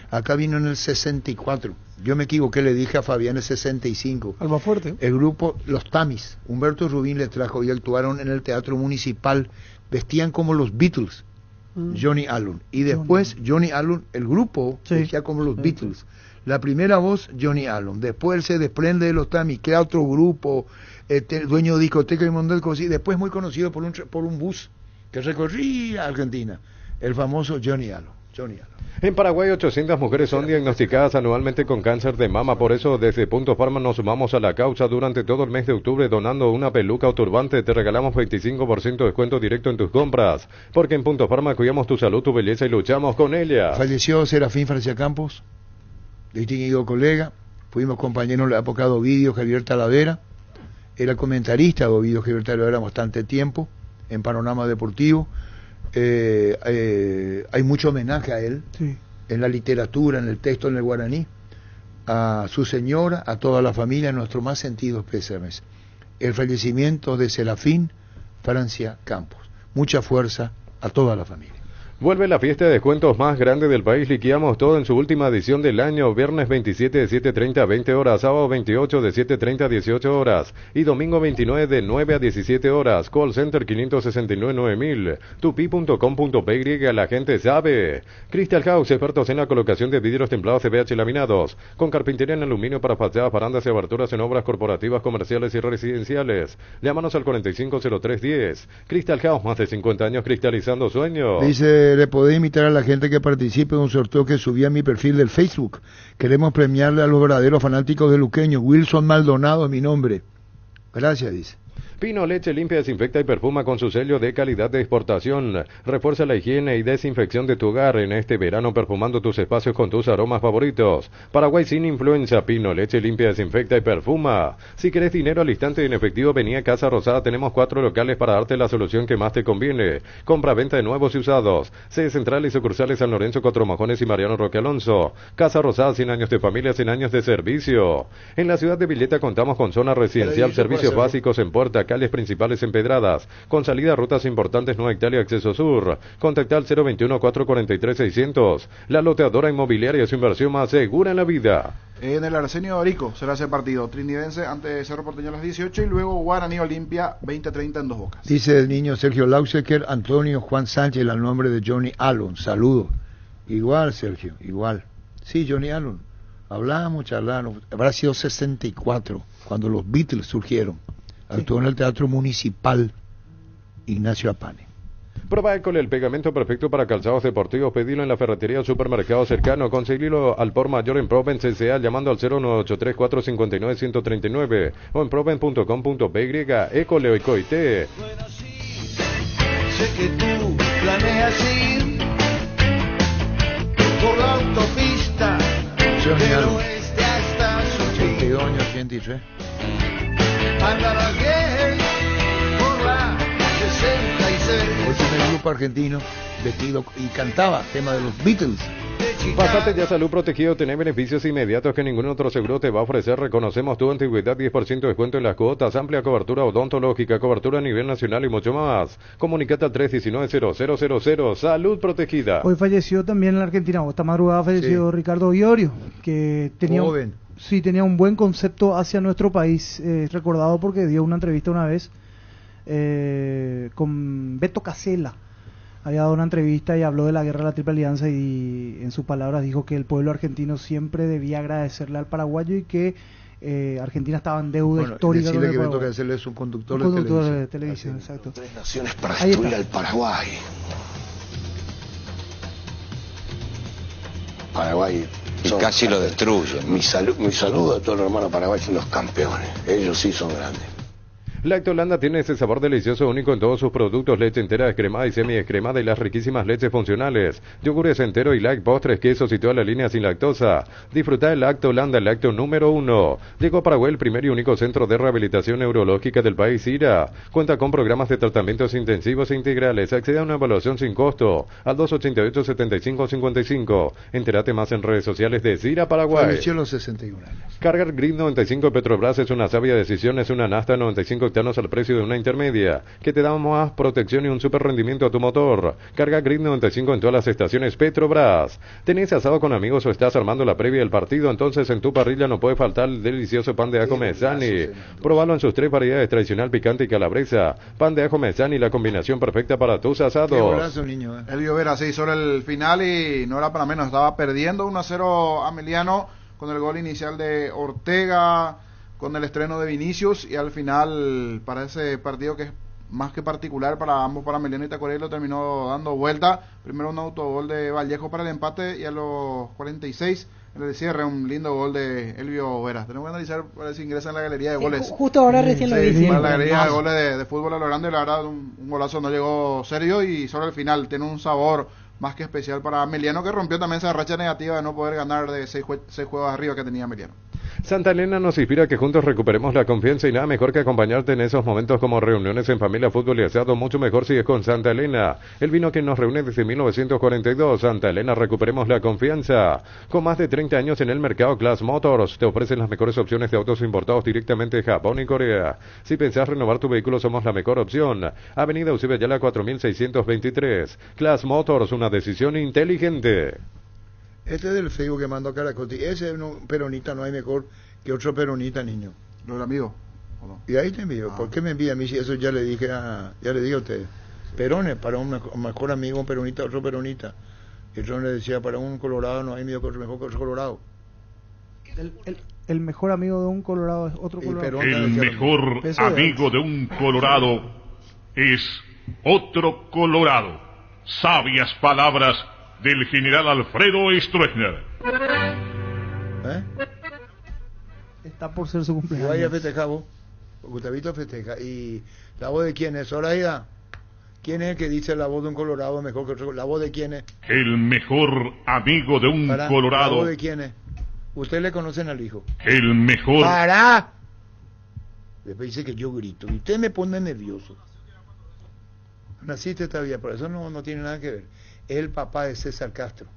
Acá vino en el 64. Yo me equivoqué, le dije a Fabián el 65. Alma fuerte. El grupo Los Tamis, Humberto Rubín le trajo y actuaron en el Teatro Municipal. Vestían como los Beatles. Johnny Allen. Y después Johnny Allen, el grupo, vestía como los Beatles. La primera voz, Johnny Allen. Después él se desprende de Los Tamis, crea otro grupo, dueño de discoteca y mundo del cosí. Después muy conocido por un bus que recorría Argentina. El famoso Johnny Allen. En Paraguay 800 mujeres son diagnosticadas anualmente con cáncer de mama. Por eso desde Punto Pharma nos sumamos a la causa durante todo el mes de octubre donando una peluca o turbante. Te regalamos 25% de descuento directo en tus compras. Porque en Punto Pharma cuidamos tu salud, tu belleza y luchamos con ella. Falleció Serafín Francia Campos, distinguido colega. Fuimos compañeros en la época de Ovidio Javier Talavera. Era comentarista de Ovidio Javier Talavera bastante tiempo en Panorama Deportivo. Hay mucho homenaje a él en la literatura, en el texto, en el guaraní, a su señora, a toda la familia, nuestros más sentidos pésames. El fallecimiento de Serafín Francia Campos. Mucha fuerza a toda la familia. Vuelve la fiesta de descuentos más grande del país. Liquidamos todo en su última edición del año. Viernes 27 de 7:30 a 20 horas. Sábado 28 de 7:30 a 18 horas. Y domingo 29 de 9 a 17 horas. Call Center 569-9000. Tupi.com.py. La gente sabe. Crystal House, expertos en la colocación de vidrios templados CBH laminados. Con carpintería en aluminio para fachadas, barandas y aberturas en obras corporativas, comerciales y residenciales. Llámanos al 450310. Crystal House, más de 50 años cristalizando sueños. Dice, le podés invitar a la gente que participe en un sorteo que subí a mi perfil del Facebook. Queremos premiarle a los verdaderos fanáticos de Luqueño. Wilson Maldonado es mi nombre. Gracias, dice. Pino Leche limpia, desinfecta y perfuma con su sello de calidad de exportación. Refuerza la higiene y desinfección de tu hogar en este verano perfumando tus espacios con tus aromas favoritos. Paraguay sin influenza. Pino Leche limpia, desinfecta y perfuma. Si querés dinero al instante en efectivo, vení a Casa Rosada. Tenemos 4 locales para darte la solución que más te conviene. Compra-venta de nuevos y usados. Sede central y sucursales San Lorenzo, Cuatro Majones y Mariano Roque Alonso. Casa Rosada, 100 años de familia, 100 años de servicio. En la ciudad de Villeta contamos con zona residencial, servicios básicos en Puerta, calles principales empedradas, con salida a rutas importantes, Nueva Italia, Acceso Sur. Contacta al 021-443-600. La loteadora inmobiliaria es su inversión más segura en la vida. En el Arsenio Orico será ese partido. Trinidense ante Cerro Porteño a las 18 y luego Guaraní Olimpia 20:30 en Dos Bocas. Dice el niño Sergio Lausecker, Antonio Juan Sánchez, al nombre de Johnny Allen. Saludos. Igual, Sergio, igual. Sí, Johnny Allen. Hablábamos, charlábamos. Habrá sido 64 cuando los Beatles surgieron. Actuó en el Teatro Municipal Ignacio Apane. Prueba École, el pegamento perfecto para calzados deportivos. Pedilo en la ferretería o supermercado cercano. Conseguilo al por mayor en Proven CCA llamando al 0183459-139 o en proven.com.py. École o Ecoite. Sé que tú planeas ir por la autopista del oeste hasta su 82 años, 83. Andarás bien por la 66. Hoy tiene el grupo argentino vestido y cantaba tema de los Beatles. Pásate ya Salud Protegido, tenés beneficios inmediatos que ningún otro seguro te va a ofrecer. Reconocemos tu antigüedad, 10% de descuento en las cuotas, amplia cobertura odontológica, cobertura a nivel nacional y mucho más. Comunicate al 319-0000. Salud Protegida. Hoy falleció también en la Argentina, esta madrugada falleció Ricardo Iorio, que tenía joven. Tenía un buen concepto hacia nuestro país, recordado porque dio una entrevista una vez con Beto Casella. Había dado una entrevista y habló de la guerra de la Triple Alianza y en sus palabras dijo que el pueblo argentino siempre debía agradecerle al paraguayo y que Argentina estaba en deuda histórica. Decirle que Beto Casella es un conductor de televisión. Exacto. 3 naciones para destruir al Paraguay. Paraguay. Y casi lo destruyen. Mi saludo a todos los hermanos paraguayos, son los campeones. Ellos sí son grandes. Lactolanda tiene ese sabor delicioso único en todos sus productos: leche entera, descremada y semi-descremada y las riquísimas leches funcionales, yogures entero y light, postres, quesos y toda la línea sin lactosa. Disfruta de Lactolanda, el lácteo número 1. Llegó a Paraguay el primer y único centro de rehabilitación neurológica del país, IRA. Cuenta con programas de tratamientos intensivos e integrales. Accede a una evaluación sin costo al 288-7555. Entérate más en redes sociales de IRA Paraguay. Falleció a los 61 años. Cargar Grid 95 Petrobras es una sabia decisión, es una Nasta 95 octanos al precio de una intermedia, que te da más protección y un super rendimiento a tu motor. Carga Grid 95 en todas las estaciones Petrobras. ¿Tenés asado con amigos o estás armando la previa del partido? Entonces en tu parrilla no puede faltar el delicioso pan de ajo Mezzani. Probalo en sus 3 variedades: tradicional, picante y calabresa. Pan de ajo Mezzani, la combinación perfecta para tus asados. Qué golazo, niño, Elvio Vera se hizo el final y no era para menos, estaba perdiendo 1-0 Ameliano con el gol inicial de Ortega, con el estreno de Vinicius, y al final, para ese partido que es más que particular para ambos, para Ameliano y Tacuarembó, lo terminó dando vuelta. Primero un autogol de Vallejo para el empate y a los 46 en el cierre un lindo gol de Elvio Vera. Tenemos que analizar para ver si ingresa en la galería de goles. Justo ahora recién lo vi. Para la galería de goles de fútbol a lo grande, la verdad un golazo, no llegó serio y sobre el final tiene un sabor más que especial para Ameliano, que rompió también esa racha negativa de no poder ganar de 6 juegos arriba que tenía Ameliano. Santa Elena nos inspira a que juntos recuperemos la confianza y nada mejor que acompañarte en esos momentos como reuniones en familia, fútbol y asado, mucho mejor si es con Santa Elena, el vino que nos reúne desde 1942. Santa Elena, recuperemos la confianza. Con más de 30 años en el mercado, Class Motors te ofrecen las mejores opciones de autos importados directamente de Japón y Corea. Si pensás renovar tu vehículo, somos la mejor opción. Avenida Eusebio Ayala 4623. Class Motors, una decisión inteligente. Este es del Facebook que mandó Caracol. Ese peronista no hay mejor que otro peronista, niño. ¿Lo del amigo? Y ahí te envío. ¿Por qué me envía a mí si eso ya le dije a usted? Perón es para un mejor amigo, un peronista, otro peronista. Y yo le decía, para un colorado no hay mejor que otro colorado. El mejor amigo de un colorado es otro colorado. El mejor amigo de un colorado es otro colorado. Sabias palabras del general Alfredo Stroessner. Está por ser su cumpleaños. Vaya a festejar vos. Gustavito festeja. ¿Y la voz de quién es? Zoraida. ¿Quién es el que dice la voz de un colorado mejor que otro? ¿La voz de quién es? El mejor amigo de un colorado. ¿La voz de quién es? Ustedes le conocen al hijo. El mejor. ¡Para! Después dice que yo grito. Y usted me pone nervioso. Naciste todavía, por eso no tiene nada que ver. Es el papá de César Castro.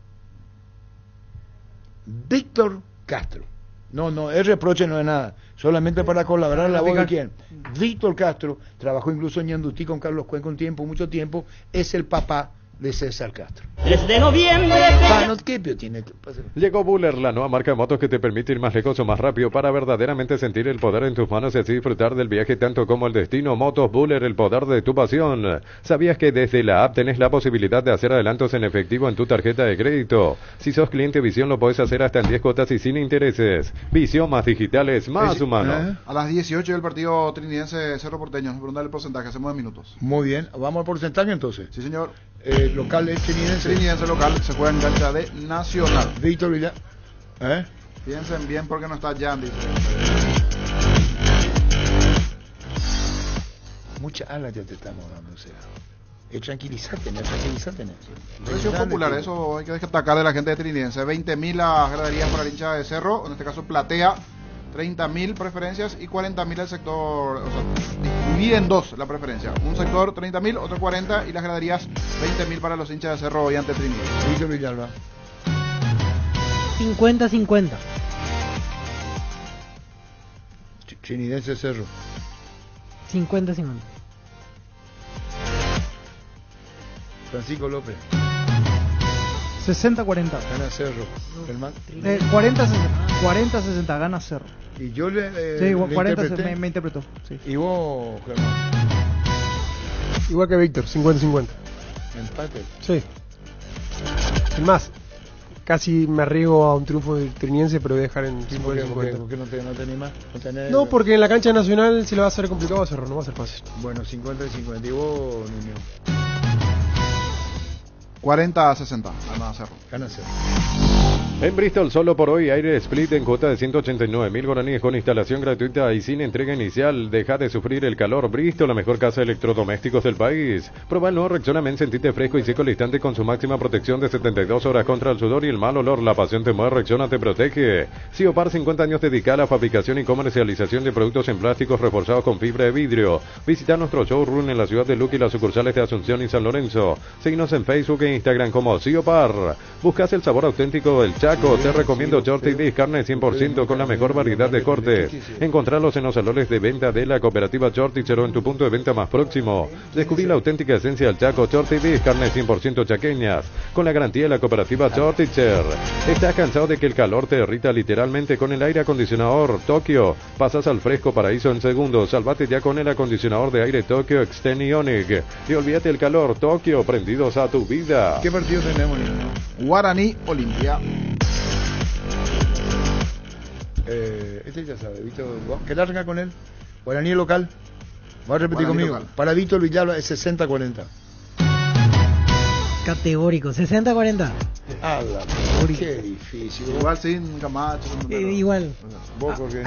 Víctor Castro. No, el reproche no es nada. Solamente para colaborar la voz de quién. Víctor Castro trabajó incluso en Ñandutí con Carlos Cuenca mucho tiempo. Es el papá de César Castro. Desde noviembre. Llegó Buller, la nueva marca de motos que te permite ir más lejos o más rápido para verdaderamente sentir el poder en tus manos y así disfrutar del viaje tanto como el destino. Motos Buller, el poder de tu pasión. ¿Sabías que desde la app tenés la posibilidad de hacer adelantos en efectivo en tu tarjeta de crédito? Si sos cliente Visión lo podés hacer hasta en 10 cuotas y sin intereses. Visión, más digitales, más humano. A las 18 del partido trinidense Cerro Porteño. Preguntarle el porcentaje, hacemos 10 minutos. Muy bien, vamos al porcentaje entonces. Sí, señor. Local es trinidense. Trinidense local, se juega en cancha de Nacional. Víctor Villar. Piensen bien porque no está Jan, dice. Mucha ala ya te estamos dando, o sea. Tranquilízate. Precio popular, eso hay que destacar de la gente de Trinidense. 20.000 las graderías para el hincha de Cerro, en este caso Platea. 30.000 preferencias y 40.000 el sector, o sea, divide en dos la preferencia, un sector 30.000, otro 40 y las graderías 20.000 para los hinchas de Cerro y ante Trinidad. Víctor Villalba. 50-50. Trinidense Cerro. 50-50. Francisco López. 60-40. Gana Cerro. 40-60 gana Cerro. Y yo le sí, 40 me interpretó. Sí. ¿Y vos, Germán? Igual que Víctor, 50-50. Empate. Sí. Es más, casi me arriesgo a un triunfo del Trinidense, pero voy a dejar en 50-50. ¿Por qué no te animás? No, porque en la cancha nacional se le va a hacer complicado a Cerro, no va a ser fácil. Bueno, 50-50. ¿Y vos, niño? 40-60, gana Cerro. En Bristol, solo por hoy, aire split en cuota de 189.000 guaraníes con instalación gratuita y sin entrega inicial. Deja de sufrir el calor. Bristol, la mejor casa de electrodomésticos del país. Prueba el nuevo Rexona Men, sentite fresco y seco al instante con su máxima protección de 72 horas contra el sudor y el mal olor. La pasión te mueve, Rexona te protege. Siopar, 50 años dedicada a la fabricación y comercialización de productos en plásticos reforzados con fibra de vidrio. Visita nuestro showroom en la ciudad de Luque y las sucursales de Asunción y San Lorenzo. Seguinos en Facebook e Instagram como Siopar. Buscas el sabor auténtico del Chaco. Te recomiendo Shorty Beef, carne 100% con la mejor variedad de cortes. Encontralos en los salones de venta de la cooperativa Shorty o en tu punto de venta más próximo. Descubrí la auténtica esencia del Chaco. Shorty Beef, carne 100% chaqueñas, con la garantía de la cooperativa Shorty. ¿Estás cansado de que el calor te derrita literalmente con el aire acondicionador Tokio? Pasas al fresco paraíso en segundos. Salvate ya con el acondicionador de aire Tokio Extend Ionic. Y olvídate el calor. Tokio, prendidos a tu vida. ¿Qué partido tenemos, niño? Guaraní, Olimpia. Este ya sabe, Víctor. ¿Qué larga con él? Guaraní local. Va a repetir Guaraní conmigo. Local. Para Víctor Villalba es 60-40. Categórico, 60-40. Qué difícil. Igual sin Camacho. Igual. ¿Vos por qué?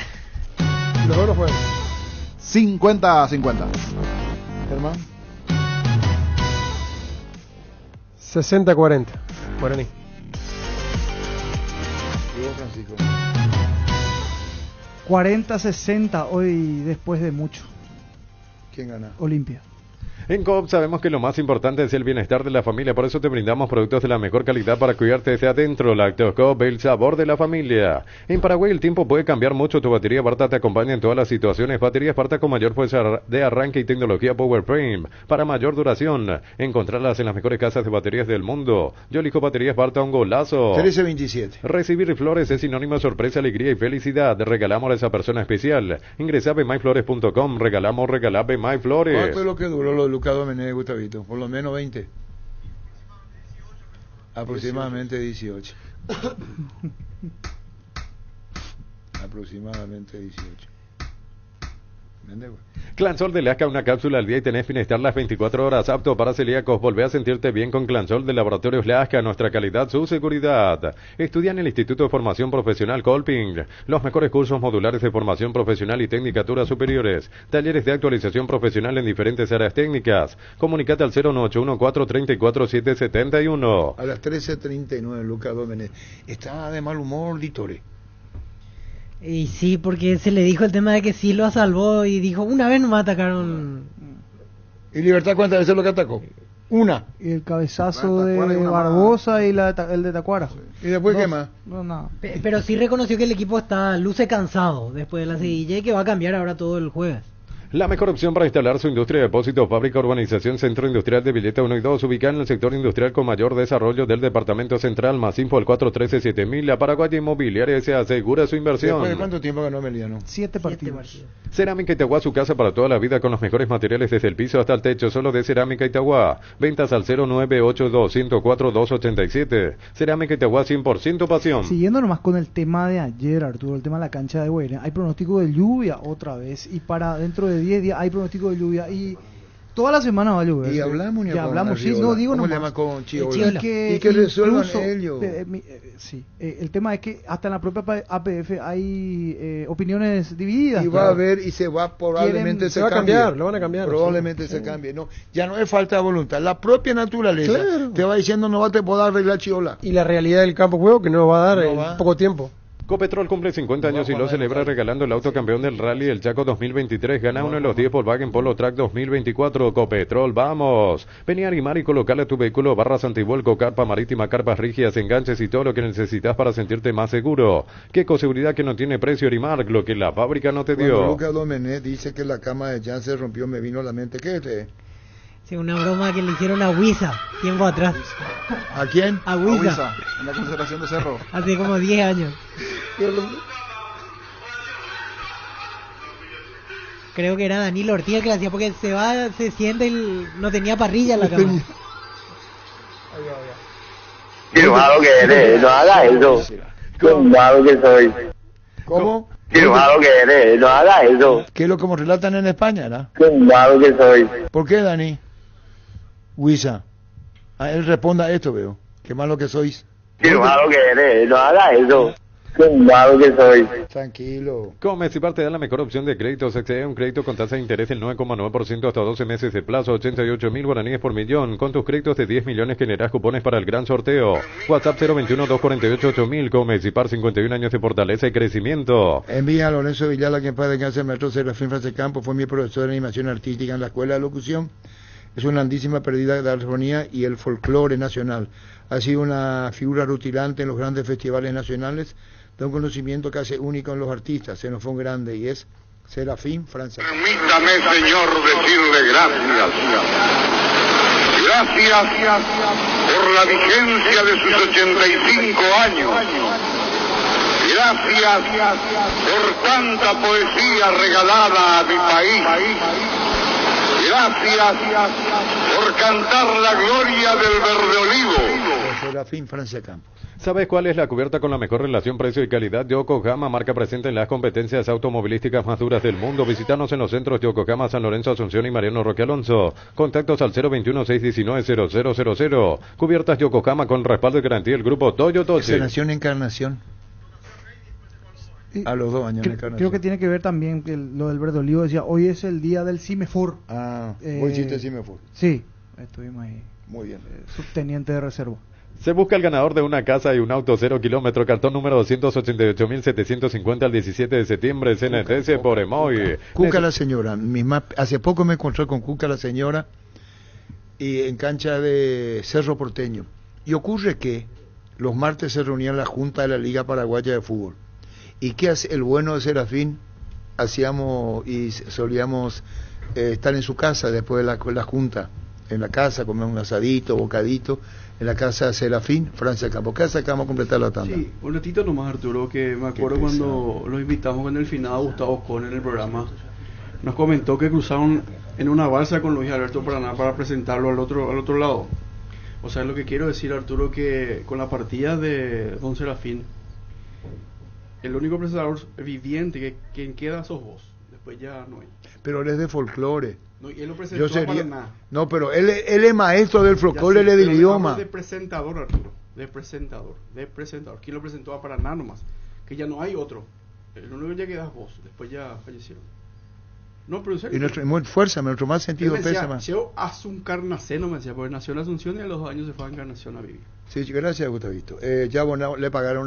Los dos los juegos. 50-50. Germán. 60-40. Guaraní. ¿Y vos, Francisco? 40-60 hoy después de mucho. ¿Quién gana? Olimpia. En Coop sabemos que lo más importante es el bienestar de la familia, por eso te brindamos productos de la mejor calidad para cuidarte desde adentro. Lácteos Coop, el sabor de la familia. En Paraguay el tiempo puede cambiar mucho, tu batería Barta te acompaña en todas las situaciones. Baterías Barta con mayor fuerza de arranque y tecnología PowerFrame para mayor duración. Encontrarlas en las mejores casas de baterías del mundo. Yo elijo baterías Barta, un golazo. 1327. Recibir flores es sinónimo de sorpresa, alegría y felicidad. Regalamos a esa persona especial. Ingresa a bmyflores.com. Regala BMyFlores. ¿Cuánto es lo que duró lo de Lucas Domenech, Gustavito? Por lo menos 20. Aproximadamente 18. Aproximadamente 18. Clansol de Lasca, una cápsula al día y tenés bienestar las 24 horas, apto para celíacos. Volvé a sentirte bien con Clansol de Laboratorios Lasca, nuestra calidad, su seguridad. Estudia en el Instituto de Formación Profesional Colping, los mejores cursos modulares de formación profesional y tecnicaturas superiores, talleres de actualización profesional en diferentes áreas técnicas. Comunicate al 09814347771. A las 13:39, Lucas Domenech. Está de mal humor, Ditore. Y sí, porque se le dijo el tema de que sí lo salvó y dijo, una vez nomás atacaron. ¿Y Libertad cuántas veces lo que atacó? Una. Y el cabezazo de Barbosa y el de Tacuara. ¿Y después qué más? No, nada. Pero sí reconoció que el equipo luce cansado después de la seguilla y que va a cambiar ahora todo el jueves. La mejor opción para instalar su industria de depósitos, fábrica, urbanización, centro industrial de Villeta 1 y 2, ubicada en el sector industrial con mayor desarrollo del departamento central, más info al 413-7000. La Paraguaya Inmobiliaria se asegura su inversión. ¿Después de cuánto tiempo ganó Emiliano? 7 partidos. Cerámica Itagua, su casa para toda la vida con los mejores materiales desde el piso hasta el techo, solo de Cerámica Itagua. Ventas al 0982-104-287. Cerámica Itagua, 100% pasión. Siguiendo nomás con el tema de ayer, Arturo, el tema de la cancha de Guairén, hay pronóstico de lluvia otra vez y para dentro de 10 días hay pronóstico de lluvia y toda la semana va a llover. Y hablamos, ya hablamos, sí, no digo nomás. nomás. Con y que resuelvan ellos. Sí, el tema es que hasta en la propia APF hay opiniones divididas. Y va a haber y se va probablemente se va a cambiar, lo van a cambiar. Probablemente se cambie. No, ya no es falta de voluntad. La propia naturaleza te va diciendo no va a te poder arreglar Chiola. Y la realidad del campo de juego que no va a dar en poco tiempo. Copetrol cumple 50 años y lo celebra regalando el auto campeón del Rally El Chaco 2023. Gana uno de los 10 Volkswagen Polo Track 2024. Copetrol, vamos. Vení a animar y colocarle a tu vehículo barras antivuelco, carpa marítima, carpas rígidas, enganches y todo lo que necesitas para sentirte más seguro. Qué ecoseguridad que no tiene precio, Arimark, lo que la fábrica no te dio. Cuando Lucas Domenech dice que la cama de Jan se rompió, me vino a la mente. ¿Qué es este? Sí, una broma que le hicieron a Huiza tiempo atrás. ¿A quién? A Huiza. En la concentración de Cerro. Hace como 10 años. Creo que era Danilo Ortiz que lo hacía porque se siente y no tenía parrilla en la cama. Qué malo que eres, no hagas eso. Qué malo que soy. ¿Cómo? Qué malo que eres, no hagas eso. ¿Qué es lo como relatan en España, no? Qué malo que soy. ¿Por qué, Dani? Huiza. A él responda esto, veo. Qué malo que sois. Qué malo que eres, no hagas eso. Qué malo que soy. Tranquilo. Comecipar te da la mejor opción de créditos. Accede a un crédito con tasa de interés del 9,9% hasta 12 meses de plazo, 88.000 guaraníes por millón. Con tus créditos de 10 millones generás cupones para el gran sorteo. WhatsApp 021-248-8000. Comecipar, 51 años de fortaleza y crecimiento. Envía a Lorenzo Villala, quien padre de cáncer, el maestro Serafín Francescampo, fue mi profesor de animación artística en la Escuela de Locución. Es una grandísima pérdida de la armonía y el folclore nacional. Ha sido una figura rutilante en los grandes festivales nacionales, de un conocimiento que hace único en los artistas. Se nos fue un grande y es Serafín Francescampo. Permítame, señor, decirle gracias. Gracias por la vigencia de sus 85 años. Gracias por tanta poesía regalada a mi país. Gracias por cantar la gloria del verde olivo. Serafín Francescampo. ¿Sabes cuál es la cubierta con la mejor relación precio y calidad? Yokohama, marca presente en las competencias automovilísticas más duras del mundo. Visítanos en los centros Yokohama, San Lorenzo, Asunción y Mariano Roque Alonso. Contactos al 021-619-0000. Cubiertas Yokohama con respaldo y garantía del grupo Toyo Toshi. Selección Encarnación. A los 2 años. Creo que tiene que ver también lo del verde olivo. Decía, hoy es el día del CIMEFOR. Hoy hiciste CIMEFOR. Sí, estuvimos ahí. Muy bien. Subteniente de reserva. Se busca el ganador de una casa y un auto 0 kilómetro, cartón número 288.750 al 17 de septiembre, CNTS por Emoy. Cuca la señora, hace poco me encontré con Cuca la señora y en cancha de Cerro Porteño. Y ocurre que los martes se reunía la Junta de la Liga Paraguaya de Fútbol. ¿Y qué hace el bueno de Serafín? Hacíamos y solíamos estar en su casa después de la Junta. En la casa, comer un asadito, bocadito, en la casa de Serafín, Francia Campo. ¿Qué sacamos a completar la tanda? Sí, un ratito nomás, Arturo, que me acuerdo cuando los invitamos con el finado Gustavo Con en el programa. Nos comentó que cruzaron en una balsa con Luis Alberto Paraná para presentarlo al otro lado. O sea, lo que quiero decir, Arturo, que con la partida de Don Serafín, el único presentador viviente que quien queda sos vos. Después ya no hay. Pero él es de folclore. No, y él lo presentó a Paraná. No, pero él es maestro del folclore, él es del idioma. De presentador, Arturo. De presentador. ¿Quién lo presentó a Paraná nomás? Que ya no hay otro. El único que ya quedas vos. Después ya fallecieron. No, pero en serio. Y nuestra fuerza, nuestro más sentido pesa más. Yo Asuncarnaceno me decía, porque nació en Asunción y a los 2 años se fue a Encarnación a vivir. Sí, gracias, Gustavito. Ya le pagaron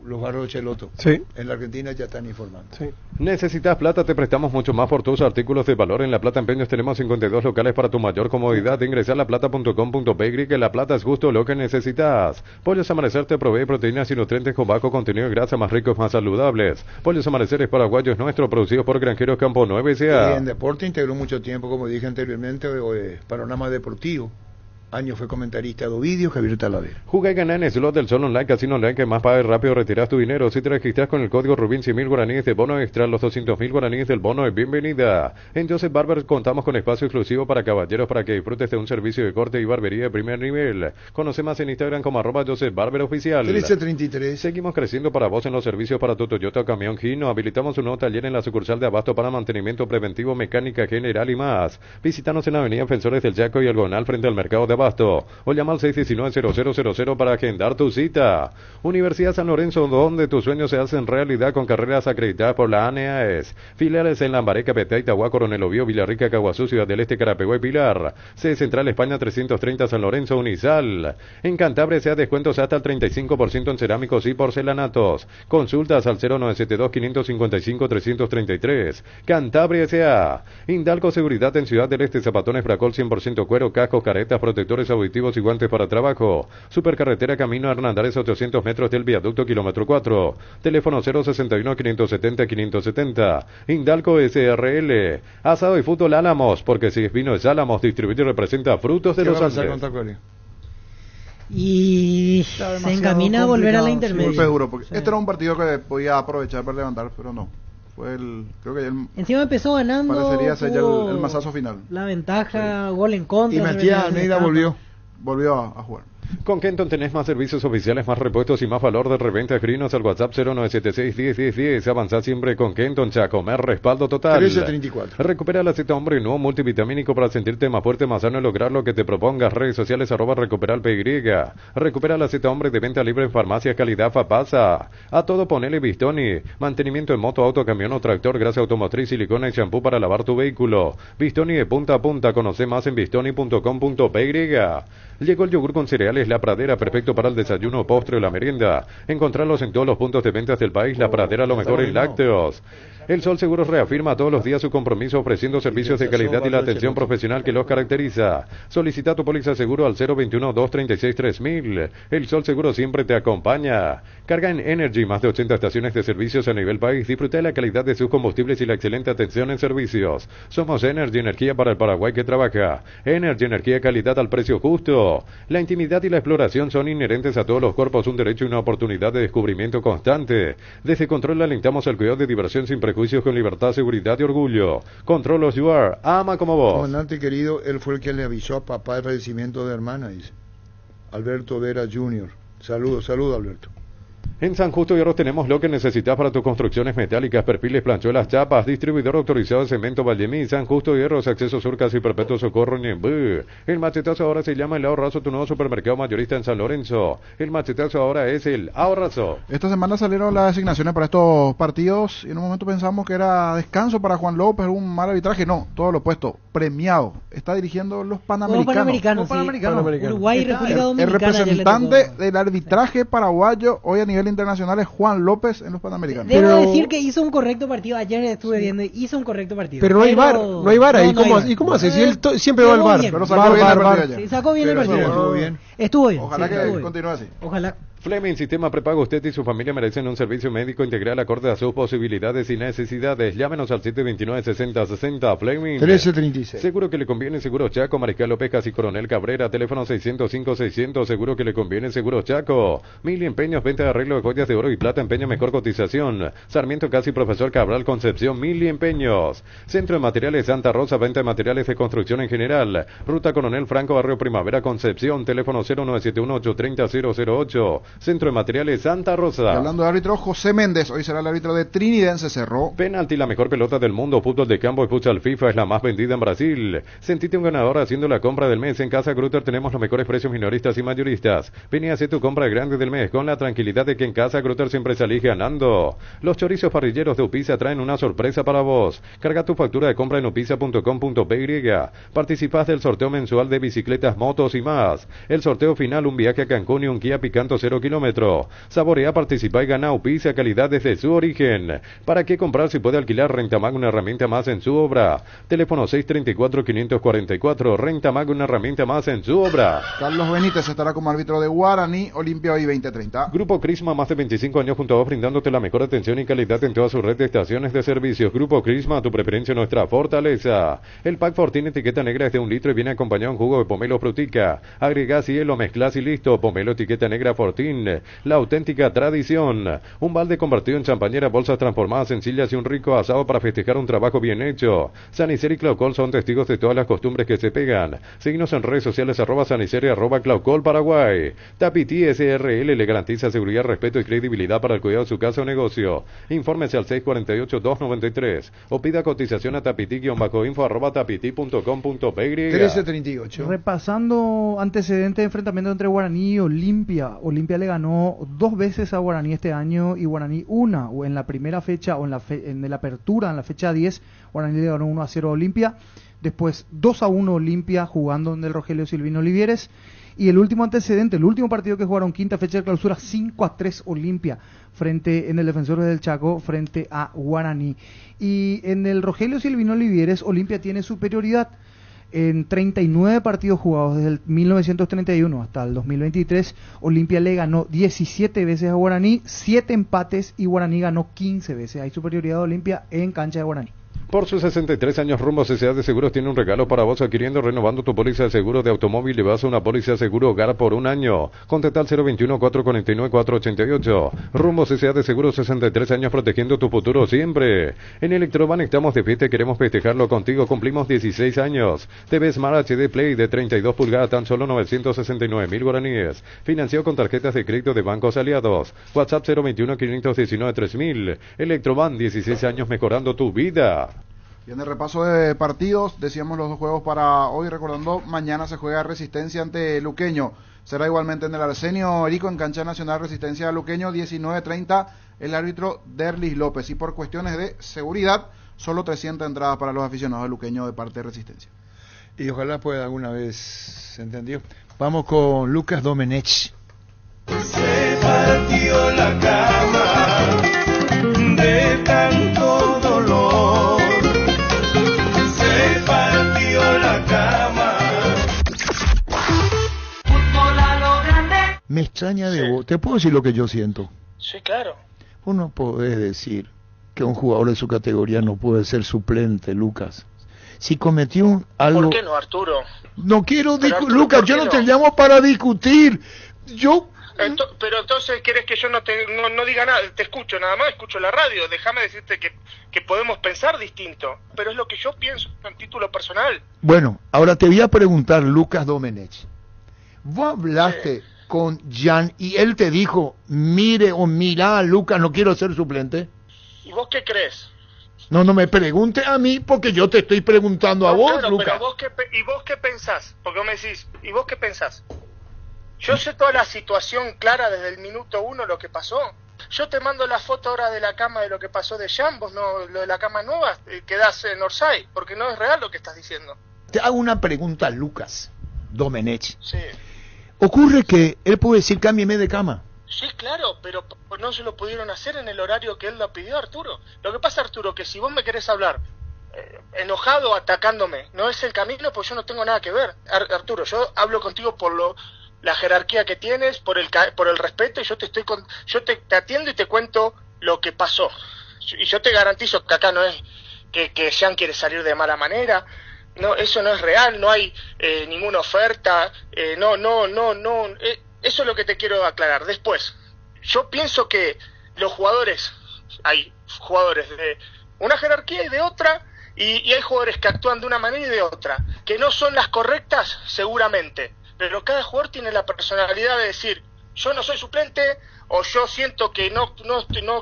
los barros de Cheloto. Sí. En la Argentina ya están informando. Sí. ¿Necesitas plata? Te prestamos mucho más por tus artículos de valor. En La Plata Empeños tenemos 52 locales para tu mayor comodidad. Ingresa a laplata.com.py, que La Plata es justo lo que necesitas. Pollos Amanecer te provee proteínas y nutrientes con bajo contenido de grasa, más ricos, más saludables. Pollos Amaneceres paraguayos nuestros, producidos por Granjeros Campo 9 S.A. Y en deporte integró mucho tiempo, como dije anteriormente, Panorama Deportivo. Años fue comentarista de Ovidio, Javier Talavera. Juega y gana en Slot del Sol Online, casino online que más paga y rápido retiras tu dinero. Si te registras con el código Rubín, 100.000 guaraníes de bono extra, los 200.000 guaraníes del bono de bienvenida. En Joseph Barber contamos con espacio exclusivo para caballeros para que disfrutes de un servicio de corte y barbería de primer nivel. Conoce más en Instagram como @JosephBarberOficial. 1333. Seguimos creciendo para vos en los servicios para tu Toyota o camión Gino. Habilitamos un nuevo taller en la sucursal de Abasto para mantenimiento preventivo, mecánica general y más. Visítanos en la avenida Defensores del Chaco y Algonal frente al mercado de Abasto. O llama al 619-0000 para agendar tu cita. Universidad San Lorenzo, donde tus sueños se hacen realidad con carreras acreditadas por la ANEAES. Filiales en Lambaré, Capiatá, Itagua, Coronel Obío, Villarrica, Caguazú, Ciudad del Este, Carapeguá y Pilar. Sede Central España 330 San Lorenzo, Unisal. En Cantabria se da descuentos hasta el 35% en cerámicos y porcelanatos. Consultas al 0972-555-333. Cantabria S.A. Indalco Seguridad en Ciudad del Este, zapatones Bracol 100% cuero, cascos, caretas, protectores auditivos y guantes para trabajo. Supercarretera Camino Hernandez, 800 metros del viaducto kilómetro 4. Teléfono 061-570-570. Indalco SRL. Asado y fútbol Álamos, porque si es vino es Álamos, distribuye y representa frutos de los Andes. Y se encamina a volver a la intermedia. Seguro, porque este era un partido que podía aprovechar para levantar, pero no. Creo que encima empezó ganando. Parecería ser ya el masazo final. La ventaja, gol en contra. Y Matías Almeida volvió a jugar. Con Kenton tenés más servicios oficiales, más repuestos y más valor de reventa. Escribinos al WhatsApp 0976-101010. Avanzá siempre con Kenton, Chacomer, respaldo total. 1334. Recupera la Z Hombre nuevo multivitamínico para sentirte más fuerte, más sano y lograr lo que te propongas. Redes sociales @recuperalpy. Recupera la Z Hombre de venta libre en farmacias, calidad Fapasa. A todo ponele Bistoni. Mantenimiento en moto, auto, camión o tractor, grasa automotriz, silicona y shampoo para lavar tu vehículo. Bistoni de punta a punta. Conoce más en bistoni.com.py. Llegó el yogur con cereales La Pradera, perfecto para el desayuno, postre o la merienda. Encontrarlos en todos los puntos de ventas del país. La Pradera, lo mejor en lácteos. El Sol Seguros reafirma todos los días su compromiso ofreciendo servicios de calidad y la atención profesional que los caracteriza. Solicita tu póliza seguro al 021-236-3000. El Sol Seguro siempre te acompaña. Carga en Energy, más de 80 estaciones de servicios a nivel país. Disfruta de la calidad de sus combustibles y la excelente atención en servicios. Somos Energy, energía para el Paraguay que trabaja. Energy, energía, calidad al precio justo. La intimidad y la exploración son inherentes a todos los cuerpos, un derecho y una oportunidad de descubrimiento constante. Desde Control alentamos al cuidado de diversión sin prejuicios, con libertad, seguridad y orgullo. Control of you are, ama como vos. Comandante querido, él fue el que le avisó a papá el fallecimiento de hermana, dice Alberto Vera Jr. Saludos, Alberto. En San Justo Hierro tenemos lo que necesitas para tus construcciones metálicas, perfiles, planchuelas, chapas, distribuidor autorizado de cemento Vallemí, San Justo Hierro, acceso sur, casi perpetuo socorro Ñembú. El machetazo ahora se llama El Ahorrazo, tu nuevo supermercado mayorista en San Lorenzo. El machetazo ahora es El Ahorrazo. Esta semana salieron las designaciones para estos partidos y en un momento pensamos que era descanso para Juan López, un mal arbitraje. No, todo lo opuesto, premiado. Está dirigiendo los Panamericanos. Uruguay y República Dominicana. El representante del arbitraje paraguayo hoy a nivel internacional es Juan López en los Panamericanos. Debo decir que hizo un correcto partido. Ayer estuve viendo y hizo un correcto partido. Pero no hay VAR, no hay VAR ahí. ¿Y cómo hace? Si él siempre va al VAR. Pero sacó bien el partido ayer. Sí, sacó bien el partido. Estuvo bien. Ojalá que continúe así. Ojalá. Fleming Sistema Prepago, usted y su familia merecen un servicio médico integral acorde a sus posibilidades y necesidades. Llámenos al 729-6060 Fleming 1336. Seguro que le conviene Seguro Chaco, Mariscal López Casi Coronel Cabrera, teléfono 605-600. Seguro que le conviene Seguro Chaco. Mil empeños, venta de arreglo de joyas de oro y plata, empeño mejor cotización. Sarmiento Casi Profesor Cabral Concepción, Mil empeños. Centro de Materiales Santa Rosa, venta de materiales de construcción en general. Ruta Coronel Franco, Barrio Primavera Concepción, teléfono 0971-830-008. Centro de Materiales Santa Rosa. Y hablando de árbitro, José Méndez, hoy será el árbitro de Trinidense Cerro. Penalti, la mejor pelota del mundo, fútbol de campo y futsal FIFA es la más vendida en Brasil. Sentite un ganador haciendo la compra del mes. En Casa Grutter tenemos los mejores precios minoristas y mayoristas. Ven y hace tu compra grande del mes con la tranquilidad de que en Casa Grutter siempre salís ganando. Los chorizos parrilleros de Upisa traen una sorpresa para vos. Carga tu factura de compra en upisa.com.py. Participás del sorteo mensual de bicicletas, motos y más. El sorteo final, un viaje a Cancún y un Kia Picanto 0 kilómetro. Saborea, participa y gana Upisa, calidad desde su origen. ¿Para qué comprar si puede alquilar? Rentamag, una herramienta más en su obra. Teléfono 634-544. Rentamag, una herramienta más en su obra. Carlos Benítez estará como árbitro de Guaraní Olimpia hoy 2030. Grupo Crisma, más de 25 años junto a vos, brindándote la mejor atención y calidad en toda su red de estaciones de servicios. Grupo Crisma, tu preferencia, nuestra fortaleza. El pack Fortín etiqueta negra es de 1 litro y viene acompañado de un jugo de pomelo frutica. Agregás hielo, mezclás y listo. Pomelo etiqueta negra Fortín, la auténtica tradición. Un balde convertido en champañera, bolsas transformadas sencillas y un rico asado para festejar un trabajo bien hecho. Sanicer y Claucol son testigos de todas las costumbres que se pegan. Síguenos en redes sociales @Sanicer y @Claucol Paraguay. Tapiti SRL le garantiza seguridad, respeto y credibilidad para el cuidado de su casa o negocio. Infórmese al 648-293 o pida cotización a tapiti-info@tapiti.com.py. 1338. Repasando antecedentes de enfrentamiento entre Guaraní y Olimpia. Olimpia le ganó 2 veces a Guaraní este año y Guaraní una, o en la primera fecha o en la apertura, en la fecha 10, Guaraní le ganó 1-0 a Olimpia. Después 2-1 Olimpia jugando en el Rogelio Silvino Olivieres. Y el último antecedente, el último partido que jugaron, quinta fecha de clausura, 5-3 Olimpia en el Defensores del Chaco frente a Guaraní. Y en el Rogelio Silvino Olivieres, Olimpia tiene superioridad. En 39 partidos jugados desde el 1931 hasta el 2023, Olimpia le ganó 17 veces a Guaraní, 7 empates y Guaraní ganó 15 veces. Hay superioridad de Olimpia en cancha de Guaraní. Por sus 63 años, Rumbo Sociedad de Seguros tiene un regalo para vos adquiriendo, renovando tu póliza de seguro de automóvil. Le vas a una póliza de seguro hogar por 1 año. Contacta al 021-449-488. Rumbo Sociedad de Seguros, 63 años protegiendo tu futuro siempre. En Electroban estamos de fiesta y queremos festejarlo contigo. Cumplimos 16 años. TV Smart HD Play de 32 pulgadas, tan solo 969.000 guaraníes. Financiado con tarjetas de crédito de bancos aliados. WhatsApp 021-519-3000. Electroban, 16 años mejorando tu vida. Y en el repaso de partidos, decíamos los 2 juegos para hoy, recordando, mañana se juega Resistencia ante Luqueño. Será igualmente en el Arsenio Erico, en cancha nacional, Resistencia Luqueño, 19:30, el árbitro Derlis López. Y por cuestiones de seguridad, solo 300 entradas para los aficionados de Luqueño de parte de Resistencia. Y ojalá pueda alguna vez, ¿se entendió? Vamos con Lucas Domenech. Se partió la cama de tanto dolor. Se partió la cama. Fútbol a lo grande. Me extraña de vos. ¿Te puedo decir lo que yo siento? Sí, claro. Vos no podés decir que un jugador de su categoría no puede ser suplente, Lucas. Si cometió algo... ¿Por qué no, Arturo? No quiero discutir, Arturo, Lucas, yo no te llamo para discutir. Yo... Pero entonces, ¿querés que yo no diga nada? Te escucho nada más, escucho la radio. Déjame decirte que podemos pensar distinto. Pero es lo que yo pienso en título personal. Bueno, ahora te voy a preguntar, Lucas Domenech. Vos hablaste con Jan y él te dijo, mire o mirá, Lucas, no quiero ser suplente? ¿Y vos qué crees? No me pregunte a mí porque yo te estoy preguntando a vos, claro, Lucas. ¿Y vos qué pensás? Porque me decís, ¿y vos qué pensás? Yo sé toda la situación clara desde el minuto 1 lo que pasó. Yo te mando la foto ahora de la cama de lo que pasó de Jan, vos no, lo de la cama nueva, quedás en Orsay, porque no es real lo que estás diciendo. Te hago una pregunta, Lucas Domenech. Sí. Ocurre que él puede decir, cámbieme de cama. Sí, claro, pero no se lo pudieron hacer en el horario que él lo pidió, Arturo. Lo que pasa, Arturo, que si vos me querés hablar enojado, atacándome, no es el camino, pues yo no tengo nada que ver. Arturo, yo hablo contigo por la jerarquía que tienes, por el respeto, y yo te atiendo y te cuento lo que pasó. Y yo te garantizo que acá no es que Jan quiere salir de mala manera. No, eso no es real, no hay ninguna oferta, eso es lo que te quiero aclarar. Después, yo pienso que los jugadores, hay jugadores de una jerarquía y de otra, y hay jugadores que actúan de una manera y de otra, que no son las correctas seguramente, pero cada jugador tiene la personalidad de decir, yo no soy suplente, o yo siento que no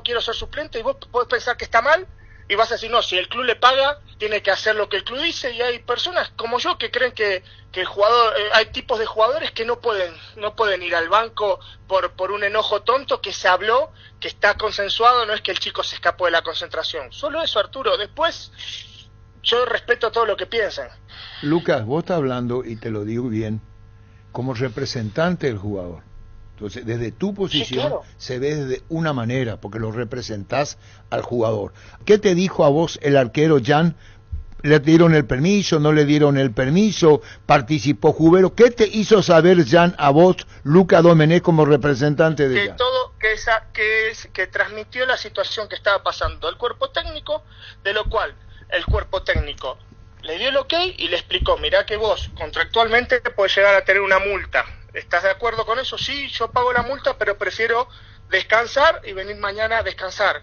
quiero ser suplente, y vos podés pensar que está mal, y vas a decir, no, si el club le paga, tiene que hacer lo que el club dice, y hay personas como yo que creen que el jugador, hay tipos de jugadores que no pueden ir al banco por un enojo tonto que se habló, que está consensuado, no es que el chico se escapó de la concentración. Solo eso, Arturo. Después, yo respeto todo lo que piensan. Lucas, vos estás hablando, y te lo digo bien, como representante del jugador. Entonces, desde tu posición, sí, claro, se ve de una manera, porque lo representás al jugador. ¿Qué te dijo a vos el arquero Jan? ¿Le dieron el permiso? ¿No le dieron el permiso? ¿Participó Jubero? ¿Qué te hizo saber Jan a vos, Lucas Domenech, como representante de Jan? Que transmitió la situación que estaba pasando al cuerpo técnico, de lo cual el cuerpo técnico le dio el ok y le explicó, mirá que vos contractualmente podés llegar a tener una multa. ¿Estás de acuerdo con eso? Sí, yo pago la multa, pero prefiero descansar y venir mañana a descansar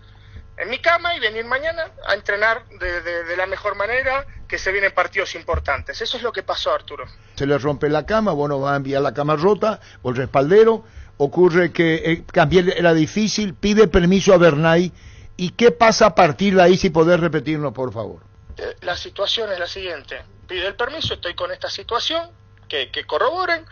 en mi cama y venir mañana a entrenar de la mejor manera, que se vienen partidos importantes. Eso es lo que pasó, Arturo. Se le rompe la cama, bueno, va a enviar la cama rota o el respaldero. Ocurre que también era difícil, pide permiso a Bernay. ¿Y qué pasa a partir de ahí, si podés repetirnos, por favor? La situación es la siguiente. Pide el permiso, estoy con esta situación, que corroboren.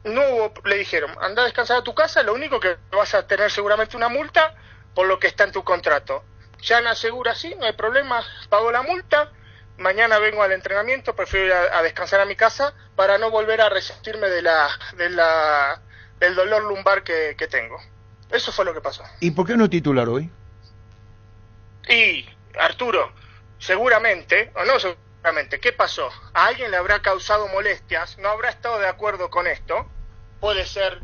No hubo, le dijeron, anda a descansar a tu casa, lo único que vas a tener seguramente una multa por lo que está en tu contrato. Jan asegura, sí, no hay problema, pago la multa, mañana vengo al entrenamiento, prefiero ir a descansar a mi casa para no volver a resistirme del dolor lumbar que tengo. Eso fue lo que pasó. ¿Y por qué no titular hoy? Y, Arturo, seguramente, o no seguramente, ¿qué pasó? A alguien le habrá causado molestias, no habrá estado de acuerdo con esto, puede ser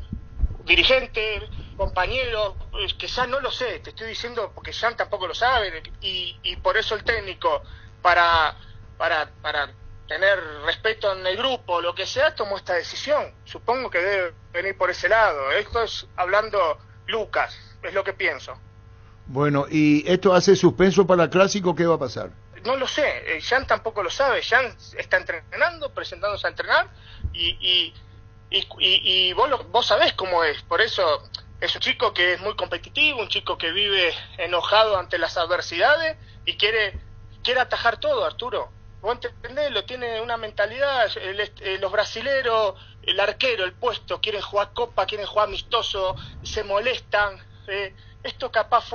dirigente, compañero, que ya no lo sé, te estoy diciendo porque Jan tampoco lo sabe, y por eso el técnico, para tener respeto en el grupo, lo que sea, tomó esta decisión. Supongo que debe venir por ese lado. Esto es hablando Lucas, es lo que pienso. Bueno, ¿y esto hace suspenso para el Clásico? ¿Qué va a pasar? No lo sé, Jan tampoco lo sabe. Jan está entrenando, presentándose a entrenar, y vos sabés cómo es. Por eso es un chico que es muy competitivo, un chico que vive enojado ante las adversidades y quiere atajar todo, Arturo. Vos entendés, tiene una mentalidad, los brasileros, el arquero, el puesto, quieren jugar copa, quieren jugar amistoso, se molestan. Esto capaz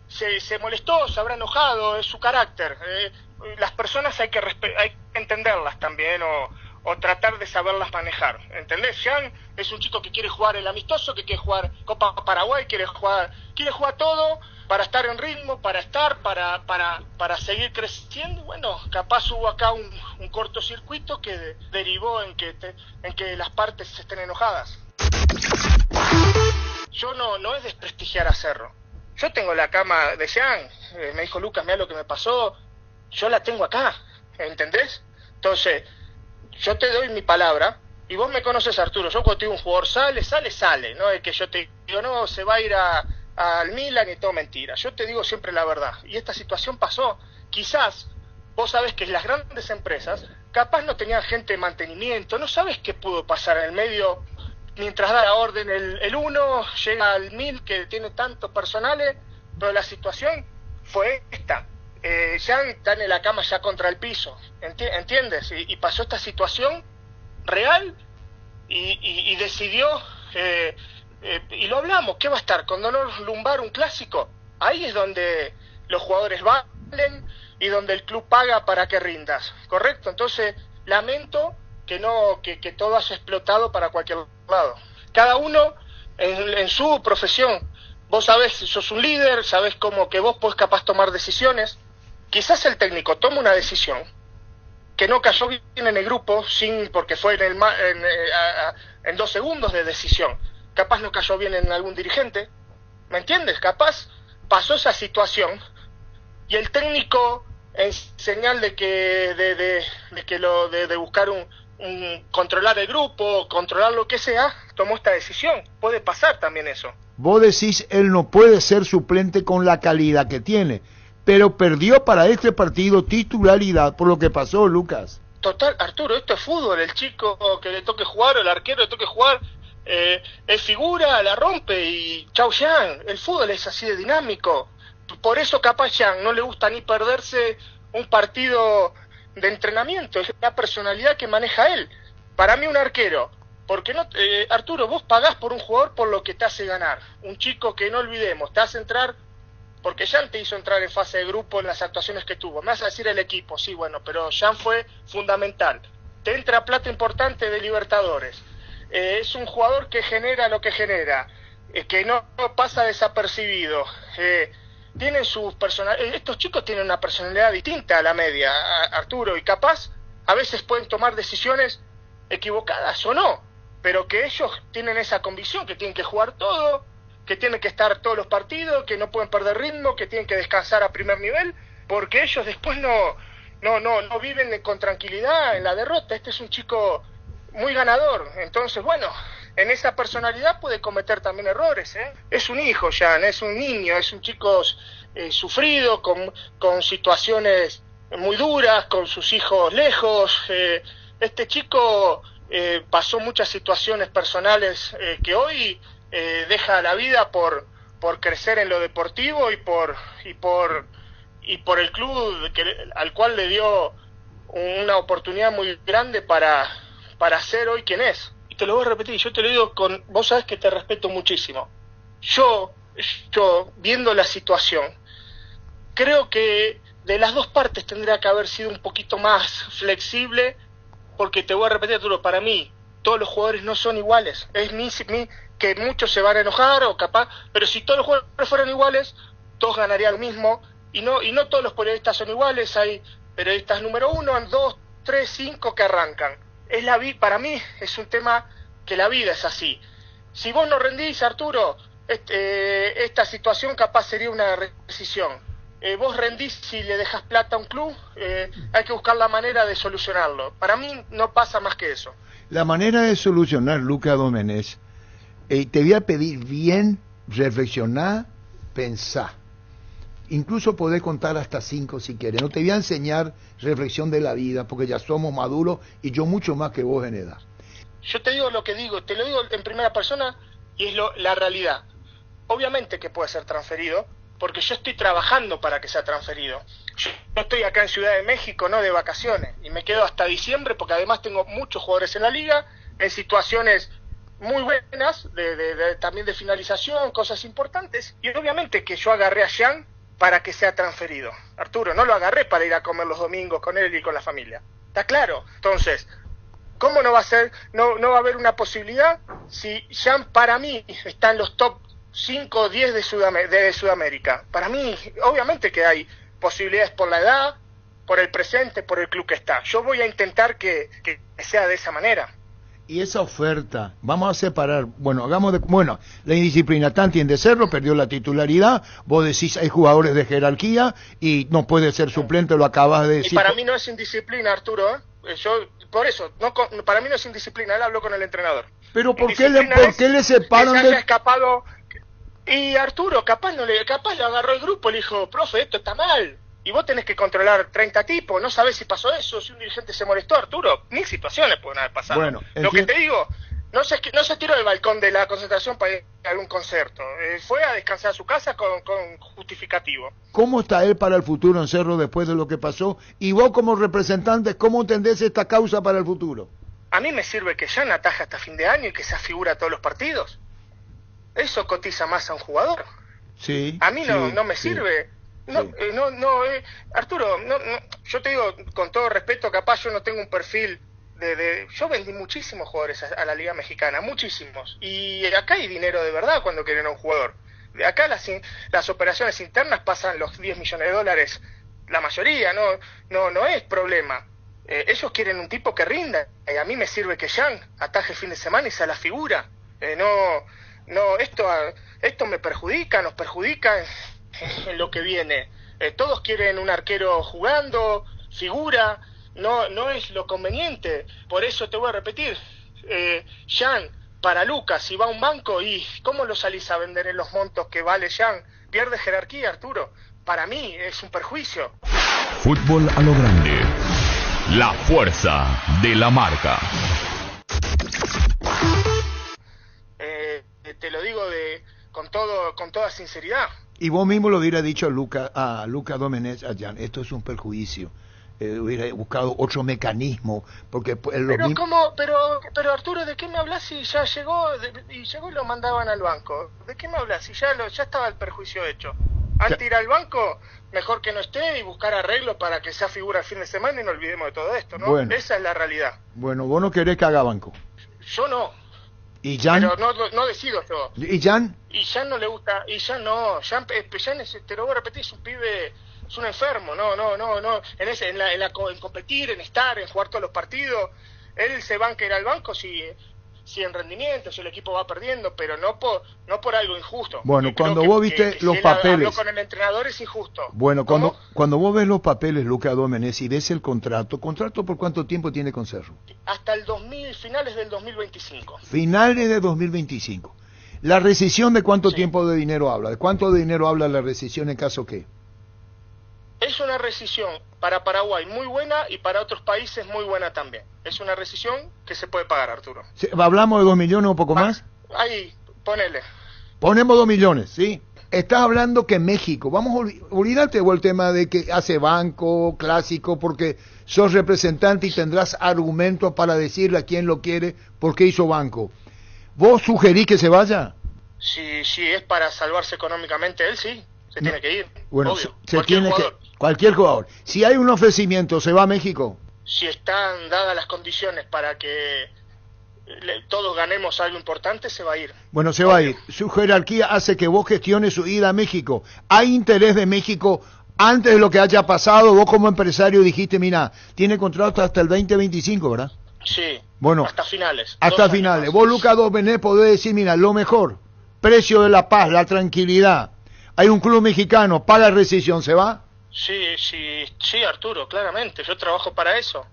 se molestó, se habrá enojado, es su carácter. Las personas hay que entenderlas también, o tratar de saberlas manejar, ¿entendés? Jan es un chico que quiere jugar el amistoso, que quiere jugar Copa Paraguay, quiere jugar todo para estar en ritmo, para seguir creciendo. Bueno, capaz hubo acá un cortocircuito que derivó en que las partes estén enojadas. Yo no es desprestigiar a Cerro. Yo tengo la cama de Jan, me dijo Lucas, mira lo que me pasó, yo la tengo acá, ¿entendés? Entonces, yo te doy mi palabra, y vos me conoces, Arturo, yo cuando te digo un jugador sale, no es que yo te digo, no, se va a ir al Milan y todo mentira. Yo te digo siempre la verdad, y esta situación pasó. Quizás, vos sabés que las grandes empresas, capaz no tenían gente de mantenimiento, no sabés qué pudo pasar en el medio, mientras da la orden el 1, llega al 1000 que tiene tantos personales, pero la situación fue esta. Jan está en la cama ya contra el piso, ¿entiendes? Y pasó esta situación real y decidió, y lo hablamos, ¿qué va a estar? Con dolor lumbar un clásico. Ahí es donde los jugadores valen y donde el club paga para que rindas, ¿correcto? Entonces, lamento que todo haya explotado para cualquier lado. Cada uno en su profesión. Vos sabés, sos un líder, sabés cómo que vos podés capaz tomar decisiones. Quizás el técnico toma una decisión que no cayó bien en el grupo, porque fue en 2 segundos de decisión. Capaz no cayó bien en algún dirigente, ¿me entiendes? Capaz pasó esa situación y el técnico, en señal de buscar controlar el grupo, controlar lo que sea, tomó esta decisión. Puede pasar también eso. Vos decís, él no puede ser suplente con la calidad que tiene, pero perdió para este partido titularidad por lo que pasó, Lucas. Total, Arturo, esto es fútbol. El chico que le toque jugar, o el arquero le toque jugar, es figura, la rompe y chau Jan. El fútbol es así de dinámico. Por eso capaz Jan no le gusta ni perderse un partido de entrenamiento. Es la personalidad que maneja él. Para mí un arquero, porque no, Arturo, vos pagás por un jugador por lo que te hace ganar. Un chico que no olvidemos, te hace entrar, porque Jan te hizo entrar en fase de grupo en las actuaciones que tuvo. Me vas a decir el equipo, sí, bueno, pero Jan fue fundamental. Te entra plata importante de Libertadores. Es un jugador que genera lo que genera, que no pasa desapercibido. Tienen sus estos chicos tienen una personalidad distinta a la media, Arturo, y capaz a veces pueden tomar decisiones equivocadas o no, pero que ellos tienen esa convicción que tienen que jugar todo, que tienen que estar todos los partidos, que no pueden perder ritmo, que tienen que descansar a primer nivel, porque ellos después no viven con tranquilidad en la derrota. Este es un chico muy ganador, entonces bueno, en esa personalidad puede cometer también errores, ¿eh? Es un hijo, Jan, es un niño, es un chico sufrido, con situaciones muy duras, con sus hijos lejos. Este chico pasó muchas situaciones personales que hoy deja la vida por crecer en lo deportivo y por el club al cual le dio una oportunidad muy grande para ser hoy quien es. Y te lo voy a repetir, yo te lo digo vos sabés que te respeto muchísimo. Yo viendo la situación, creo que de las dos partes tendría que haber sido un poquito más flexible, porque te voy a repetir, Arturo, para mí todos los jugadores no son iguales. Es que muchos se van a enojar o capaz, pero si todos los jugadores fueran iguales, todos ganarían lo mismo, y no todos los periodistas son iguales. Hay periodistas número 1, 2, 3, 5 que arrancan. Para mí es un tema que la vida es así. Si vos no rendís, Arturo, esta situación capaz sería una rescisión. Vos rendís si le dejas plata a un club, hay que buscar la manera de solucionarlo. Para mí no pasa más que eso. La manera de solucionar, Lucas Domenech, te voy a pedir bien, reflexionar, pensar. Incluso podés contar hasta 5 si quieres. No te voy a enseñar reflexión de la vida, porque ya somos maduros y yo mucho más que vos en edad. Yo te digo lo que digo, te lo digo en primera persona y es la realidad. Obviamente que puede ser transferido, porque yo estoy trabajando para que sea transferido. Yo estoy acá en Ciudad de México, no de vacaciones, y me quedo hasta diciembre, porque además tengo muchos jugadores en la liga, en situaciones muy buenas, también de finalización, cosas importantes, y obviamente que yo agarré a Jan para que sea transferido. Arturo, no lo agarré para ir a comer los domingos con él y con la familia. ¿Está claro? Entonces, ¿cómo no va a ser, no va a haber una posibilidad si Jan para mí está en los top 5 o 10 de Sudamérica? Para mí, obviamente que hay posibilidades por la edad, por el presente, por el club que está. Yo voy a intentar que sea de esa manera. Y esa oferta, vamos a separar, la indisciplina, Tanti en de Cerro perdió la titularidad, vos decís hay jugadores de jerarquía y no puede ser suplente, lo acabas de decir. Y para mí no es indisciplina, Arturo, por eso, para mí no es indisciplina, él habló con el entrenador. Pero ¿por qué le separan que se haya escapado? Y Arturo, capaz le agarró el grupo, le dijo, profe, esto está mal. Y vos tenés que controlar 30 tipos, no sabés si pasó eso, si un dirigente se molestó, Arturo, 1000 situaciones pueden haber pasado. Lo que te digo, No se tiró del balcón de la concentración para ir a algún concierto. Fue a descansar a su casa con justificativo. ¿Cómo está él para el futuro en Cerro después de lo que pasó? Y vos como representante, ¿cómo entendés esta causa para el futuro? A mí me sirve que Jan ataje hasta fin de año y que se afigura a todos los partidos. Eso cotiza más a un jugador. Sí. A mí no me sirve. Arturo, yo te digo con todo respeto, capaz yo no tengo un perfil yo vendí muchísimos jugadores a la Liga Mexicana, muchísimos, y acá hay dinero de verdad cuando quieren a un jugador. De acá las operaciones internas pasan los 10 millones de dólares, la mayoría, no es problema. Ellos quieren un tipo que rinda, y a mí me sirve que Jan ataje el fin de semana y sea la figura. Esto me perjudica, nos perjudica en lo que viene. Todos quieren un arquero jugando, figura. No es lo conveniente. Por eso te voy a repetir, Jan, para Lucas, si va a un banco, ¿y cómo lo salís a vender en los montos que vale Jan? Pierde jerarquía, Arturo. Para mí es un perjuicio. Fútbol a lo grande. La fuerza de la marca. Te lo digo con toda sinceridad. Y vos mismo lo hubieras dicho a Luka Domenech, a Jan, esto es un perjuicio. Hubiera buscado otro mecanismo, porque pero Arturo, ¿de qué me hablas si ya llegó y lo mandaban al banco? ¿De qué me hablas si ya estaba el perjuicio hecho? Antes de ir al banco, mejor que no esté y buscar arreglos para que sea figura el fin de semana y no olvidemos de todo esto, ¿no? Bueno. Esa es la realidad. Bueno, vos no querés que haga banco. Yo no. ¿Y Jan? Pero no decido yo. ¿Y Jan? Y Jan no le gusta, y Jan no. Jan te lo voy a repetir, es un pibe, es un enfermo, en competir, en estar, en jugar todos los partidos. Él se banca ir al banco si en rendimiento, si el equipo va perdiendo, pero no por algo injusto. Bueno, cuando vos viste los papeles, con el entrenador es injusto. Bueno, cuando vos ves los papeles, Luka Domenech, y ves el contrato ¿por cuánto tiempo tiene con Cerro? Hasta finales del 2025. Finales de 2025. ¿La rescisión de cuánto tiempo de dinero habla? ¿De cuánto de dinero habla la rescisión en caso qué? Es una rescisión para Paraguay muy buena y para otros países muy buena también. Es una rescisión que se puede pagar, Arturo. ¿Hablamos de 2 millones o un poco más? Ahí, ponele. Ponemos 2 millones, ¿sí? Estás hablando que México, vamos a olvidarte el tema de que hace banco, clásico, porque sos representante y tendrás argumentos para decirle a quién lo quiere por qué hizo banco. ¿Vos sugerís que se vaya? Si es para salvarse económicamente él, sí. Se tiene que ir. Bueno, obvio. Cualquier jugador. Si hay un ofrecimiento, ¿se va a México? Si están dadas las condiciones para que todos ganemos algo importante, se va a ir. Bueno, se va a ir. Su jerarquía hace que vos gestiones su ida a México. ¿Hay interés de México antes de lo que haya pasado? Vos como empresario dijiste, mira, tiene contrato hasta el 2025, ¿verdad? Sí. Bueno, hasta finales. Hasta finales. Vos, Luka Domenech, podés decir, mira, lo mejor, precio de la paz, la tranquilidad. Hay un club mexicano, paga rescisión, ¿se va? Sí, Arturo, claramente. Yo trabajo para eso.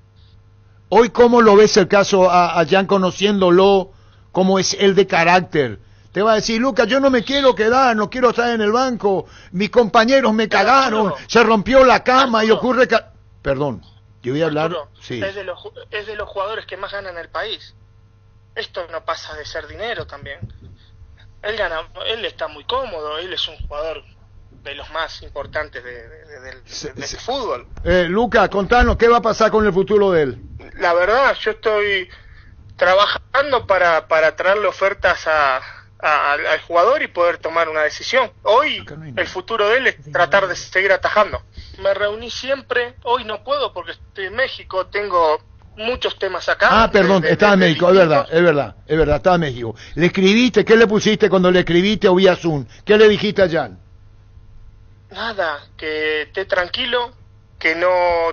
Hoy, ¿cómo lo ves el caso a Jan conociéndolo? ¿Cómo es él de carácter? Te va a decir, Luka, yo no me quiero quedar, no quiero estar en el banco, mis compañeros me cagaron, Arturo, se rompió la cama, Arturo, y ocurre que... Perdón, yo voy a hablar... Arturo, sí. Es de los jugadores que más ganan en el país. Esto no pasa de ser dinero también. Él está muy cómodo, él es un jugador de los más importantes del fútbol. Luka, contanos, ¿qué va a pasar con el futuro de él? La verdad, yo estoy trabajando para traerle ofertas al jugador y poder tomar una decisión. Hoy el futuro de él es tratar de seguir atajando. Me reuní siempre, hoy no puedo porque estoy en México, tengo muchos temas acá. Perdón, estaba en México, es verdad, estaba en México. ¿Le escribiste? ¿Qué le pusiste cuando le escribiste o vía Zoom? ¿Qué le dijiste a Jan? Nada, que esté tranquilo, que no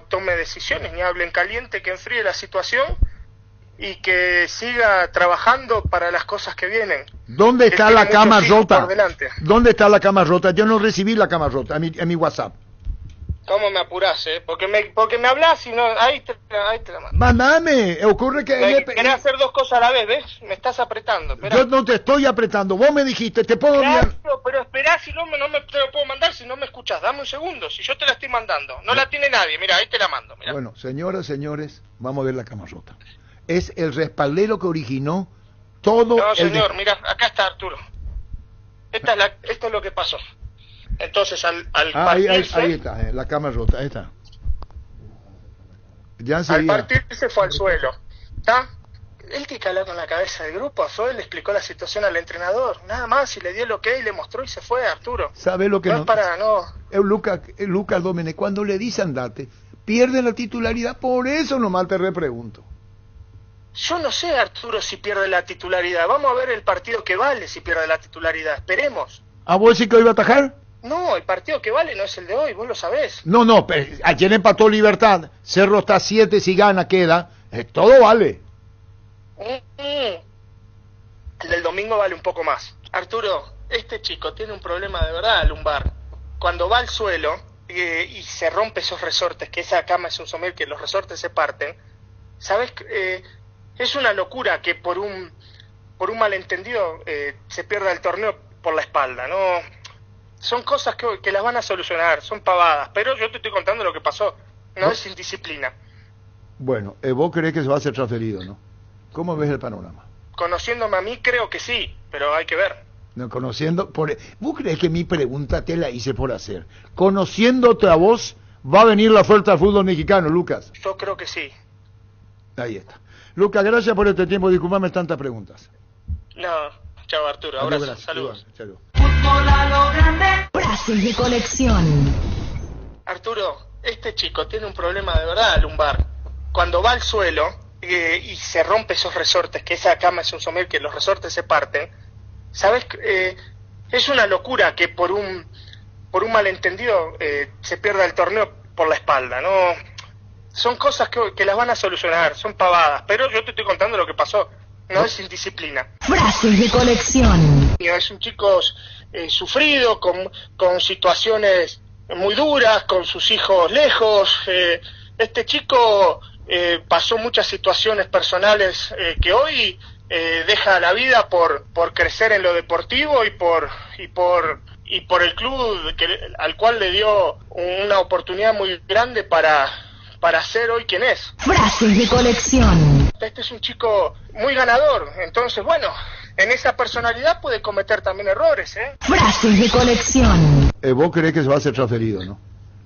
tome decisiones ni hable en caliente, que enfríe la situación y que siga trabajando para las cosas que vienen. ¿Dónde está la cama rota? ¿Dónde está la cama rota? Yo no recibí la cama rota en mi WhatsApp. ¿Cómo me apurás, Porque me hablas y no... Ahí te la mando. Mandame, ocurre que... Querés hacer dos cosas a la vez, ¿ves? Me estás apretando. Esperá. Yo no te estoy apretando, vos me dijiste, te puedo enviar... Claro, pero esperá, si no me te lo puedo mandar si no me escuchás. Dame un segundo, si yo te la estoy mandando. No la tiene nadie, mira, ahí te la mando. Mirá. Bueno, señoras, señores, vamos a ver la cama rota. Es el respaldero que originó todo. No, señor, mira, acá está Arturo. Esto es lo que pasó. Entonces, al partirse... Ahí está, la cama rota, ahí está. Ya al partirse fue al suelo. ¿Está? Él que caló con la cabeza del grupo, fue, le explicó la situación al entrenador, nada más, y le dio el ok, le mostró y se fue, Arturo. ¿Sabe lo que no? Es para, no. Lucas Domene, cuando le dice andate, pierde la titularidad, por eso nomás te repregunto. Yo no sé, Arturo, si pierde la titularidad. Vamos a ver el partido que vale si pierde la titularidad. Esperemos. ¿A vos sí que hoy va a atajar? No, el partido que vale no es el de hoy, vos lo sabés. No, pero ayer empató Libertad. Cerro está 7, si gana queda. Todo vale. El del domingo vale un poco más. Arturo, este chico tiene un problema de verdad lumbar. Cuando va al suelo y se rompe esos resortes, que esa cama es un somier, que los resortes se parten, ¿sabes? Es una locura que por un malentendido se pierda el torneo por la espalda, ¿no? Son cosas que las van a solucionar, son pavadas, pero yo te estoy contando lo que pasó, no es indisciplina. Bueno, vos creés que se va a ser transferido, ¿no? ¿Cómo ves el panorama? Conociéndome a mí creo que sí, pero hay que ver. No, ¿Vos creés que mi pregunta te la hice por hacer? Conociéndote a vos, ¿va a venir la oferta al fútbol mexicano, Lucas? Yo creo que sí. Ahí está. Lucas, gracias por este tiempo, disculpame tantas preguntas. No, chao Arturo, abrazo, saludos. Saludos. Fútbol a lo grande. Frases de colección. Arturo, este chico tiene un problema de verdad lumbar. Cuando va al suelo y se rompe esos resortes, que esa cama es un somier, que los resortes se parten, ¿sabes? Es una locura que por un malentendido se pierda el torneo por la espalda, ¿no? Son cosas que las van a solucionar, son pavadas, pero yo te estoy contando lo que pasó, no es indisciplina. Frases de colección. Es un chico sufrido, con situaciones muy duras, con sus hijos lejos. Este chico pasó muchas situaciones personales que hoy deja la vida por crecer en lo deportivo y por el club al cual le dio una oportunidad muy grande para ser hoy quien es. Frases de colección. Este es un chico muy ganador, entonces bueno, en esa personalidad puede cometer también errores, ¿eh? Frases de colección. Vos creés que se va a ser transferido, ¿no?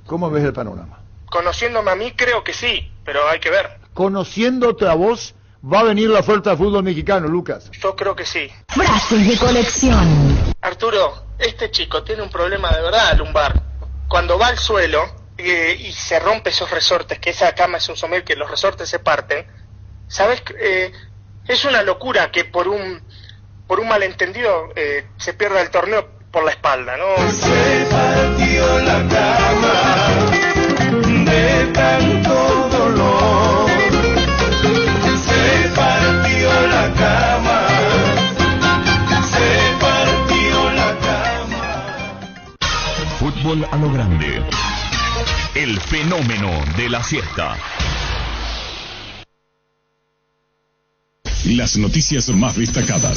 ¿Cómo ves el panorama? Conociéndome a mí creo que sí, pero hay que ver. Conociéndote a vos, ¿va a venir la oferta al fútbol mexicano, Lucas? Yo creo que sí. Frases de colección. Arturo, este chico tiene un problema de verdad lumbar. Cuando va al suelo y se rompe esos resortes, que esa cama es un somier, que los resortes se parten, ¿sabes? Es una locura que por un malentendido se pierda el torneo por la espalda, ¿no? Se partió la cama de tanto dolor. Se partió la cama. Se partió la cama. Fútbol a lo grande. El fenómeno de la siesta. Las noticias más destacadas.